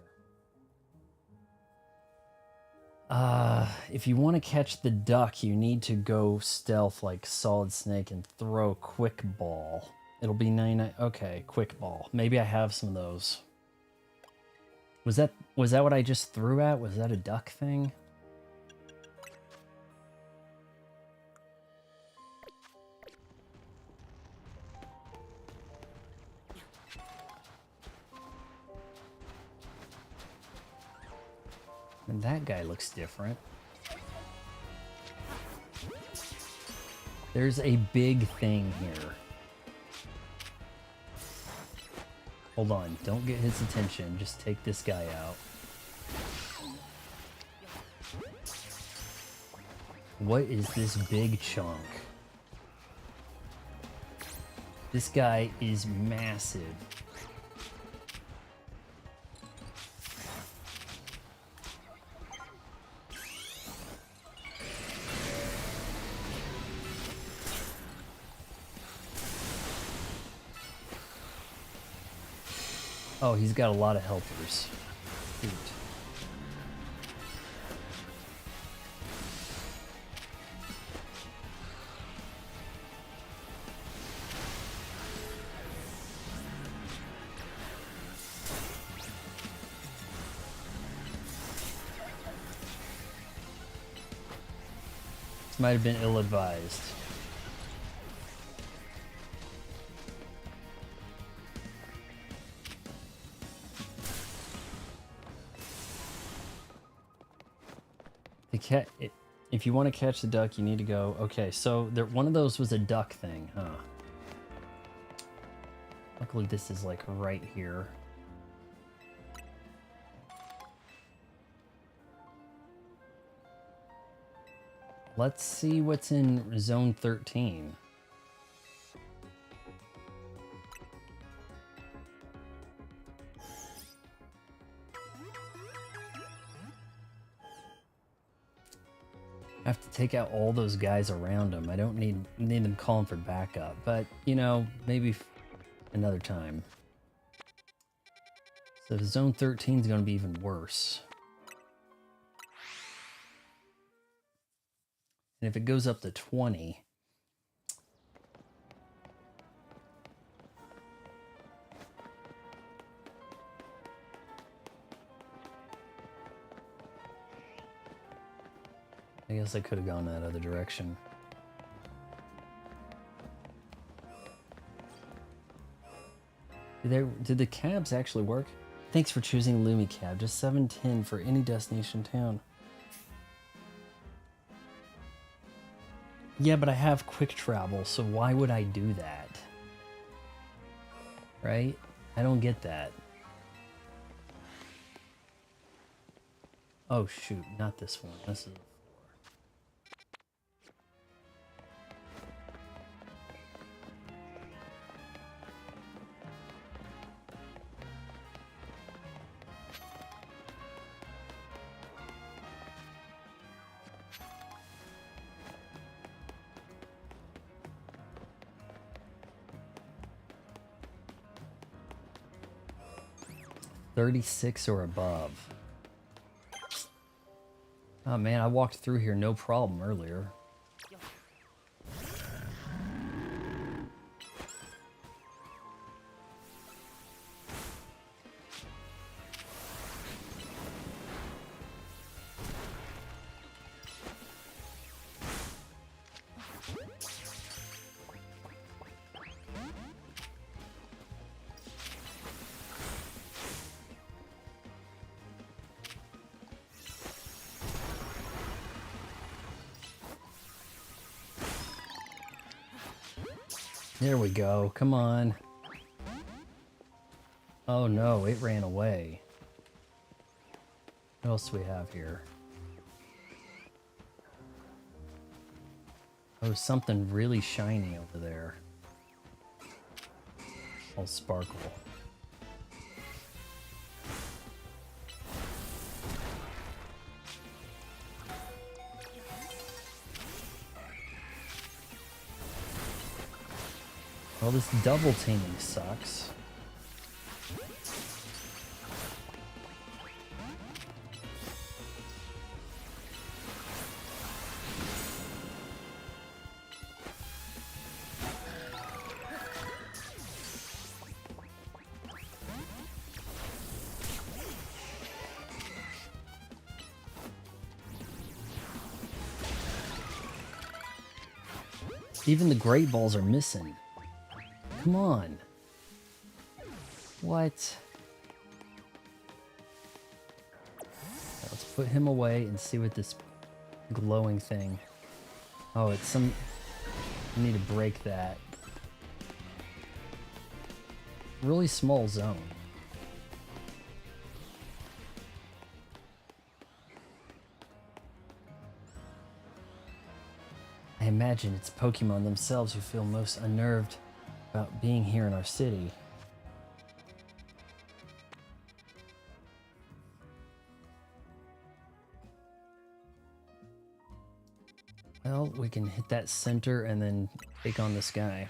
If you want to catch the duck, you need to go stealth like Solid Snake and throw Quick Ball. It'll be 99. Okay, Quick Ball. Maybe I have some of those. Was that what I just threw at? Was that a duck thing? And that guy looks different. There's a big thing here. Hold on, don't get his attention. Just take this guy out. What is this big chunk? This guy is massive. Oh, he's got a lot of helpers. Shoot. This might have been ill-advised. If you want to catch the duck, you need to go. Okay, so one of those was a duck thing, huh? Luckily, this is like right here. Let's see what's in Zone 13. I have to take out all those guys around him. I don't need them calling for backup, but you know, maybe another time. So Zone 13 is going to be even worse. And if it goes up to 20, I guess I could have gone that other direction. Did the cabs actually work? Thanks for choosing Lumi Cab. Just $7.10 for any destination town. Yeah, but I have quick travel, so why would I do that? Right? I don't get that. Oh shoot, not this one. This is... $36 or above. Oh man, I walked through here no problem earlier. There we go. Come on. Oh no, it ran away. What else do we have here? Oh, something really shiny over there. All sparkle. Well, this double teaming sucks. Even the great balls are missing. Come on. What? Let's put him away and see what this glowing thing. Oh, it's some. I need to break that. Really small zone. I imagine it's Pokemon themselves who feel most unnerved about being here in our city. Well, we can hit that center and then take on this guy.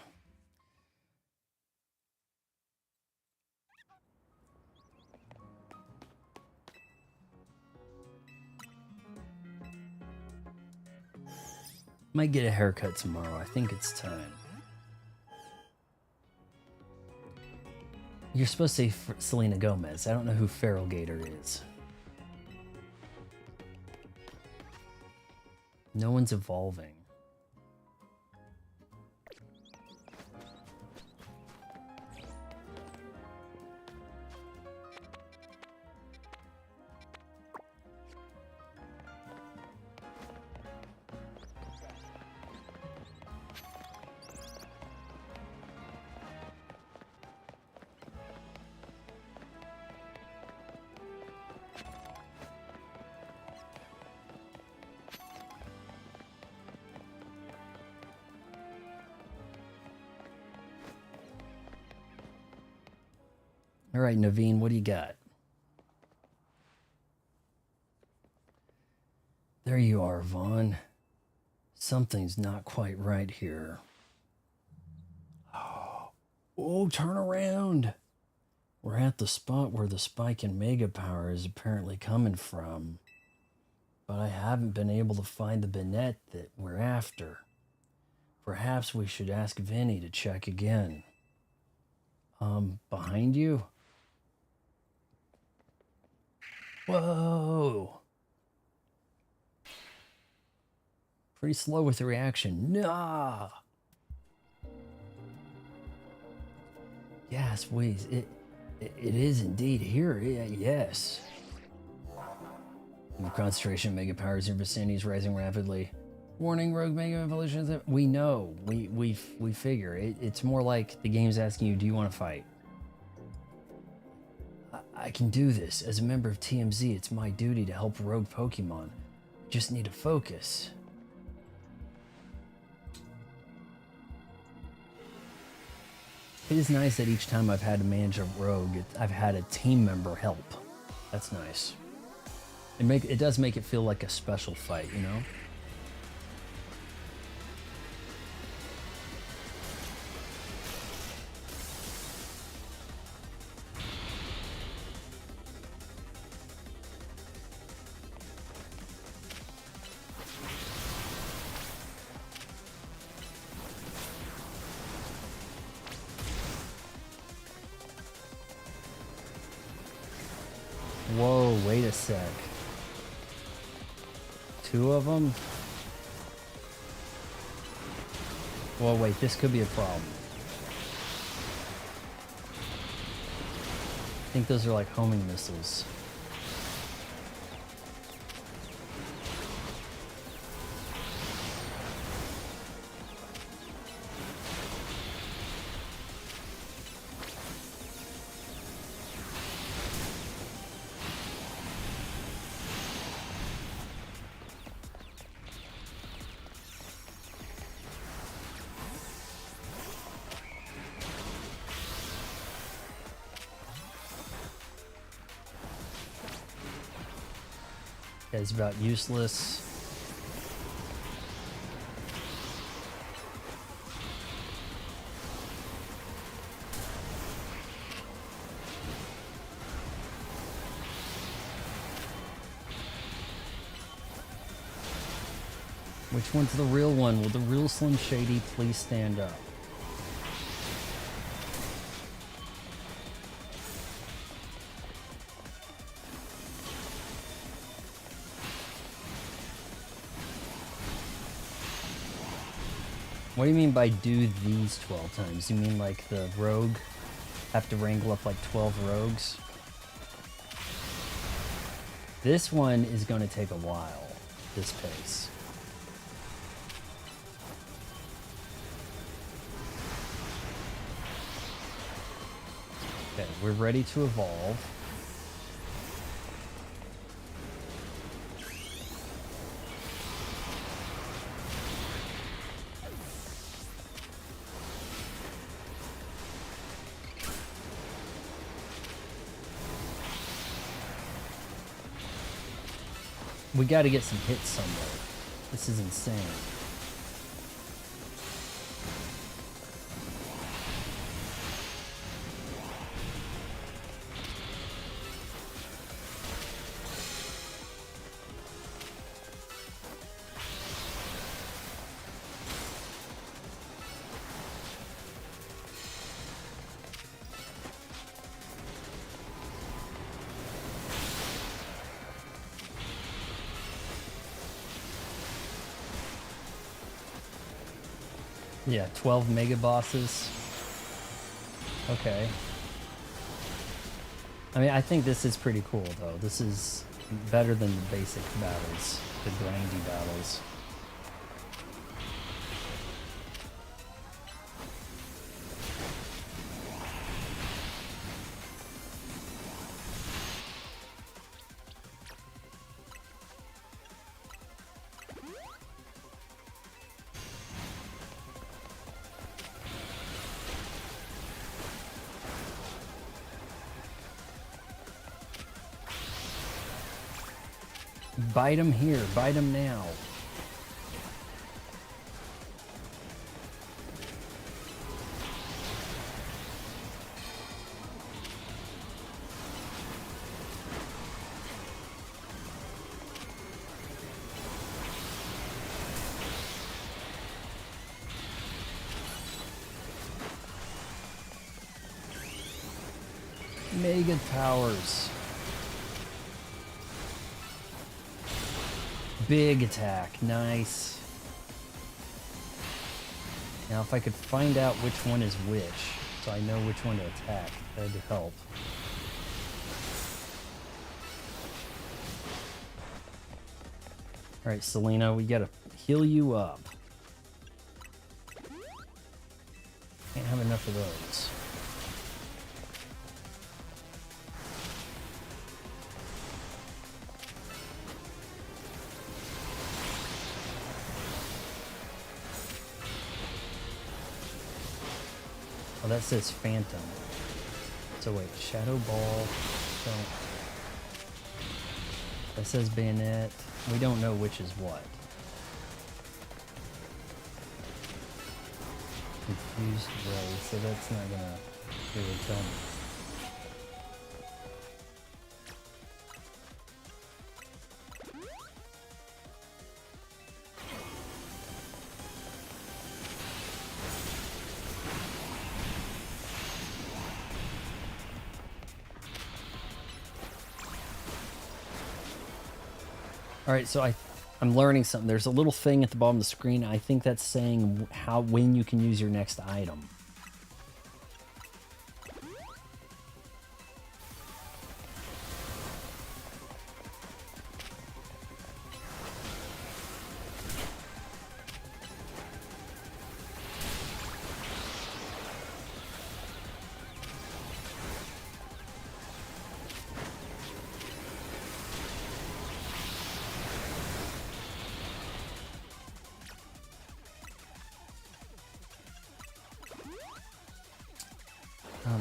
Might get a haircut tomorrow. I think it's time. You're supposed to say Selena Gomez. I don't know who Feral Gator is. No one's evolving. All right, Naveen, what do you got? There you are, Vaughn. Something's not quite right here. Oh, turn around. We're at the spot where the spike in Mega Power is apparently coming from. But I haven't been able to find the Banette that we're after. Perhaps we should ask Vinny to check again. Behind you? Whoa! Pretty slow with the reaction. Nah! Yes, please. It is indeed here. Yes. The concentration of Mega Powers in your vicinity is rising rapidly. Warning, rogue Mega Evolutions. We know. We figure. It's more like the game's asking you, do you want to fight? I can do this. As a member of TMZ, it's my duty to help rogue Pokemon. Just need to focus. It is nice that each time I've had to manage a rogue, I've had a team member help. That's nice. It does make it feel like a special fight, you know? Whoa, wait a sec. Two of them? Well, wait, this could be a problem. I think those are like homing missiles. It's about useless. Which one's the real one? Will the real Slim Shady please stand up? What do you mean by do these 12 times? You mean like the rogue have to wrangle up like 12 rogues? This one is going to take a while, this pace. Okay, we're ready to evolve. We got to get some hits somewhere. This is insane. Yeah, 12 mega bosses. Okay. I mean, I think this is pretty cool, though. This is better than the basic battles, the grindy battles. Bite him here, bite him now. Mega powers. Big attack, nice. Now if I could find out which one is which, so I know which one to attack, that'd help. Alright, Selena, we gotta heal you up. Can't have enough of those. Oh, that says Phantom. So wait, Shadow Ball. So that says Bayonet. We don't know which is what. Confused Ray, so that's not gonna really tell me. All right, so I'm learning something. There's a little thing at the bottom of the screen. I think that's saying when you can use your next item.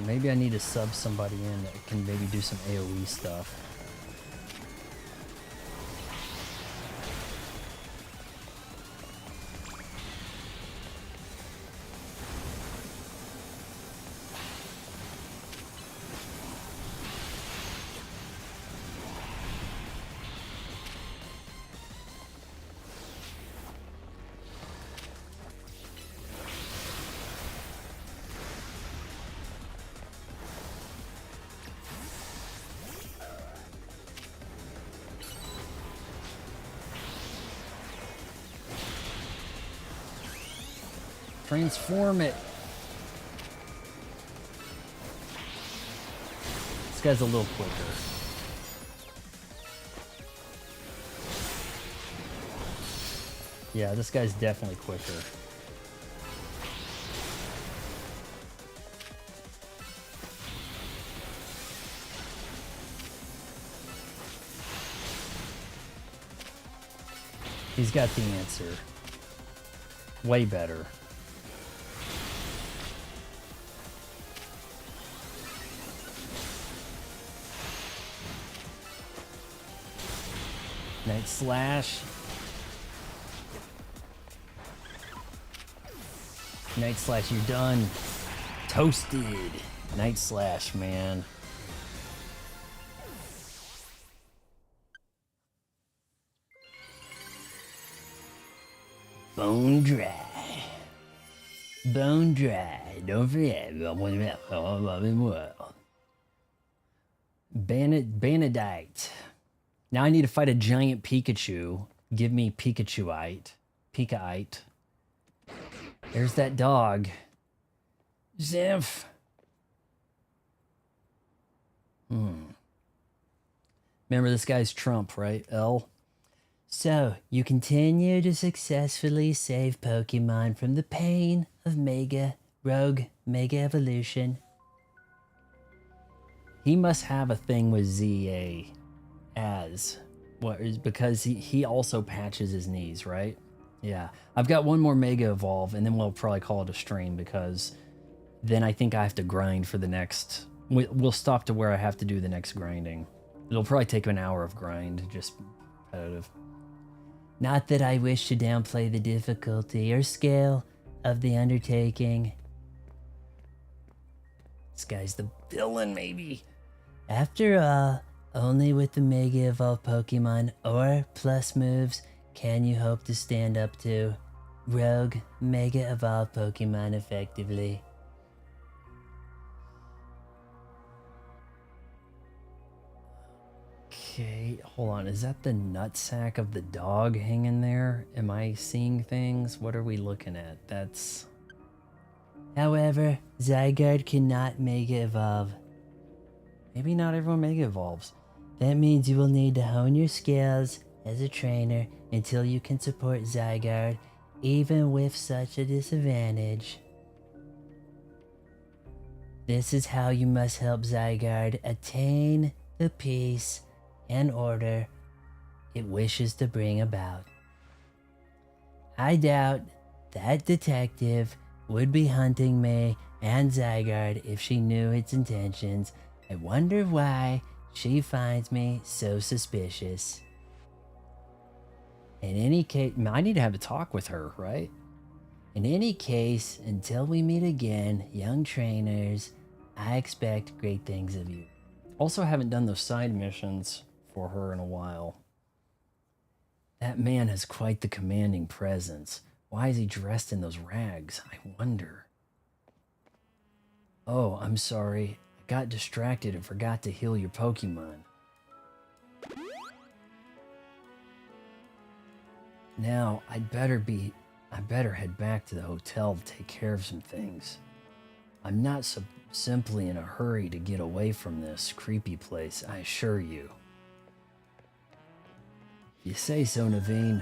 Maybe I need to sub somebody in that can maybe do some AoE stuff. Transform it. This guy's a little quicker. Yeah, this guy's definitely quicker. He's got the answer. Way better. Night Slash. Night Slash, you're done. Toasted. Night Slash, man. Bone Dry. Bone Dry. Don't forget. Benedict. Now I need to fight a giant Pikachu. Give me Pikachuite. Pikaite. There's that dog. Zimph. Remember, this guy's Trump, right? L. So, you continue to successfully save Pokemon from the pain of Rogue Mega Evolution. He must have a thing with ZA because he also patches his knees, right? Yeah. I've got one more Mega Evolve, and then we'll probably call it a stream, because then I think I have to grind for the next... We'll stop to where I have to do the next grinding. It'll probably take an hour of grind, just repetitive. Not that I wish to downplay the difficulty or scale of the undertaking. This guy's the villain, maybe. After all, only with the Mega Evolved Pokemon or plus moves can you hope to stand up to Rogue Mega Evolved Pokemon effectively. Okay, hold on. Is that the nutsack of the dog hanging there? Am I seeing things? What are we looking at? That's... However, Zygarde cannot Mega Evolve. Maybe not everyone Mega Evolves. That means you will need to hone your skills as a trainer until you can support Zygarde, even with such a disadvantage. This is how you must help Zygarde attain the peace and order it wishes to bring about. I doubt that detective would be hunting me and Zygarde if she knew its intentions. I wonder why she finds me so suspicious. In any case, I need to have a talk with her, right? In any case, until we meet again, young trainers, I expect great things of you. Also, haven't done those side missions for her in a while. That man has quite the commanding presence. Why is he dressed in those rags? I wonder. Oh, I'm sorry. I got distracted and forgot to heal your Pokemon. Now, I'd better head back to the hotel to take care of some things. I'm not simply in a hurry to get away from this creepy place, I assure you. You say so, Naveen.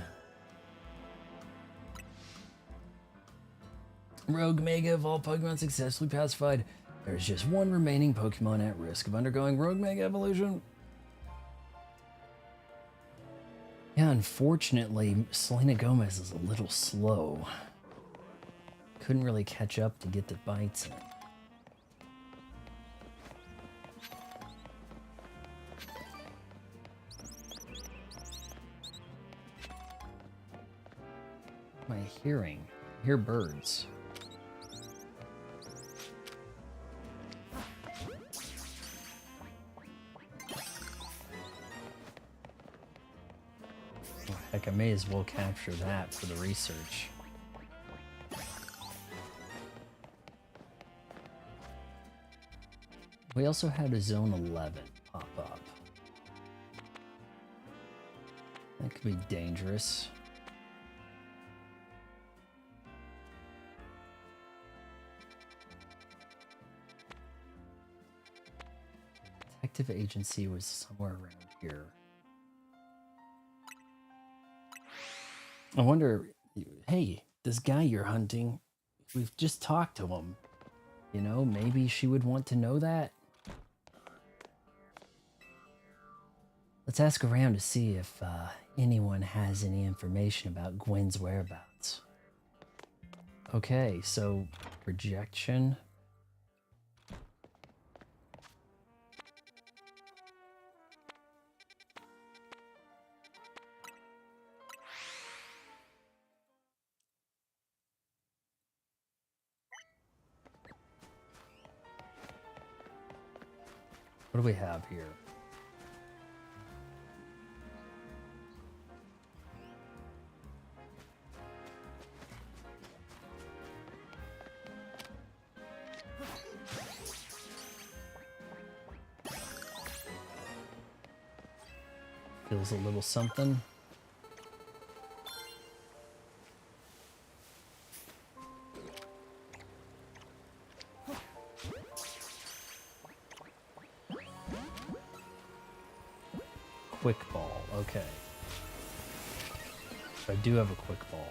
Rogue Mega Evolved Pokemon successfully pacified. There's just one remaining Pokemon at risk of undergoing Rogue Mega Evolution. Yeah, unfortunately, Selena Gomez is a little slow. Couldn't really catch up to get the bites in. My hearing. I hear birds. Well, heck, I may as well capture that for the research. We also had a Zone 11 pop up. That could be dangerous. active agency was somewhere around here. I wonder, hey, this guy you're hunting, we've just talked to him. You know, maybe she would want to know that. Let's ask around to see if anyone has any information about Gwen's whereabouts. Okay, so projection. What do we have here? Feels a little something. Quick ball, okay. I do have a quick ball.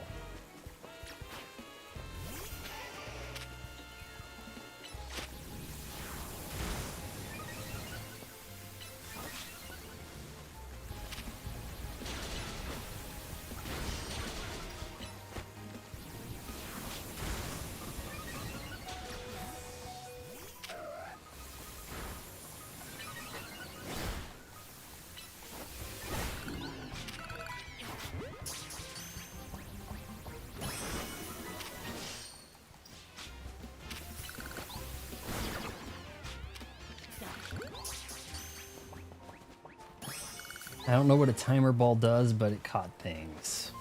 I don't know what a timer ball does, but it caught things.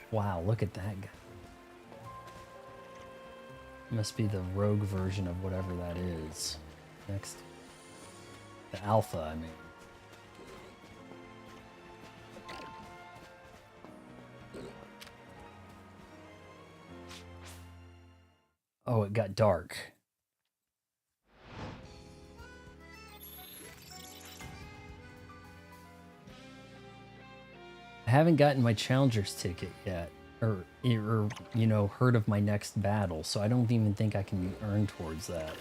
Wow, look at that guy. Must be the rogue version of whatever that is. Next. The alpha, I mean. Oh, it got dark. I haven't gotten my challenger's ticket yet, or you know, heard of my next battle, so I don't even think I can earn towards that.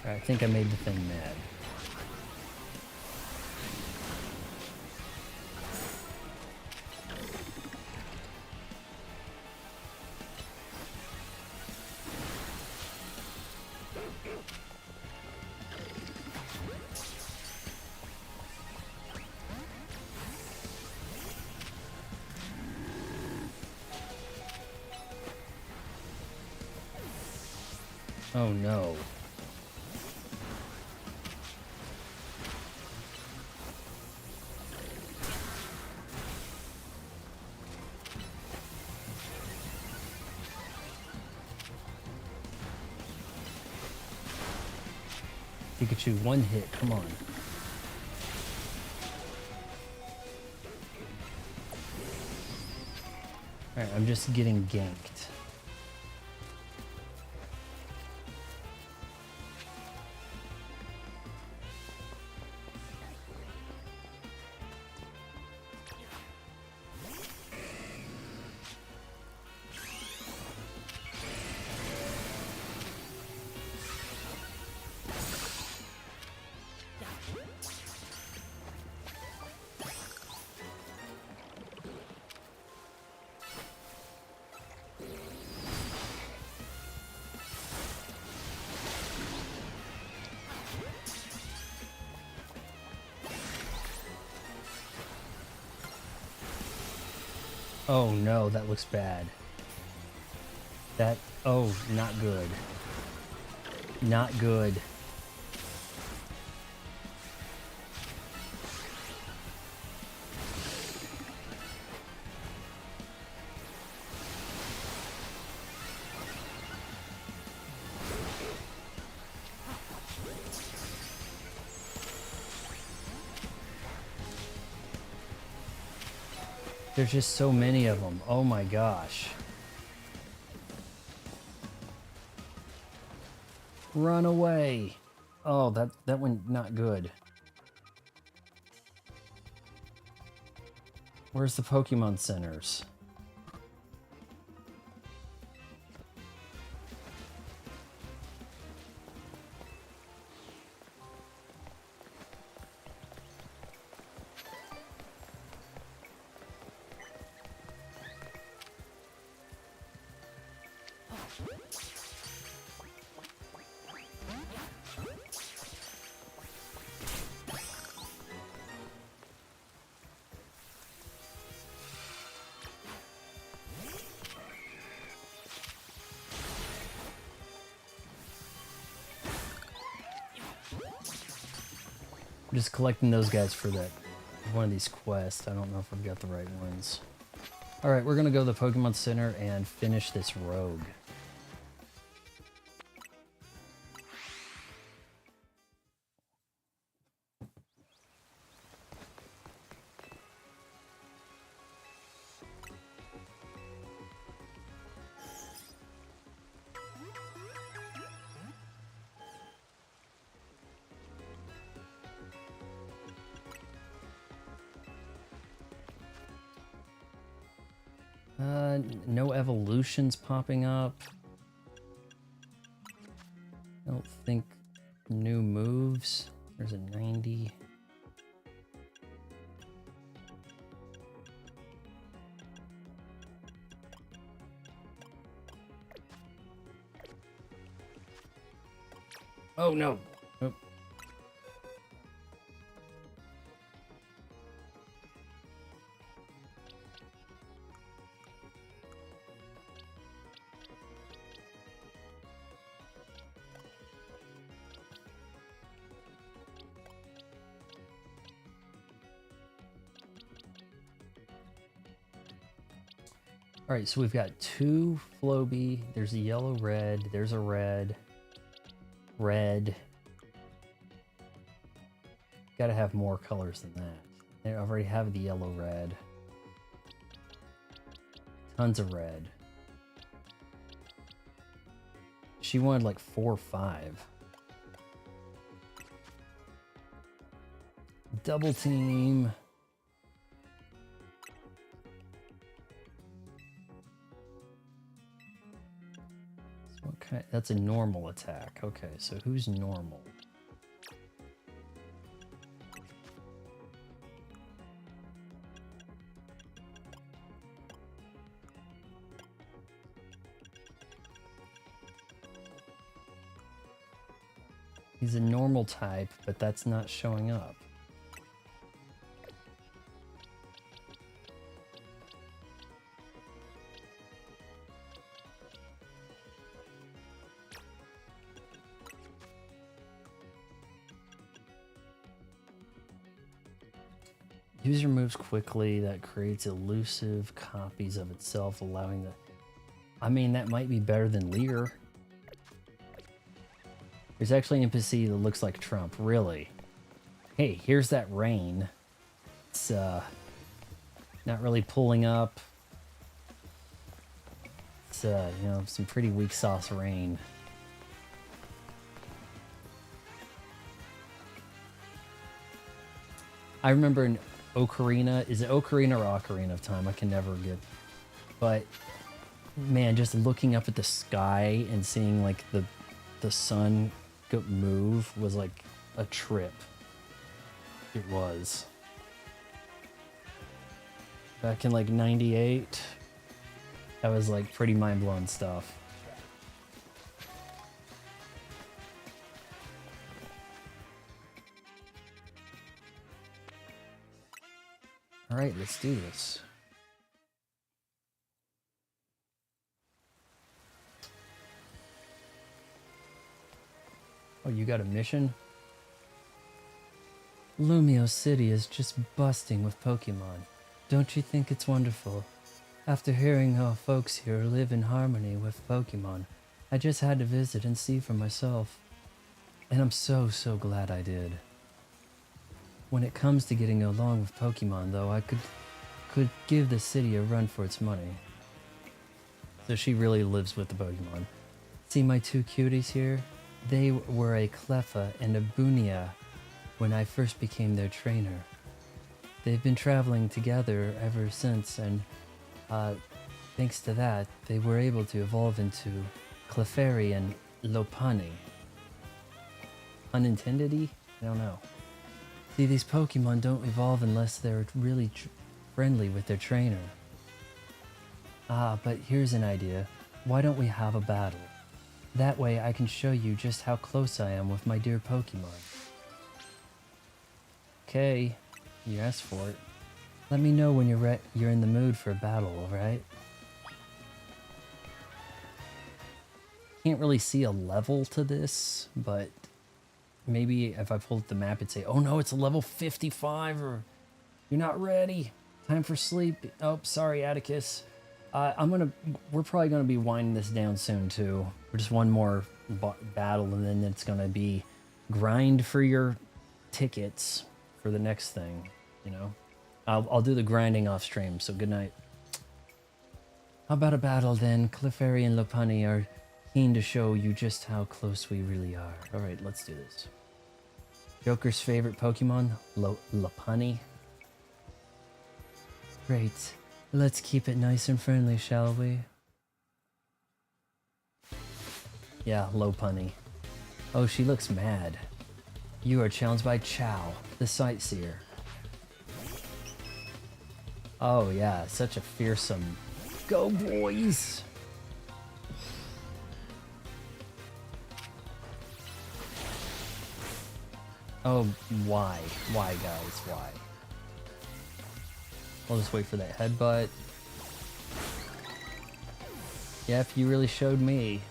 I think I made the thing mad. Oh no. Pikachu, one hit, come on. Alright, I'm just getting ganked. Oh no, that looks bad. That, oh, not good. Not good. There's just so many of them. Oh my gosh. Run away. Oh, that went not good. Where's the Pokemon centers? I'm just collecting those guys for that one of these quests. I don't know if I've got the right ones. Alright, we're gonna go to the Pokemon Center and finish this rogue. No evolutions popping up. I don't think new moves. There's a 90. Oh no. Oh. All right, so we've got two Floby. There's a yellow, red. There's a red. Red. Gotta have more colors than that. I already have the yellow, red. Tons of red. She wanted like 4 or 5. Double team. Okay, that's a normal attack. Okay, so who's normal? He's a normal type, but that's not showing up. User moves quickly, that creates elusive copies of itself, allowing the... I mean, that might be better than Leer. There's actually an NPC that looks like Trump, really. Hey, here's that rain. It's, not really pulling up. It's, you know, some pretty weak sauce rain. I remember in Ocarina, is it Ocarina or Ocarina of Time? I can never get, but man, just looking up at the sky and seeing like the sun go move was like a trip. It was. Back in like 98, that was like pretty mind-blowing stuff. All right, let's do this. Oh, you got a mission? Lumio City is just busting with Pokemon. Don't you think it's wonderful? After hearing how folks here live in harmony with Pokemon, I just had to visit and see for myself. And I'm so glad I did. When it comes to getting along with Pokemon, though, I could give the city a run for its money. So she really lives with the Pokemon. See my two cuties here? They were a Cleffa and a Bunia when I first became their trainer. They've been traveling together ever since, and thanks to that, they were able to evolve into Clefairy and Lopunny. Unintended-y? I don't know. See, these Pokemon don't evolve unless they're really friendly with their trainer. Ah, but here's an idea. Why don't we have a battle? That way I can show you just how close I am with my dear Pokemon. Okay, you asked for it. Let me know when you're in the mood for a battle, alright? Can't really see a level to this, but maybe if I pulled up the map it'd say, oh no, it's a level 55, or you're not ready. Time for sleep. Oh, sorry, Atticus. We're probably gonna be winding this down soon too. For just one more battle, and then it's gonna be grind for your tickets for the next thing. You know, I'll do the grinding off stream. So good night. How about a battle then? Clefairy and Lopunny are keen to show you just how close we really are. All right, let's do this. Joker's favorite Pokemon, Lopunny. Great. Let's keep it nice and friendly, shall we? Yeah, Lopunny. Oh, she looks mad. You are challenged by Chow, the Sightseer. Oh yeah, such a fearsome... Go boys! Oh, why? Why, guys? Why? I'll just wait for that headbutt. Yep, you really showed me.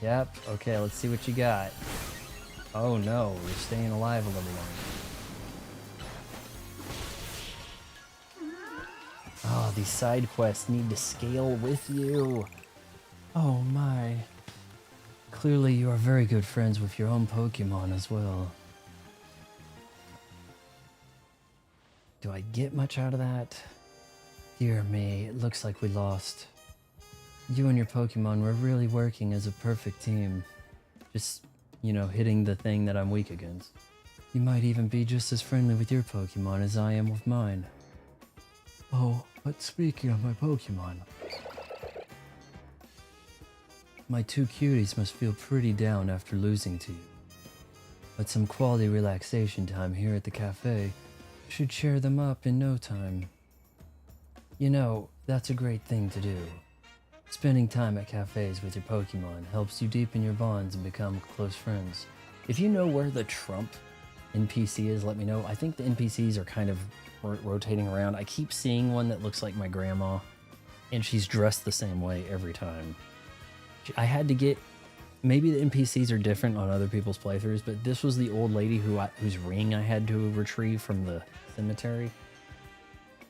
Yep, okay, let's see what you got. Oh no, we're staying alive a little longer. Oh, these side quests need to scale with you. Oh my. Clearly you are very good friends with your own Pokemon as well. Do I get much out of that? Dear me, it looks like we lost. You and your Pokemon were really working as a perfect team. Just, you know, hitting the thing that I'm weak against. You might even be just as friendly with your Pokemon as I am with mine. Oh, but speaking of my Pokemon... My two cuties must feel pretty down after losing to you. But some quality relaxation time here at the cafe should cheer them up in no time. You know, that's a great thing to do. Spending time at cafes with your Pokemon helps you deepen your bonds and become close friends. If you know where the Trump NPC is, let me know. I think the NPCs are kind of rotating around. I keep seeing one that looks like my grandma, and she's dressed the same way every time. I had to get... Maybe the NPCs are different on other people's playthroughs, but this was the old lady whose ring I had to retrieve from the cemetery.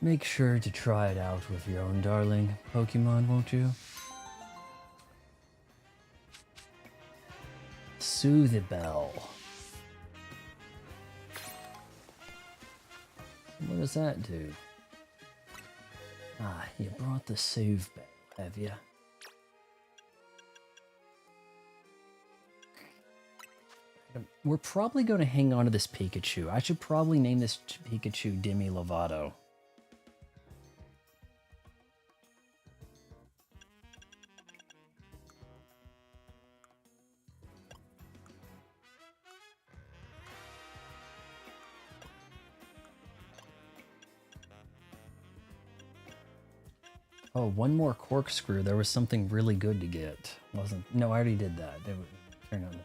Make sure to try it out with your own darling Pokemon, won't you? Soothebell. What does that do? Ah, you brought the Soothebell, have you? We're probably going to hang on to this Pikachu. I should probably name this Pikachu Demi Lovato. Oh, one more corkscrew. There was something really good to get. No, I already did that. Turn on.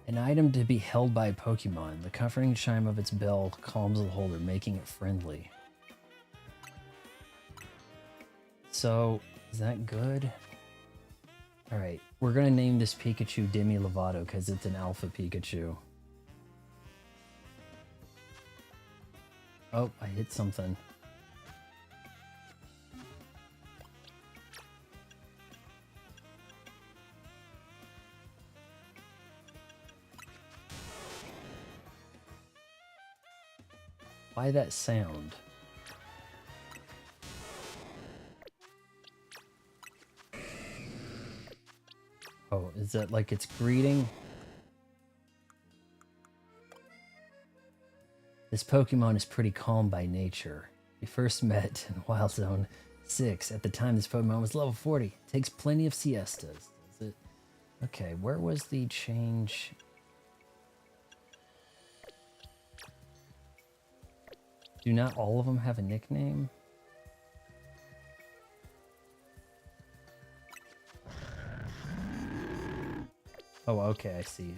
An item to be held by a Pokemon. The comforting chime of its bell calms the holder, making it friendly. So, is that good? Alright, we're gonna name this Pikachu Demi Lovato because it's an alpha Pikachu. Oh, I hit something. Why that sound? Oh, is that like it's greeting? This Pokemon is pretty calm by nature. We first met in Wild Zone 6. At the time, this Pokemon was level 40. It takes plenty of siestas. Does it? Okay, where was the change? Do not all of them have a nickname? Oh, okay, I see.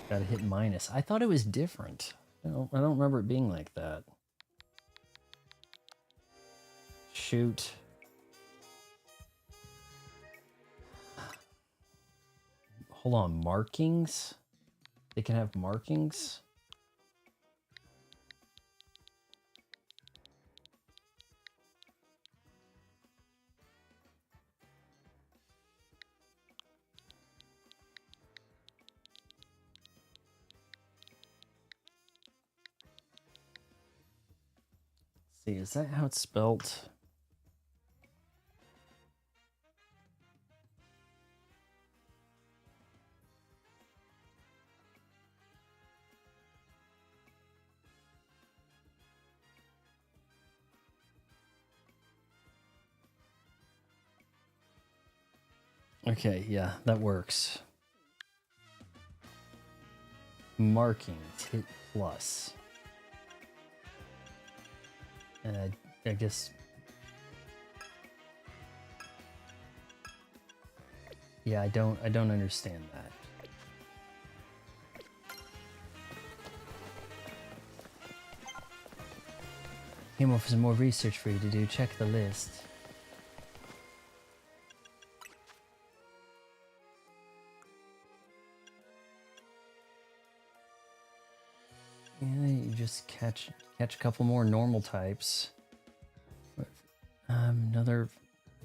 Gotta hit minus. I thought it was different. I don't remember it being like that. Shoot. Hold on, markings? They can have markings? See, is that how it's spelt? Okay, yeah, that works. Markings, hit plus. And I guess... Yeah, I don't understand that. Came up with some more research for you to do. Check the list. Yeah, you just catch a couple more normal types. Another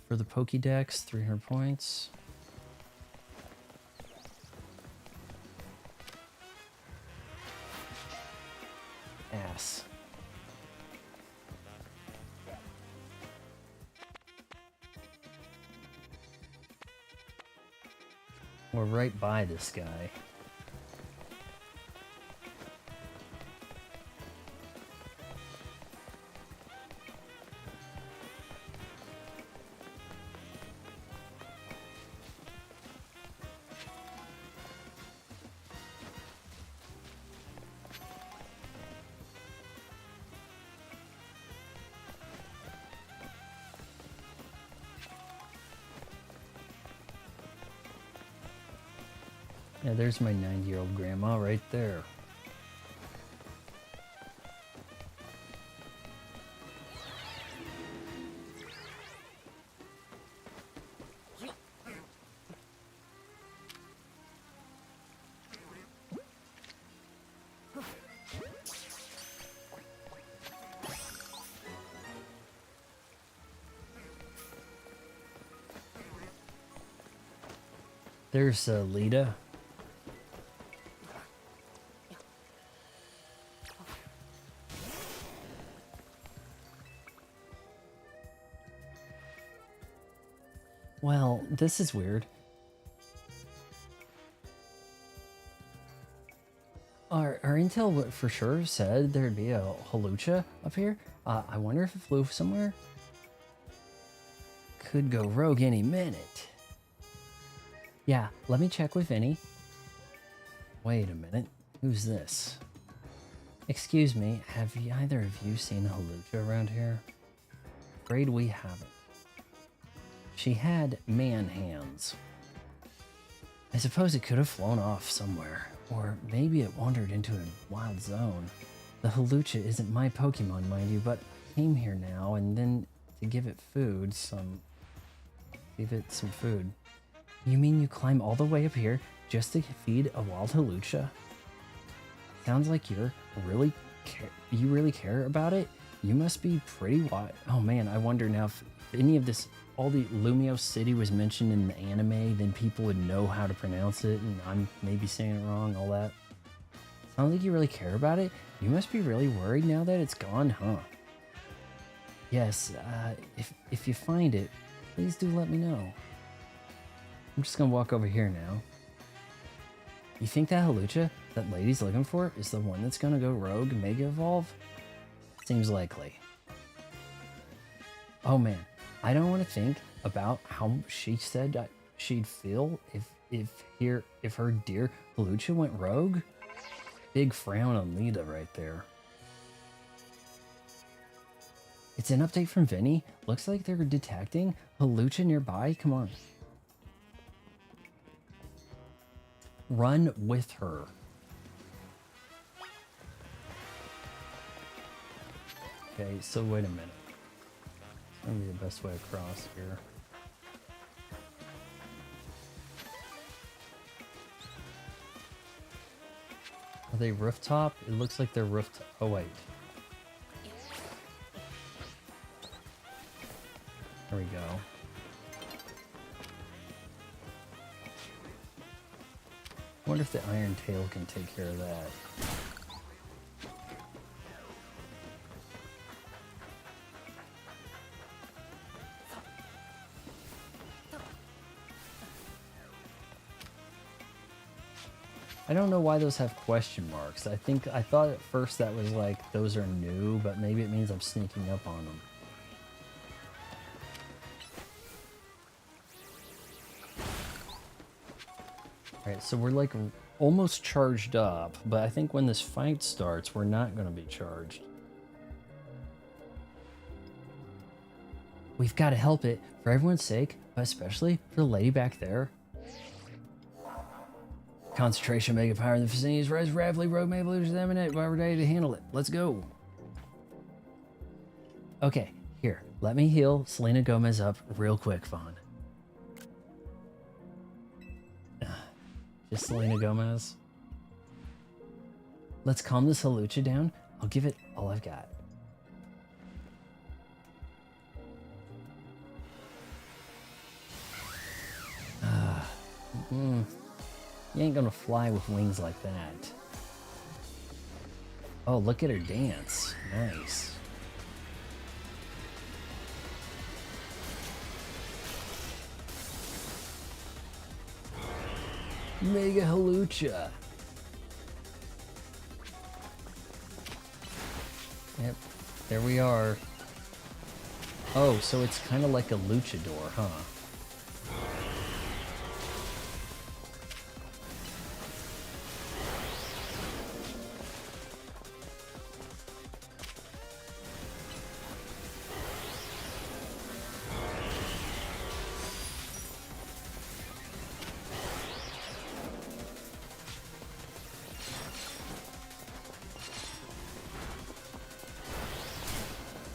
for the Pokédex, 300 points. Ass. We're right by this guy. Yeah, there's my 90-year-old grandma right there. There's Lita. Well, this is weird. Our intel for sure said there'd be a Hawlucha up here. I wonder if it flew somewhere. Could go rogue any minute. Yeah, let me check with Vinny. Wait a minute. Who's this? Excuse me, have either of you seen a Hawlucha around here? Afraid we haven't. She had man hands. I suppose it could have flown off somewhere, or maybe it wandered into a wild zone. The Hawlucha isn't my Pokemon, mind you, but I came here now and then to give it food, give it some food. You mean you climb all the way up here just to feed a wild Hawlucha? Sounds like you really care about it. You must be pretty wise. Oh man, I wonder now if any of this, all the Lumiose City was mentioned in the anime, then people would know how to pronounce it, and I'm maybe saying it wrong, all that. I don't think you really care about it. You must be really worried now that it's gone, huh? Yes, if you find it, please do let me know. I'm just gonna walk over here now. You think that Halucha that lady's looking for is the one that's gonna go rogue and Mega Evolve? Seems likely. Oh man, I don't want to think about how she said that she'd feel if her dear Halucha went rogue. Big frown on Lita right there. It's an update from Vinny. Looks like they're detecting Halucha nearby. Come on. Run with her. Okay, so wait a minute. It's gonna be the best way across here. Are they rooftop? It looks like they're rooftop. Oh wait. There we go. I wonder if the Iron Tail can take care of that. I don't know why those have question marks. I thought at first that was like those are new, but maybe it means I'm sneaking up on them. Alright, so we're like almost charged up, but I think when this fight starts, we're not going to be charged. We've got to help it for everyone's sake, but especially for the lady back there. Concentration mega power in the vicinity is rise rapidly. Rogue may lose them in it while we're ready to handle it. Let's go. Okay, here. Let me heal Selena Gomez up real quick, Vaughn. Just Selena Gomez. Let's calm this Halucha down. I'll give it all I've got. You ain't gonna fly with wings like that. Oh, look at her dance. Nice. Mega Halucha. Yep, there we are. Oh, so it's kind of like a luchador, huh?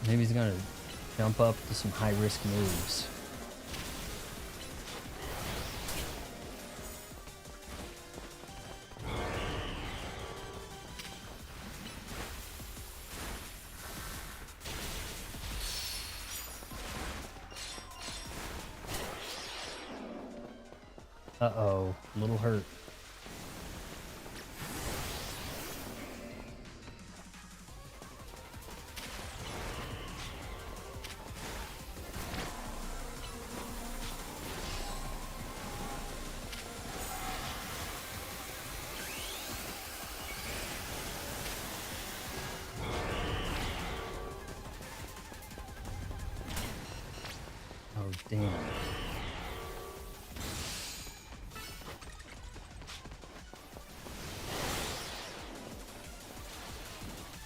Maybe he's gonna jump up to some high-risk moves. Uh-oh, a little hurt. Oh, damn.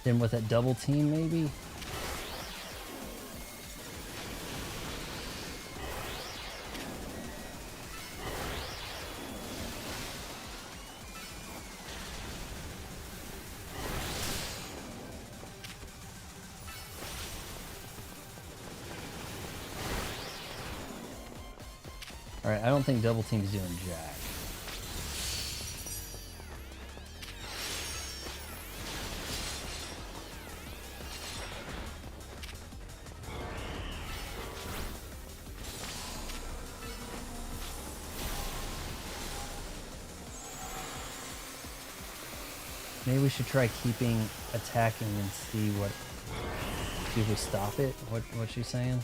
Then with that double team, maybe? Alright, I don't think double team's doing jack. Maybe we should try keeping attacking and see what. See if we stop it. What's she saying?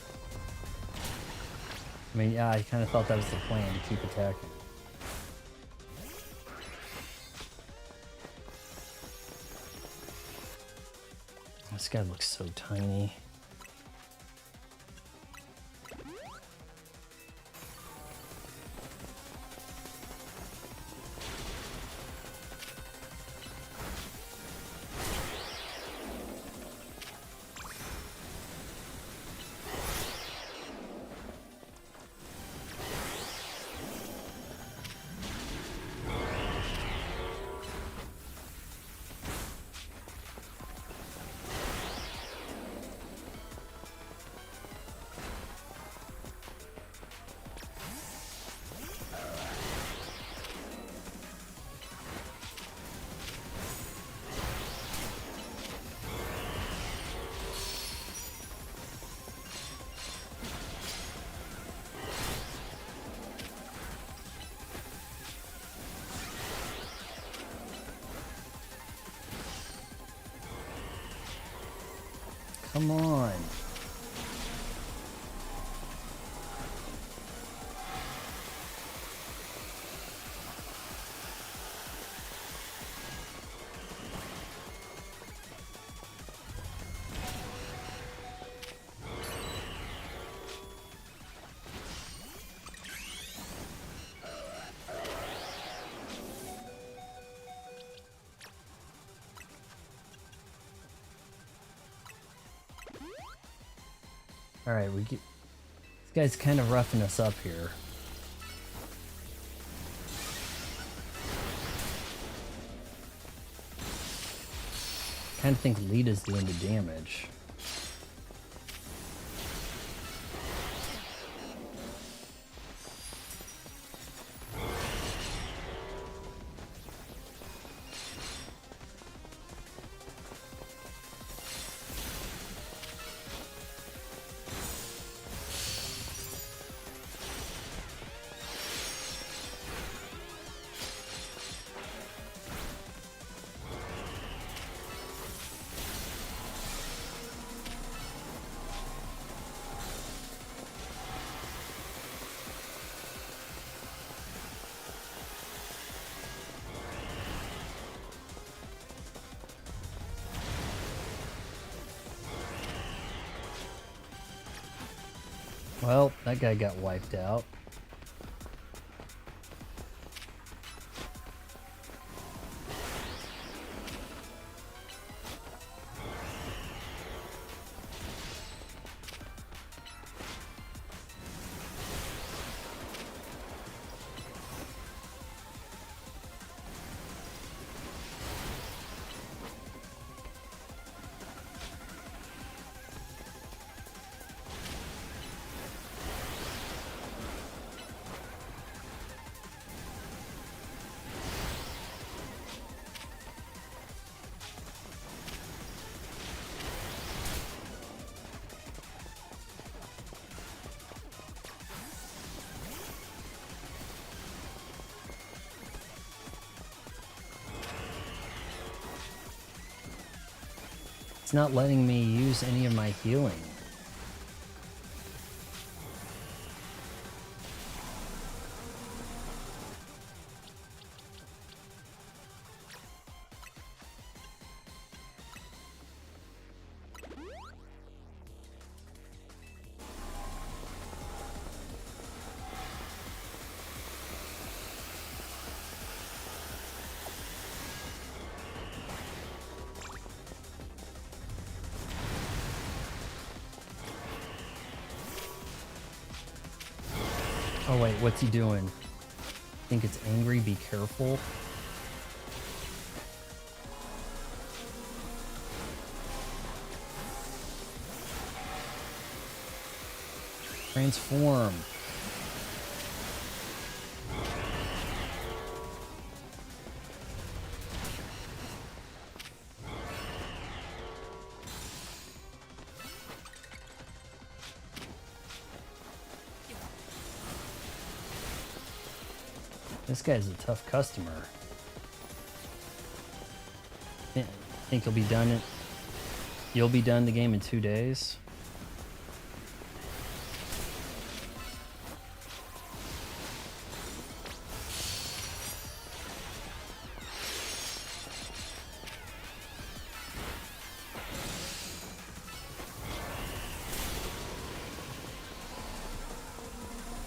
I mean, yeah, I kind of thought that was the plan, to keep attacking. This guy looks so tiny. Come on. All right, this guy's kind of roughing us up here. Kind of think Lita's doing the damage. Well, that guy got wiped out. It's not letting me use any of my healing. Oh wait, what's he doing? Think it's angry, be careful. Transform. This guy's a tough customer. Think you'll be done it? You'll be done the game in 2 days?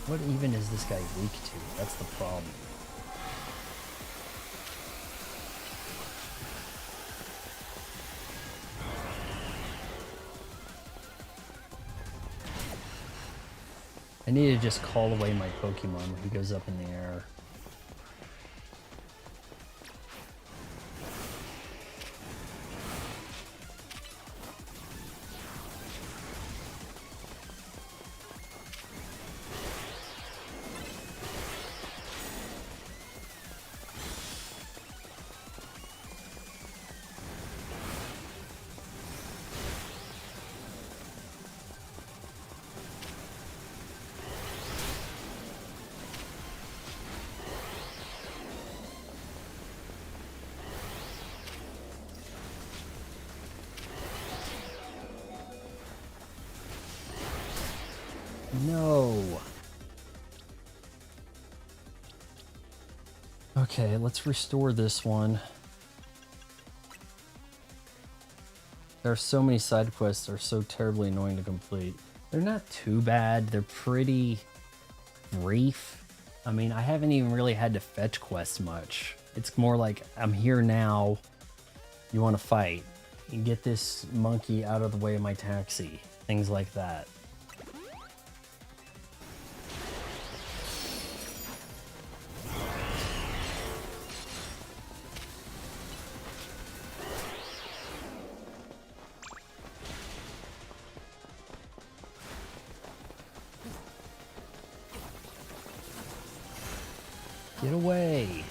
What even is this guy weak to? That's the problem. I need to just call away my Pokemon when he goes up in the air. No. Okay, let's restore this one. There are so many side quests that are so terribly annoying to complete. They're not too bad. They're pretty brief. I mean, I haven't even really had to fetch quests much. It's more like, I'm here now. You want to fight. You get this monkey out of the way of my taxi. Things like that. Get away.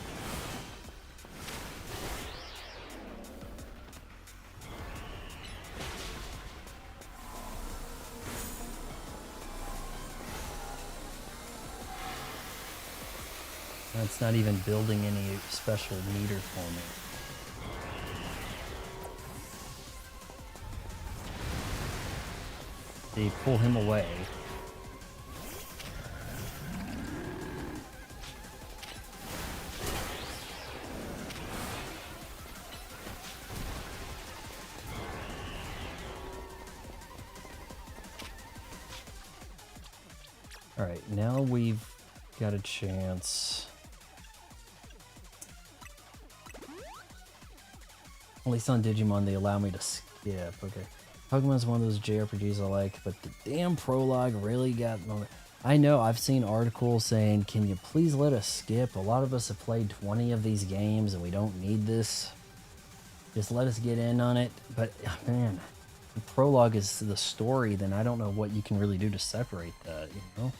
That's not even building any special meter for me. They pull him away. Alright, now we've got a chance. At least on Digimon, they allow me to skip. Okay. Pokemon's one of those JRPGs I like, but the damn prologue really got... I know, I've seen articles saying, can you please let us skip? A lot of us have played 20 of these games and we don't need this. Just let us get in on it. But, man, the prologue is the story, then I don't know what you can really do to separate that, you know?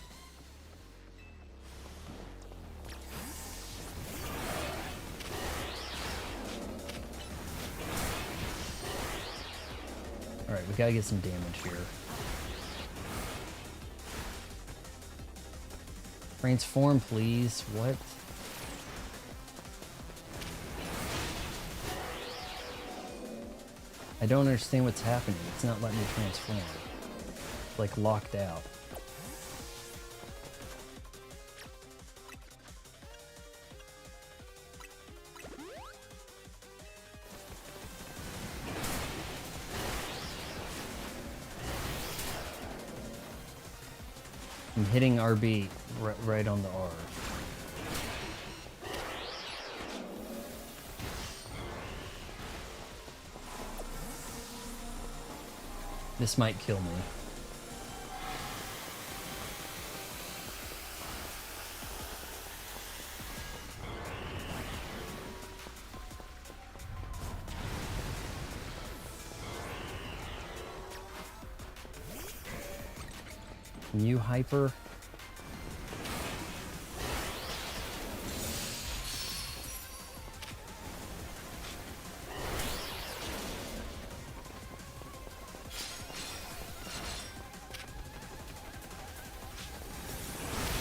Alright, we gotta get some damage here. Transform, please. What? I don't understand what's happening. It's not letting me transform. It's like locked out. I'm hitting RB right on the R. This might kill me. Can you hyper?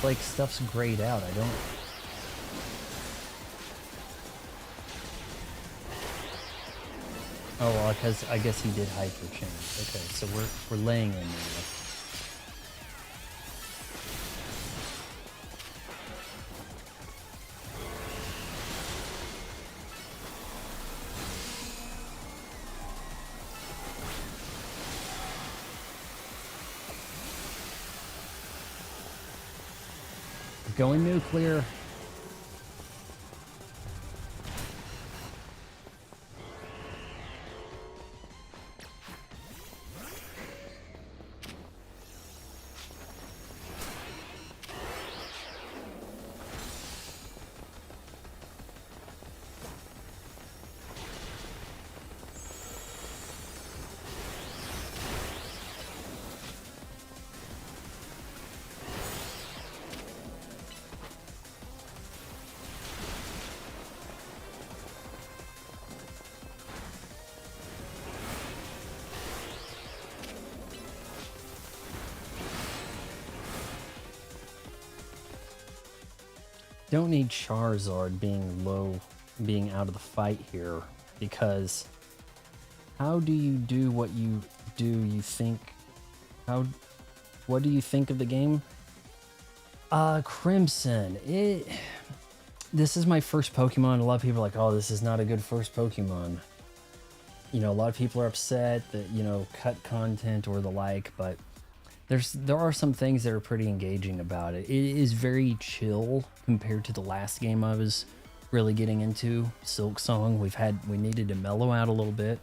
Like stuff's grayed out. I don't... Oh, well, because I guess he did hyper change. Okay, so we're laying in there. Going nuclear. Don't need Charizard being low, being out of the fight here, because how do you do what you do? You think, what do you think of the game? Crimson. This is my first Pokemon. A lot of people are like, oh, this is not a good first Pokemon. You know, a lot of people are upset that, you know, cut content or the like, but there are some things that are pretty engaging about it. It is very chill compared to the last game I was really getting into, Silk Song. We needed to mellow out a little bit.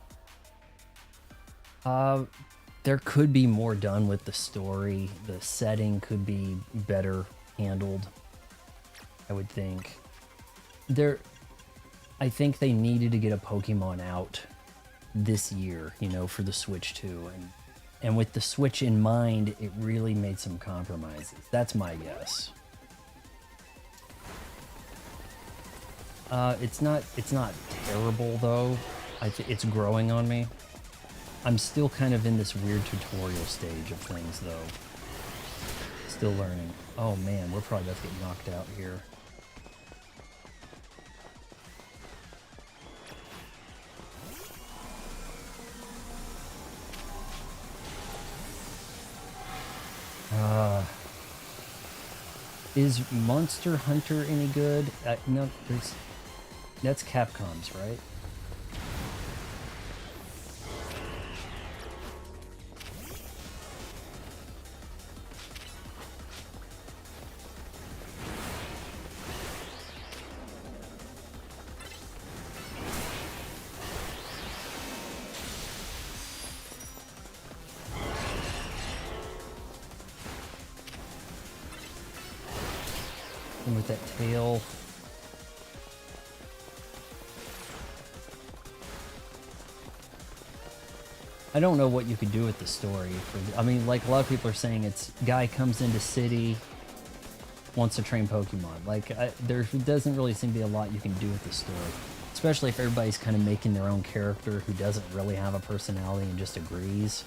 There could be more done with the story. The setting could be better handled, I would think. I think they needed to get a Pokemon out this year, you know, for the Switch 2, and with the Switch in mind, it really made some compromises. That's my guess. It's not terrible though. It's growing on me. I'm still kind of in this weird tutorial stage of things though. Still learning. Oh man, we're probably about to get knocked out here. Is Monster Hunter any good? No, that's Capcom's, right? And with that tail. I don't know what you could do with the story. I mean, like a lot of people are saying, it's guy comes into city, wants to train Pokemon. Like, there doesn't really seem to be a lot you can do with the story. Especially if everybody's kind of making their own character who doesn't really have a personality and just agrees.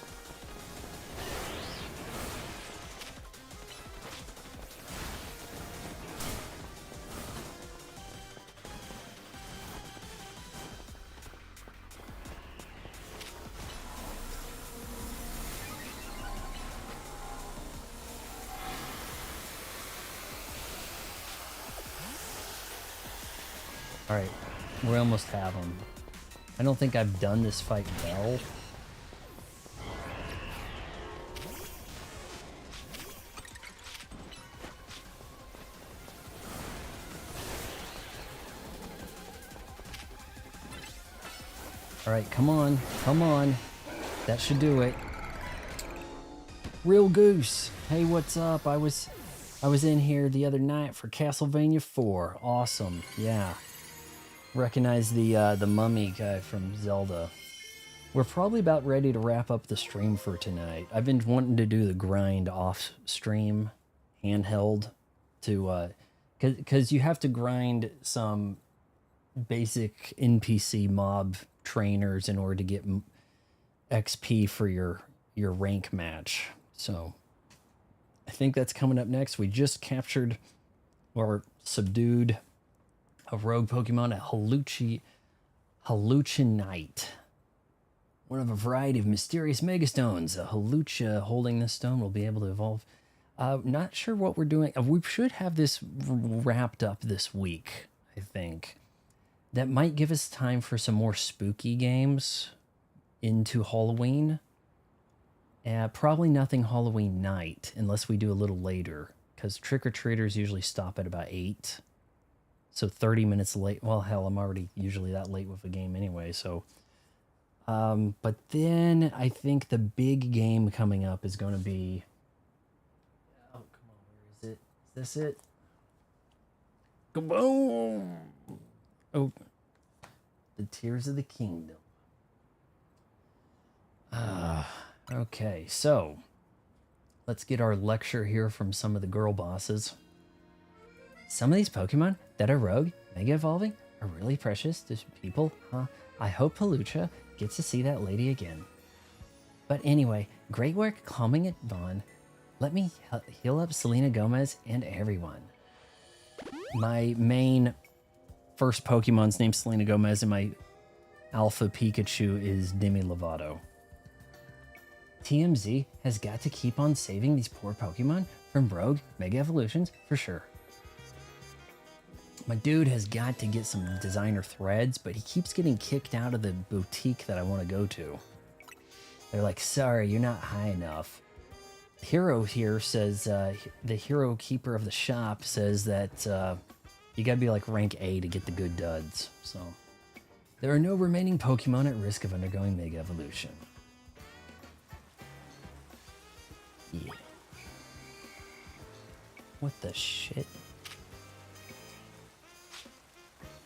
Alright, we almost have them. I don't think I've done this fight well. Alright, come on, come on. That should do it. Real Goose! Hey, what's up? I was in here the other night for Castlevania 4. Awesome, yeah. Recognize the mummy guy from Zelda. We're probably about ready to wrap up the stream for tonight. I've been wanting to do the grind off stream, handheld, to because you have to grind some basic NPC mob trainers in order to get XP for your rank match. So I think that's coming up next. We just captured or subdued a rogue Pokemon, a Hallucinite. One of a variety of mysterious megastones. A Halucha holding this stone will be able to evolve. Not sure what we're doing. We should have this wrapped up this week, I think. That might give us time for some more spooky games into Halloween. Probably nothing Halloween night, unless we do a little later. Because trick-or-treaters usually stop at about 8. So 30 minutes late. Well, hell, I'm already usually that late with a game anyway, so... but then I think the big game coming up is going to be... Oh, come on, where is it? Is this it? Kaboom! Oh, the Tears of the Kingdom. Okay, so let's get our lecture here from some of the girl bosses. Some of these Pokemon that are rogue, mega evolving, are really precious to people, huh? I hope Halucha gets to see that lady again. But anyway, great work calming it, Vaughn. Let me heal up Selena Gomez and everyone. My main first Pokemon's named Selena Gomez, and my Alpha Pikachu is Demi Lovato. TMZ has got to keep on saving these poor Pokemon from rogue mega evolutions for sure. My dude has got to get some designer threads, but he keeps getting kicked out of the boutique that I want to go to. They're like, sorry, you're not high enough. Hero here says, the hero keeper of the shop says that you gotta be like rank A to get the good duds. So there are no remaining Pokemon at risk of undergoing mega evolution. Yeah. What the shit?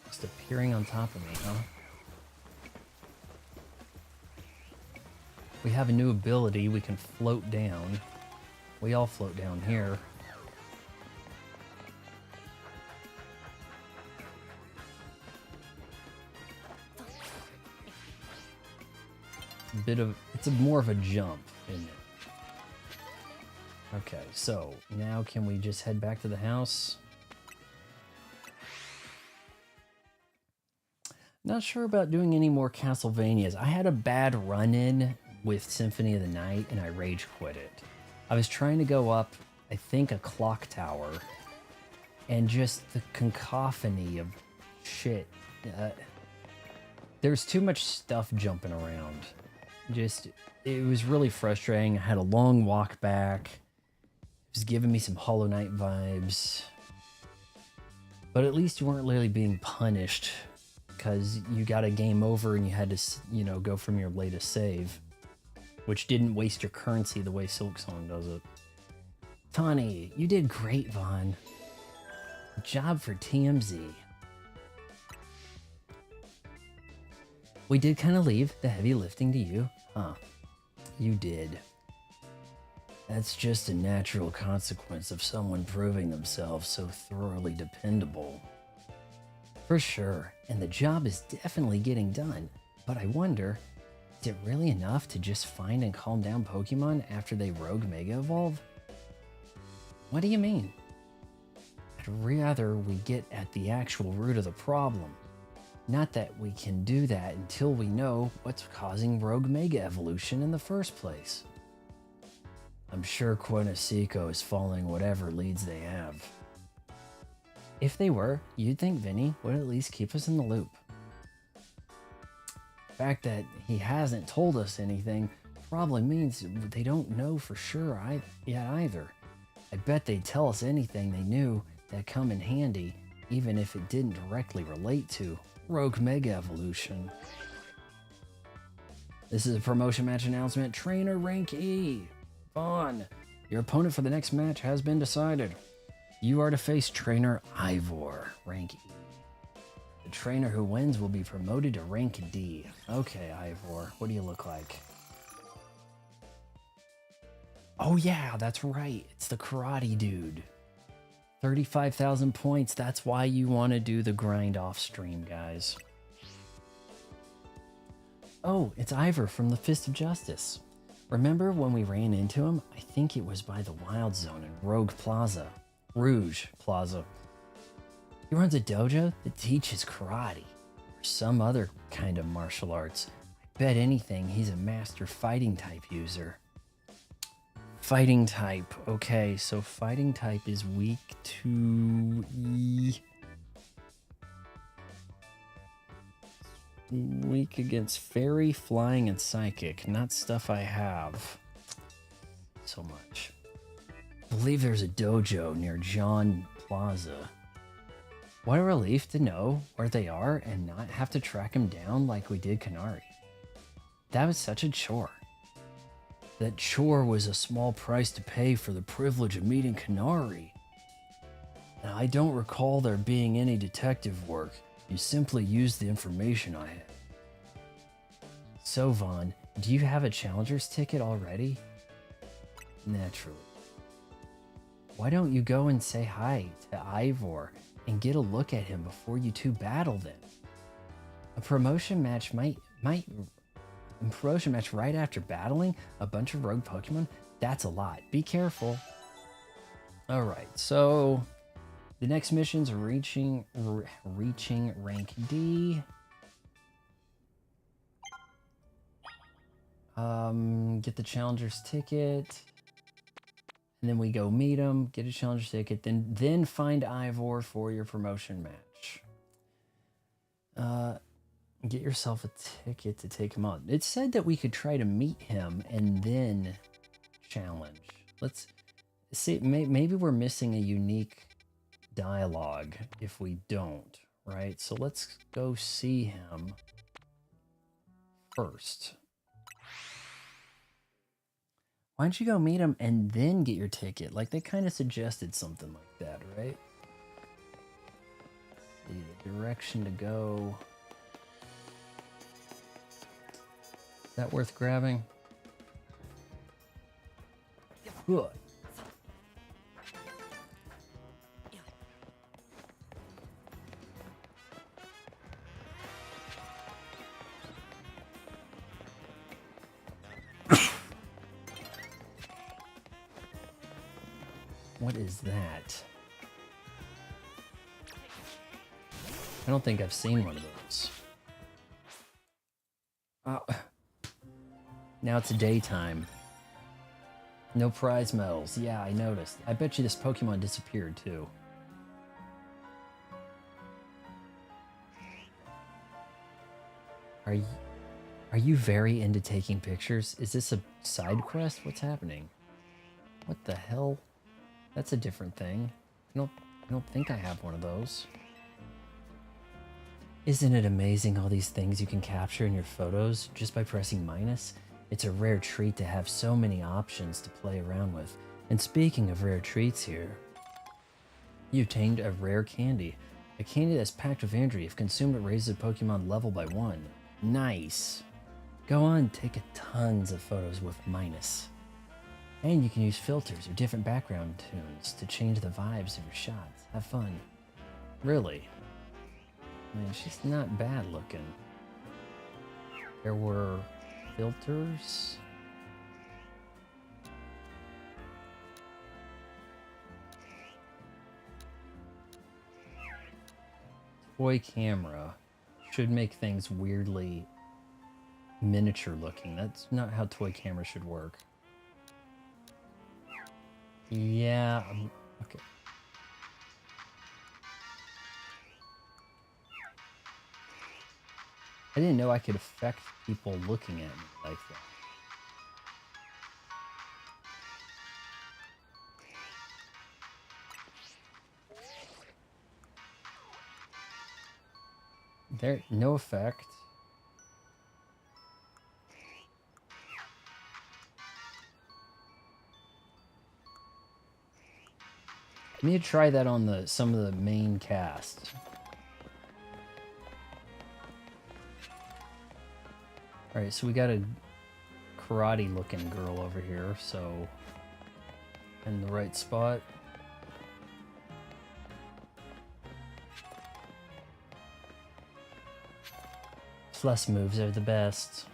Just appearing on top of me, huh? We have a new ability. We can float down. We all float down here. It's more of a jump, isn't it? Okay, so now can we just head back to the house? Not sure about doing any more Castlevanias. I had a bad run-in with Symphony of the Night and I rage quit it. I was trying to go up, I think, a clock tower, and just the cacophony of shit. There's too much stuff jumping around. It was really frustrating. I had a long walk back. It was giving me some Hollow Knight vibes. But at least you weren't really being punished because you got a game over and you had to, go from your latest save, which didn't waste your currency the way Silksong does it. Tawny, you did great, Vaughn. Good job for TMZ. We did kind of leave the heavy lifting to you, huh? You did. That's just a natural consequence of someone proving themselves so thoroughly dependable. For sure, and the job is definitely getting done, but I wonder, is it really enough to just find and calm down Pokemon after they rogue mega evolve? What do you mean? I'd rather we get at the actual root of the problem. Not that we can do that until we know what's causing rogue mega evolution in the first place. I'm sure Quinosico is following whatever leads they have. If they were, you'd think Vinny would at least keep us in the loop. The fact that he hasn't told us anything probably means they don't know for sure yet either. I bet they'd tell us anything they knew that'd come in handy, even if it didn't directly relate to rogue mega evolution. This is a promotion match announcement. Trainer rank E. Vaughn, your opponent for the next match has been decided. You are to face Trainer Ivor, rank E. The trainer who wins will be promoted to rank D. Okay, Ivor, what do you look like? Oh yeah, that's right. It's the karate dude. 35,000 points. That's why you want to do the grind off stream, guys. Oh, it's Ivor from the Fist of Justice. Remember when we ran into him? I think it was by the Wild Zone in Rouge Plaza. He runs a dojo that teaches karate or some other kind of martial arts. I Bet anything he's a master fighting type user. Fighting type. Okay, so fighting type is weak to E. Weak against fairy, flying, and psychic. Not stuff I have so much. I believe there's a dojo near John Plaza. What a relief to know where they are and not have to track them down like we did Canari. That was such a chore. That chore was a small price to pay for the privilege of meeting Canari. And I don't recall there being any detective work. You simply used the information I had. So, Vaughn, do you have a challenger's ticket already? Naturally. Why don't you go and say hi to Ivor and get a look at him before you two battle then? A promotion match promotion match right after battling a bunch of rogue Pokemon? That's a lot. Be careful. Alright, so the next mission's reaching rank D. Get the challenger's ticket. And then we go meet him, get a challenger's ticket, then find Ivor for your promotion match. Get yourself a ticket to take him on. It said that we could try to meet him and then challenge. Let's see, maybe we're missing a unique dialogue if we don't, right? So let's go see him first. Why don't you go meet him and then get your ticket? Like, they kind of suggested something like that, right? Let's see, the direction to go. Is that worth grabbing? Good. What is that? I don't think I've seen one of those. Oh. Now it's daytime. No prize medals. Yeah, I noticed. I bet you this Pokemon disappeared too. Are you very into taking pictures? Is this a side quest? What's happening? What the hell? That's a different thing. I don't think I have one of those. Isn't it amazing all these things you can capture in your photos just by pressing minus? It's a rare treat to have so many options to play around with. And speaking of rare treats here, you obtained a rare candy. A candy that's packed with energy. If consumed, it raises a Pokemon level by 1. Nice. Go on, take tons of photos with minus. And you can use filters or different background tunes to change the vibes of your shots. Have fun. Really? I mean, she's not bad looking. There were filters. Toy camera should make things weirdly miniature looking. That's not how toy cameras should work. Yeah, okay. I didn't know I could affect people looking at me like that. There, no effect. I need to try that on some of the main cast. Alright, so we got a karate looking girl over here, so in the right spot. Plus moves are the best.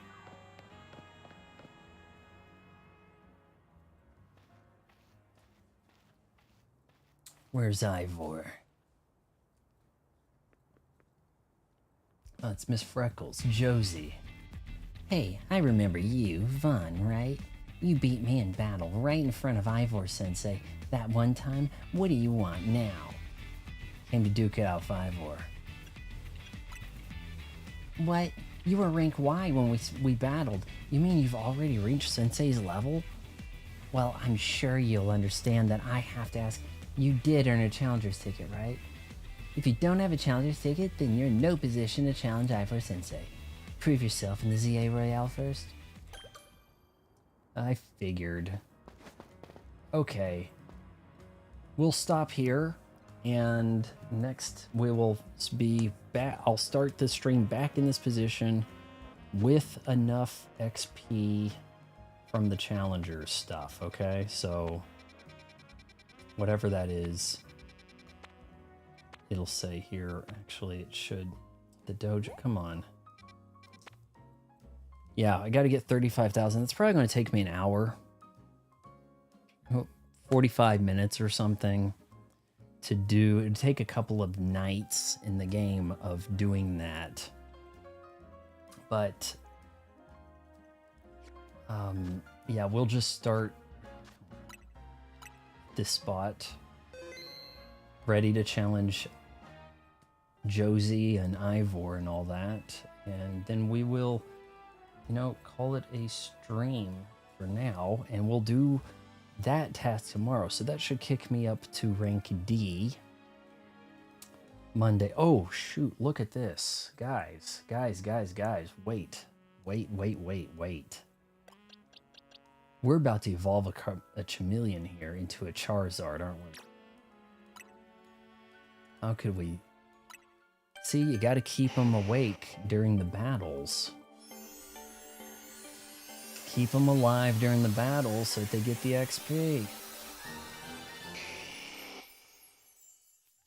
Where's Ivor? Oh, it's Miss Freckles, Josie. Hey, I remember you, Vaughn, right? You beat me in battle right in front of Ivor Sensei that one time. What do you want now? Came to duke it out for Ivor. What? You were rank Y when we battled. You mean you've already reached Sensei's level? Well, I'm sure you'll understand that I have to ask. You did earn a challenger's ticket, right? If you don't have a challenger's ticket, then you're in no position to challenge Ivor Sensei. Prove yourself in the ZA Royale first. I figured. Okay. We'll stop here, and next we will be back. I'll start the stream back in this position with enough XP from the challenger stuff, okay? So whatever that is, it'll say here. Actually, it should. The dojo, come on. Yeah, I got to get 35,000. It's probably going to take me an hour. 45 minutes or something to do. It'd take a couple of nights in the game of doing that. But yeah, we'll just start this spot ready to challenge Josie and Ivor and all that, and then we will, you know, call it a stream for now, and we'll do that task tomorrow. So that should kick me up to rank D Monday. Oh shoot, look at this. Guys, wait. We're about to evolve a chameleon here into a Charizard, aren't we? How could we? See, you got to keep them awake during the battles. Keep them alive during the battles so that they get the XP.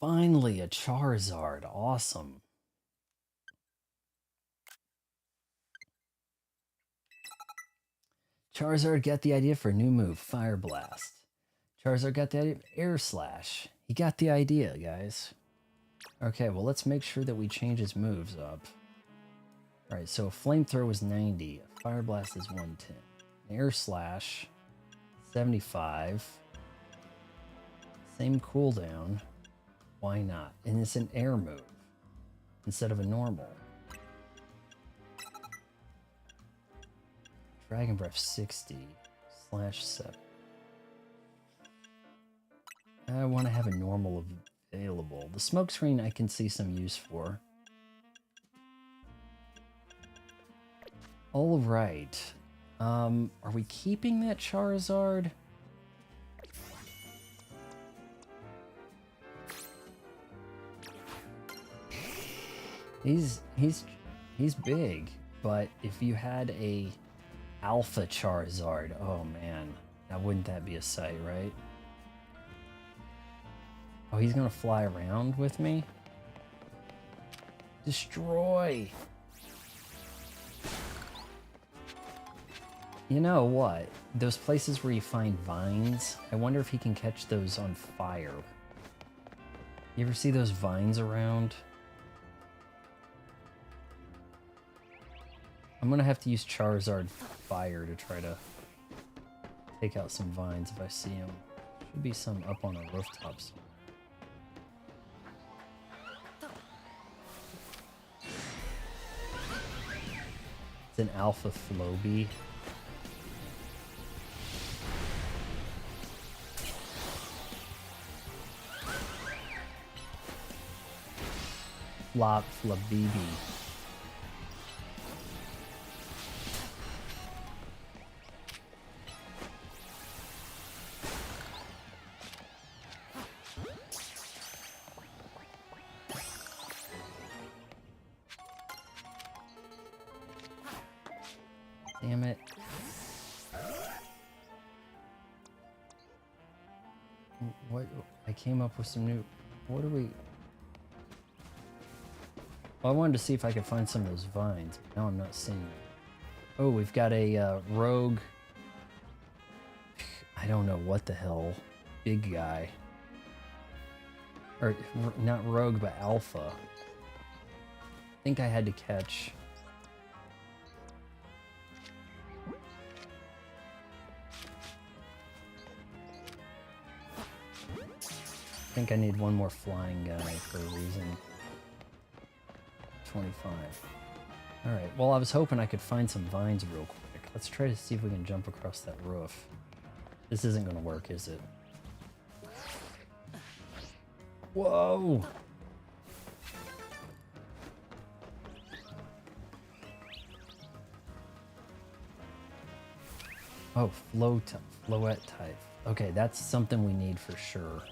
Finally, a Charizard. Awesome. Charizard got the idea for a new move, Fire Blast. Charizard got the idea of Air Slash. He got the idea, guys. Okay, well, let's make sure that we change his moves up. Alright, so a Flamethrower was 90. A Fire Blast is 110. An Air Slash, 75. Same cooldown. Why not? And it's an air move instead of a normal. Dragon Breath 60 /7. I want to have a normal available. The smoke screen I can see some use for. All right. Are we keeping that Charizard? He's big, but if you had a Alpha Charizard, oh man, now wouldn't that be a sight, right? Oh, he's gonna fly around with me? Destroy! You know what? Those places where you find vines, I wonder if he can catch those on fire. You ever see those vines around? I'm gonna have to use Charizard Fire to try to take out some vines if I see them. Should be some up on a rooftop somewhere. It's an Alpha Floby. Flabibi. Damn it. What? I came up with some new... What are we... Well, I wanted to see if I could find some of those vines, but now I'm not seeing them. Oh, we've got a rogue... I don't know what the hell. Big guy. Or, not rogue, but alpha. I think I had to catch... think I need one more flying guy for a reason. 25. Alright, well I was hoping I could find some vines real quick. Let's try to see if we can jump across that roof. This isn't gonna work, is it? Whoa! Oh, floette type. Okay, that's something we need for sure.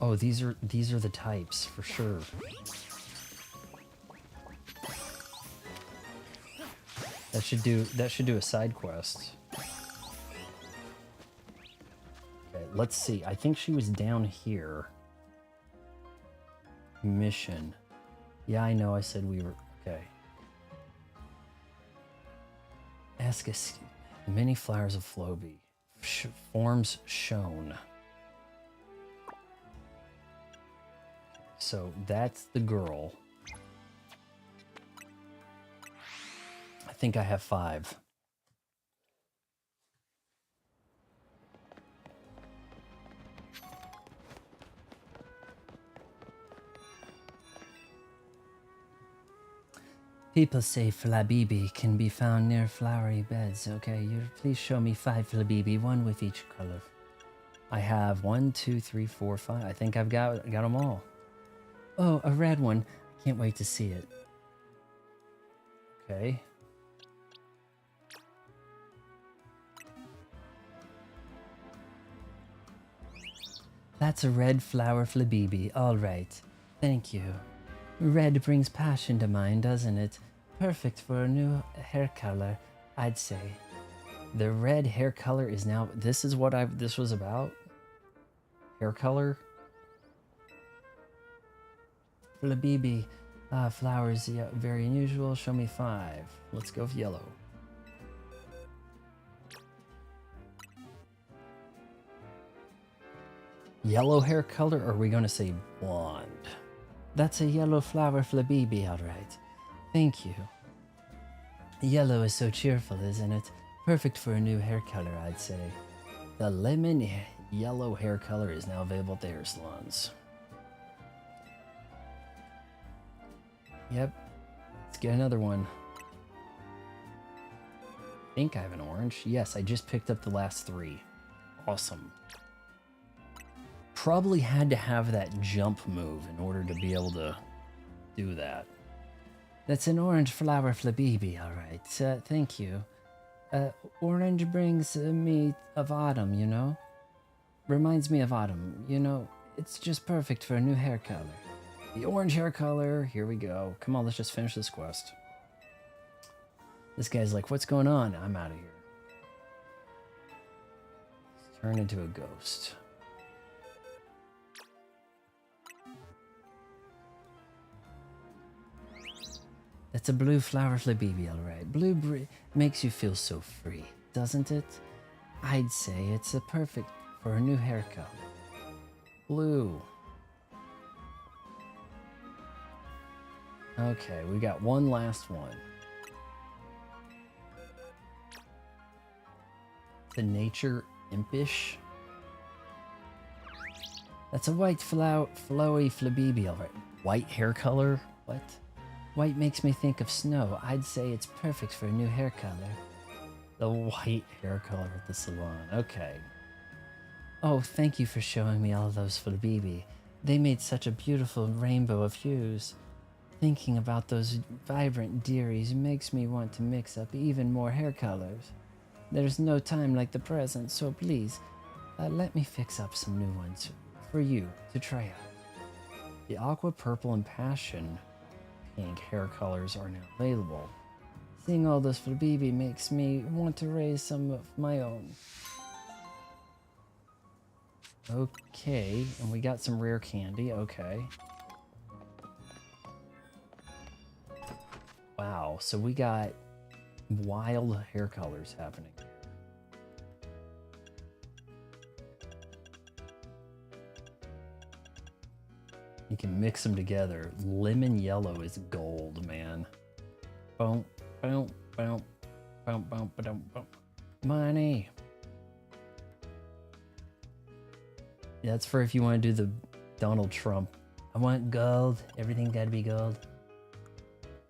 Oh, these are the types for sure. That should do a side quest. Okay, let's see. I think she was down here. Mission. Yeah, I know I said we were okay. Ask us many flowers of Floby. Forms shown. So that's the girl. I think I have 5. People say Flabibi can be found near flowery beds. Okay, you please show me 5 Flabibi, 1 with each color. I have 1, 2, 3, 4, 5. I think I've got them all. Oh, a red one. Can't wait to see it. Okay. That's a red flower Flabibi. All right. Thank you. Red brings passion to mind, doesn't it? Perfect for a new hair color, I'd say. The red hair color is now... This is what this was about? Hair color? Flabibi. Flowers, yeah, very unusual. Show me 5. Let's go with yellow. Yellow hair color, or are we going to say blonde? That's a yellow flower Flabibi, all right. Thank you. Yellow is so cheerful, isn't it? Perfect for a new hair color, I'd say. The lemon yellow hair color is now available at the hair salons. Yep. Let's get another one. I think I have an orange. Yes, I just picked up the last 3. Awesome. Probably had to have that jump move in order to be able to do that. That's an orange flower Flabibi, all right. Thank you. Orange brings me of autumn, you know? Reminds me of autumn, you know? It's just perfect for a new hair color. The orange hair color, here we go. Come on, let's just finish this quest. This guy's like, what's going on? I'm out of here. Turn into a ghost. That's a blue flower Flabibi, all right. Blue makes you feel so free, doesn't it? I'd say it's a perfect for a new hair color. Blue. Okay, we got one last one. The nature impish. That's a white flowy Flabibi, all right. White hair color? What? White makes me think of snow. I'd say it's perfect for a new hair color. The white hair color at the salon. Okay. Oh, thank you for showing me all those Flabibi. They made such a beautiful rainbow of hues. Thinking about those vibrant dearies makes me want to mix up even more hair colors. There's no time like the present, so please, let me fix up some new ones for you to try out. The aqua purple and passion pink hair colors are now available. Seeing all those Flabibi makes me want to raise some of my own. Okay, and we got some rare candy, okay. Wow, so we got wild hair colors happening. You can mix them together. Lemon yellow is gold, man. Boom, boom, boom, boom, boom, boom, boom. Money. Yeah, that's for if you want to do the Donald Trump. I want gold. Everything got to be gold.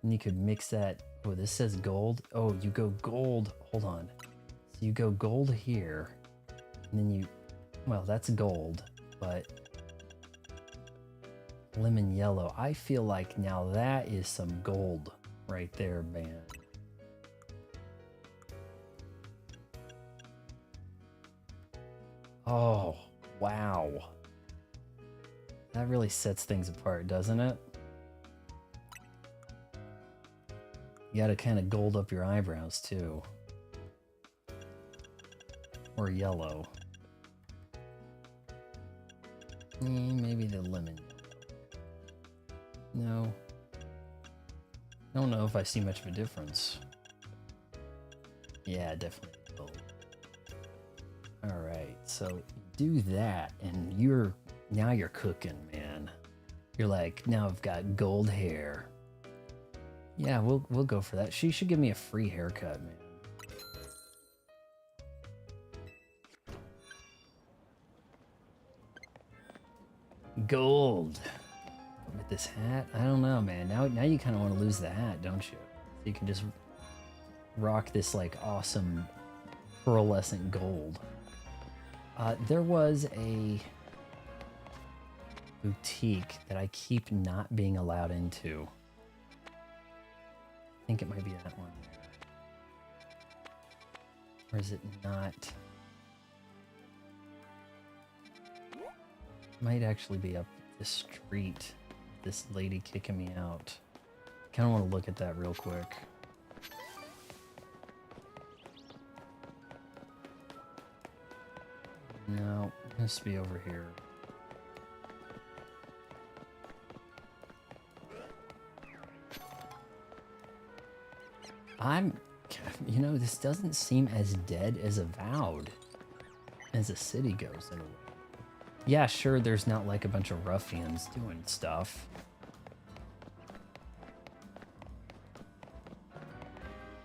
And you could mix that. Oh, this says gold. Oh, you go gold. Hold on. So you go gold here. And then you... Well, that's gold. But... lemon yellow. I feel like now that is some gold right there, man. Oh, wow. That really sets things apart, doesn't it? You gotta kind of gold up your eyebrows too. Or yellow. Maybe the lemon. No. I don't know if I see much of a difference. Yeah, definitely gold. Alright, so do that and now you're cooking, man. You're like, now I've got gold hair. Yeah, we'll go for that. She should give me a free haircut, man. Gold. With this hat? I don't know, man. Now you kind of want to lose the hat, don't you? So you can just rock this like awesome pearlescent gold. There was a boutique that I keep not being allowed into. I think it might be that one. Or is it not? It might actually be up the street. This lady kicking me out. Kind of want to look at that real quick. No, it has to be over here. You know, this doesn't seem as dead as Avowed as a city goes in a way. Yeah, sure, there's not like a bunch of ruffians doing stuff.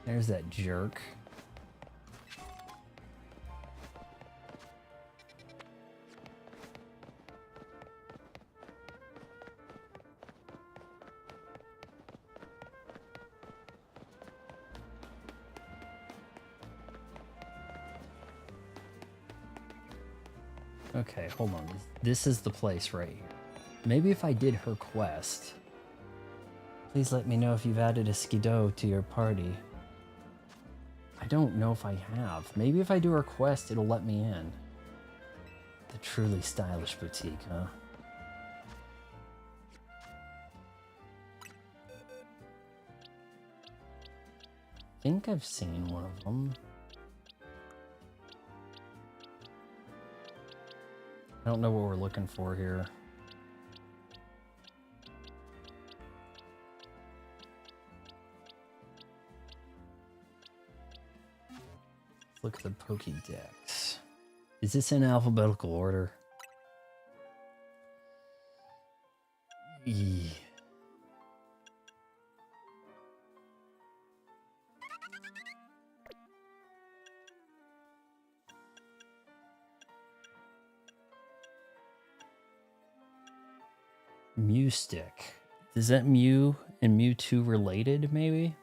There's that jerk. Okay, hold on. This is the place right here. Maybe if I did her quest. Please let me know if you've added a Skido to your party. I don't know if I have. Maybe if I do her quest, it'll let me in. The truly stylish boutique, huh? I think I've seen one of them. I don't know what we're looking for here. Let's look at the Pokédex. Is this in alphabetical order? Yeah. Mew stick. Is that Mew and Mewtwo related, maybe?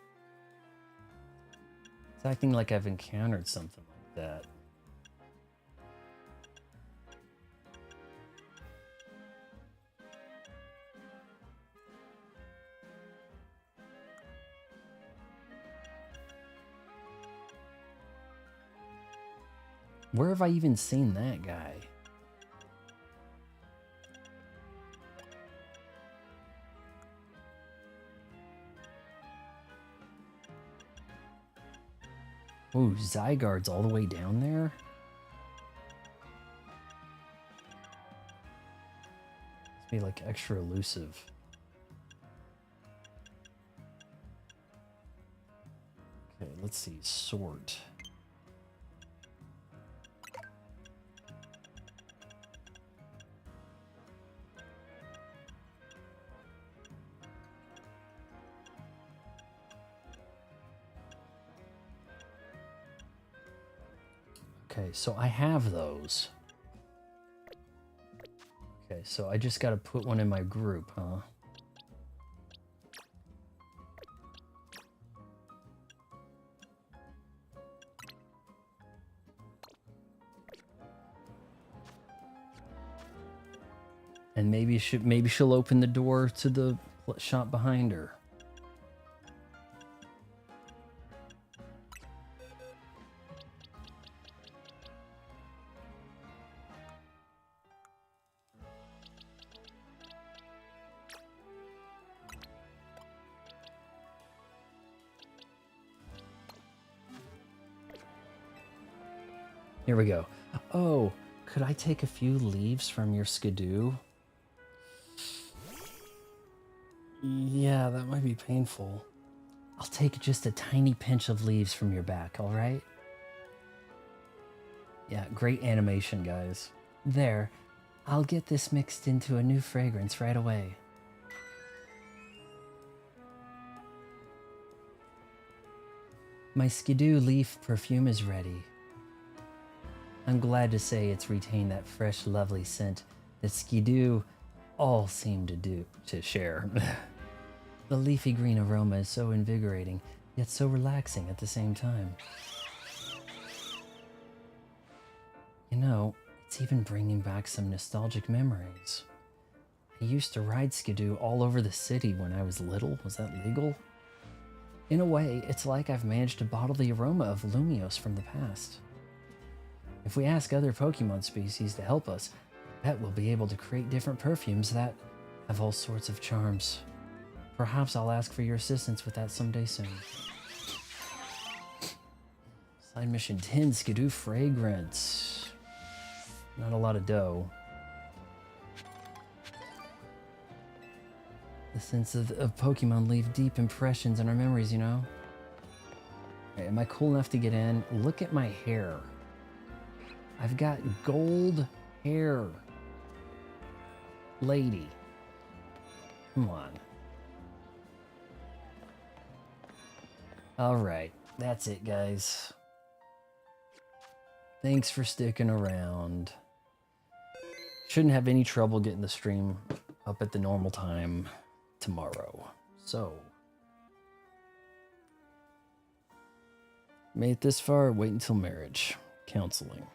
It's acting like I've encountered something like that. Where have I even seen that guy? Ooh, Zygarde's all the way down there? Must be like extra elusive. Okay, let's see. Sort. Okay, so I have those. Okay, so I just gotta put one in my group, huh? And maybe she'll open the door to the shop behind her. Here we go. Oh, could I take a few leaves from your skidoo? Yeah, that might be painful. I'll take just a tiny pinch of leaves from your back, all right? Yeah, great animation, guys. There, I'll get this mixed into a new fragrance right away. My skidoo leaf perfume is ready. I'm glad to say it's retained that fresh, lovely scent that skidoo all seem to share. The leafy green aroma is so invigorating, yet so relaxing at the same time. You know, it's even bringing back some nostalgic memories. I used to ride skidoo all over the city when I was little. Was that legal? In a way, it's like I've managed to bottle the aroma of Lumios from the past. If we ask other Pokemon species to help us, I bet we'll be able to create different perfumes that have all sorts of charms. Perhaps I'll ask for your assistance with that someday soon. Side mission 10, Skidoo Fragrance. Not a lot of dough. The sense of Pokemon leave deep impressions in our memories, you know? Right, am I cool enough to get in? Look at my hair. I've got gold hair. Lady. Come on. Alright, that's it, guys. Thanks for sticking around. Shouldn't have any trouble getting the stream up at the normal time tomorrow. So, made it this far, wait until marriage. Counseling.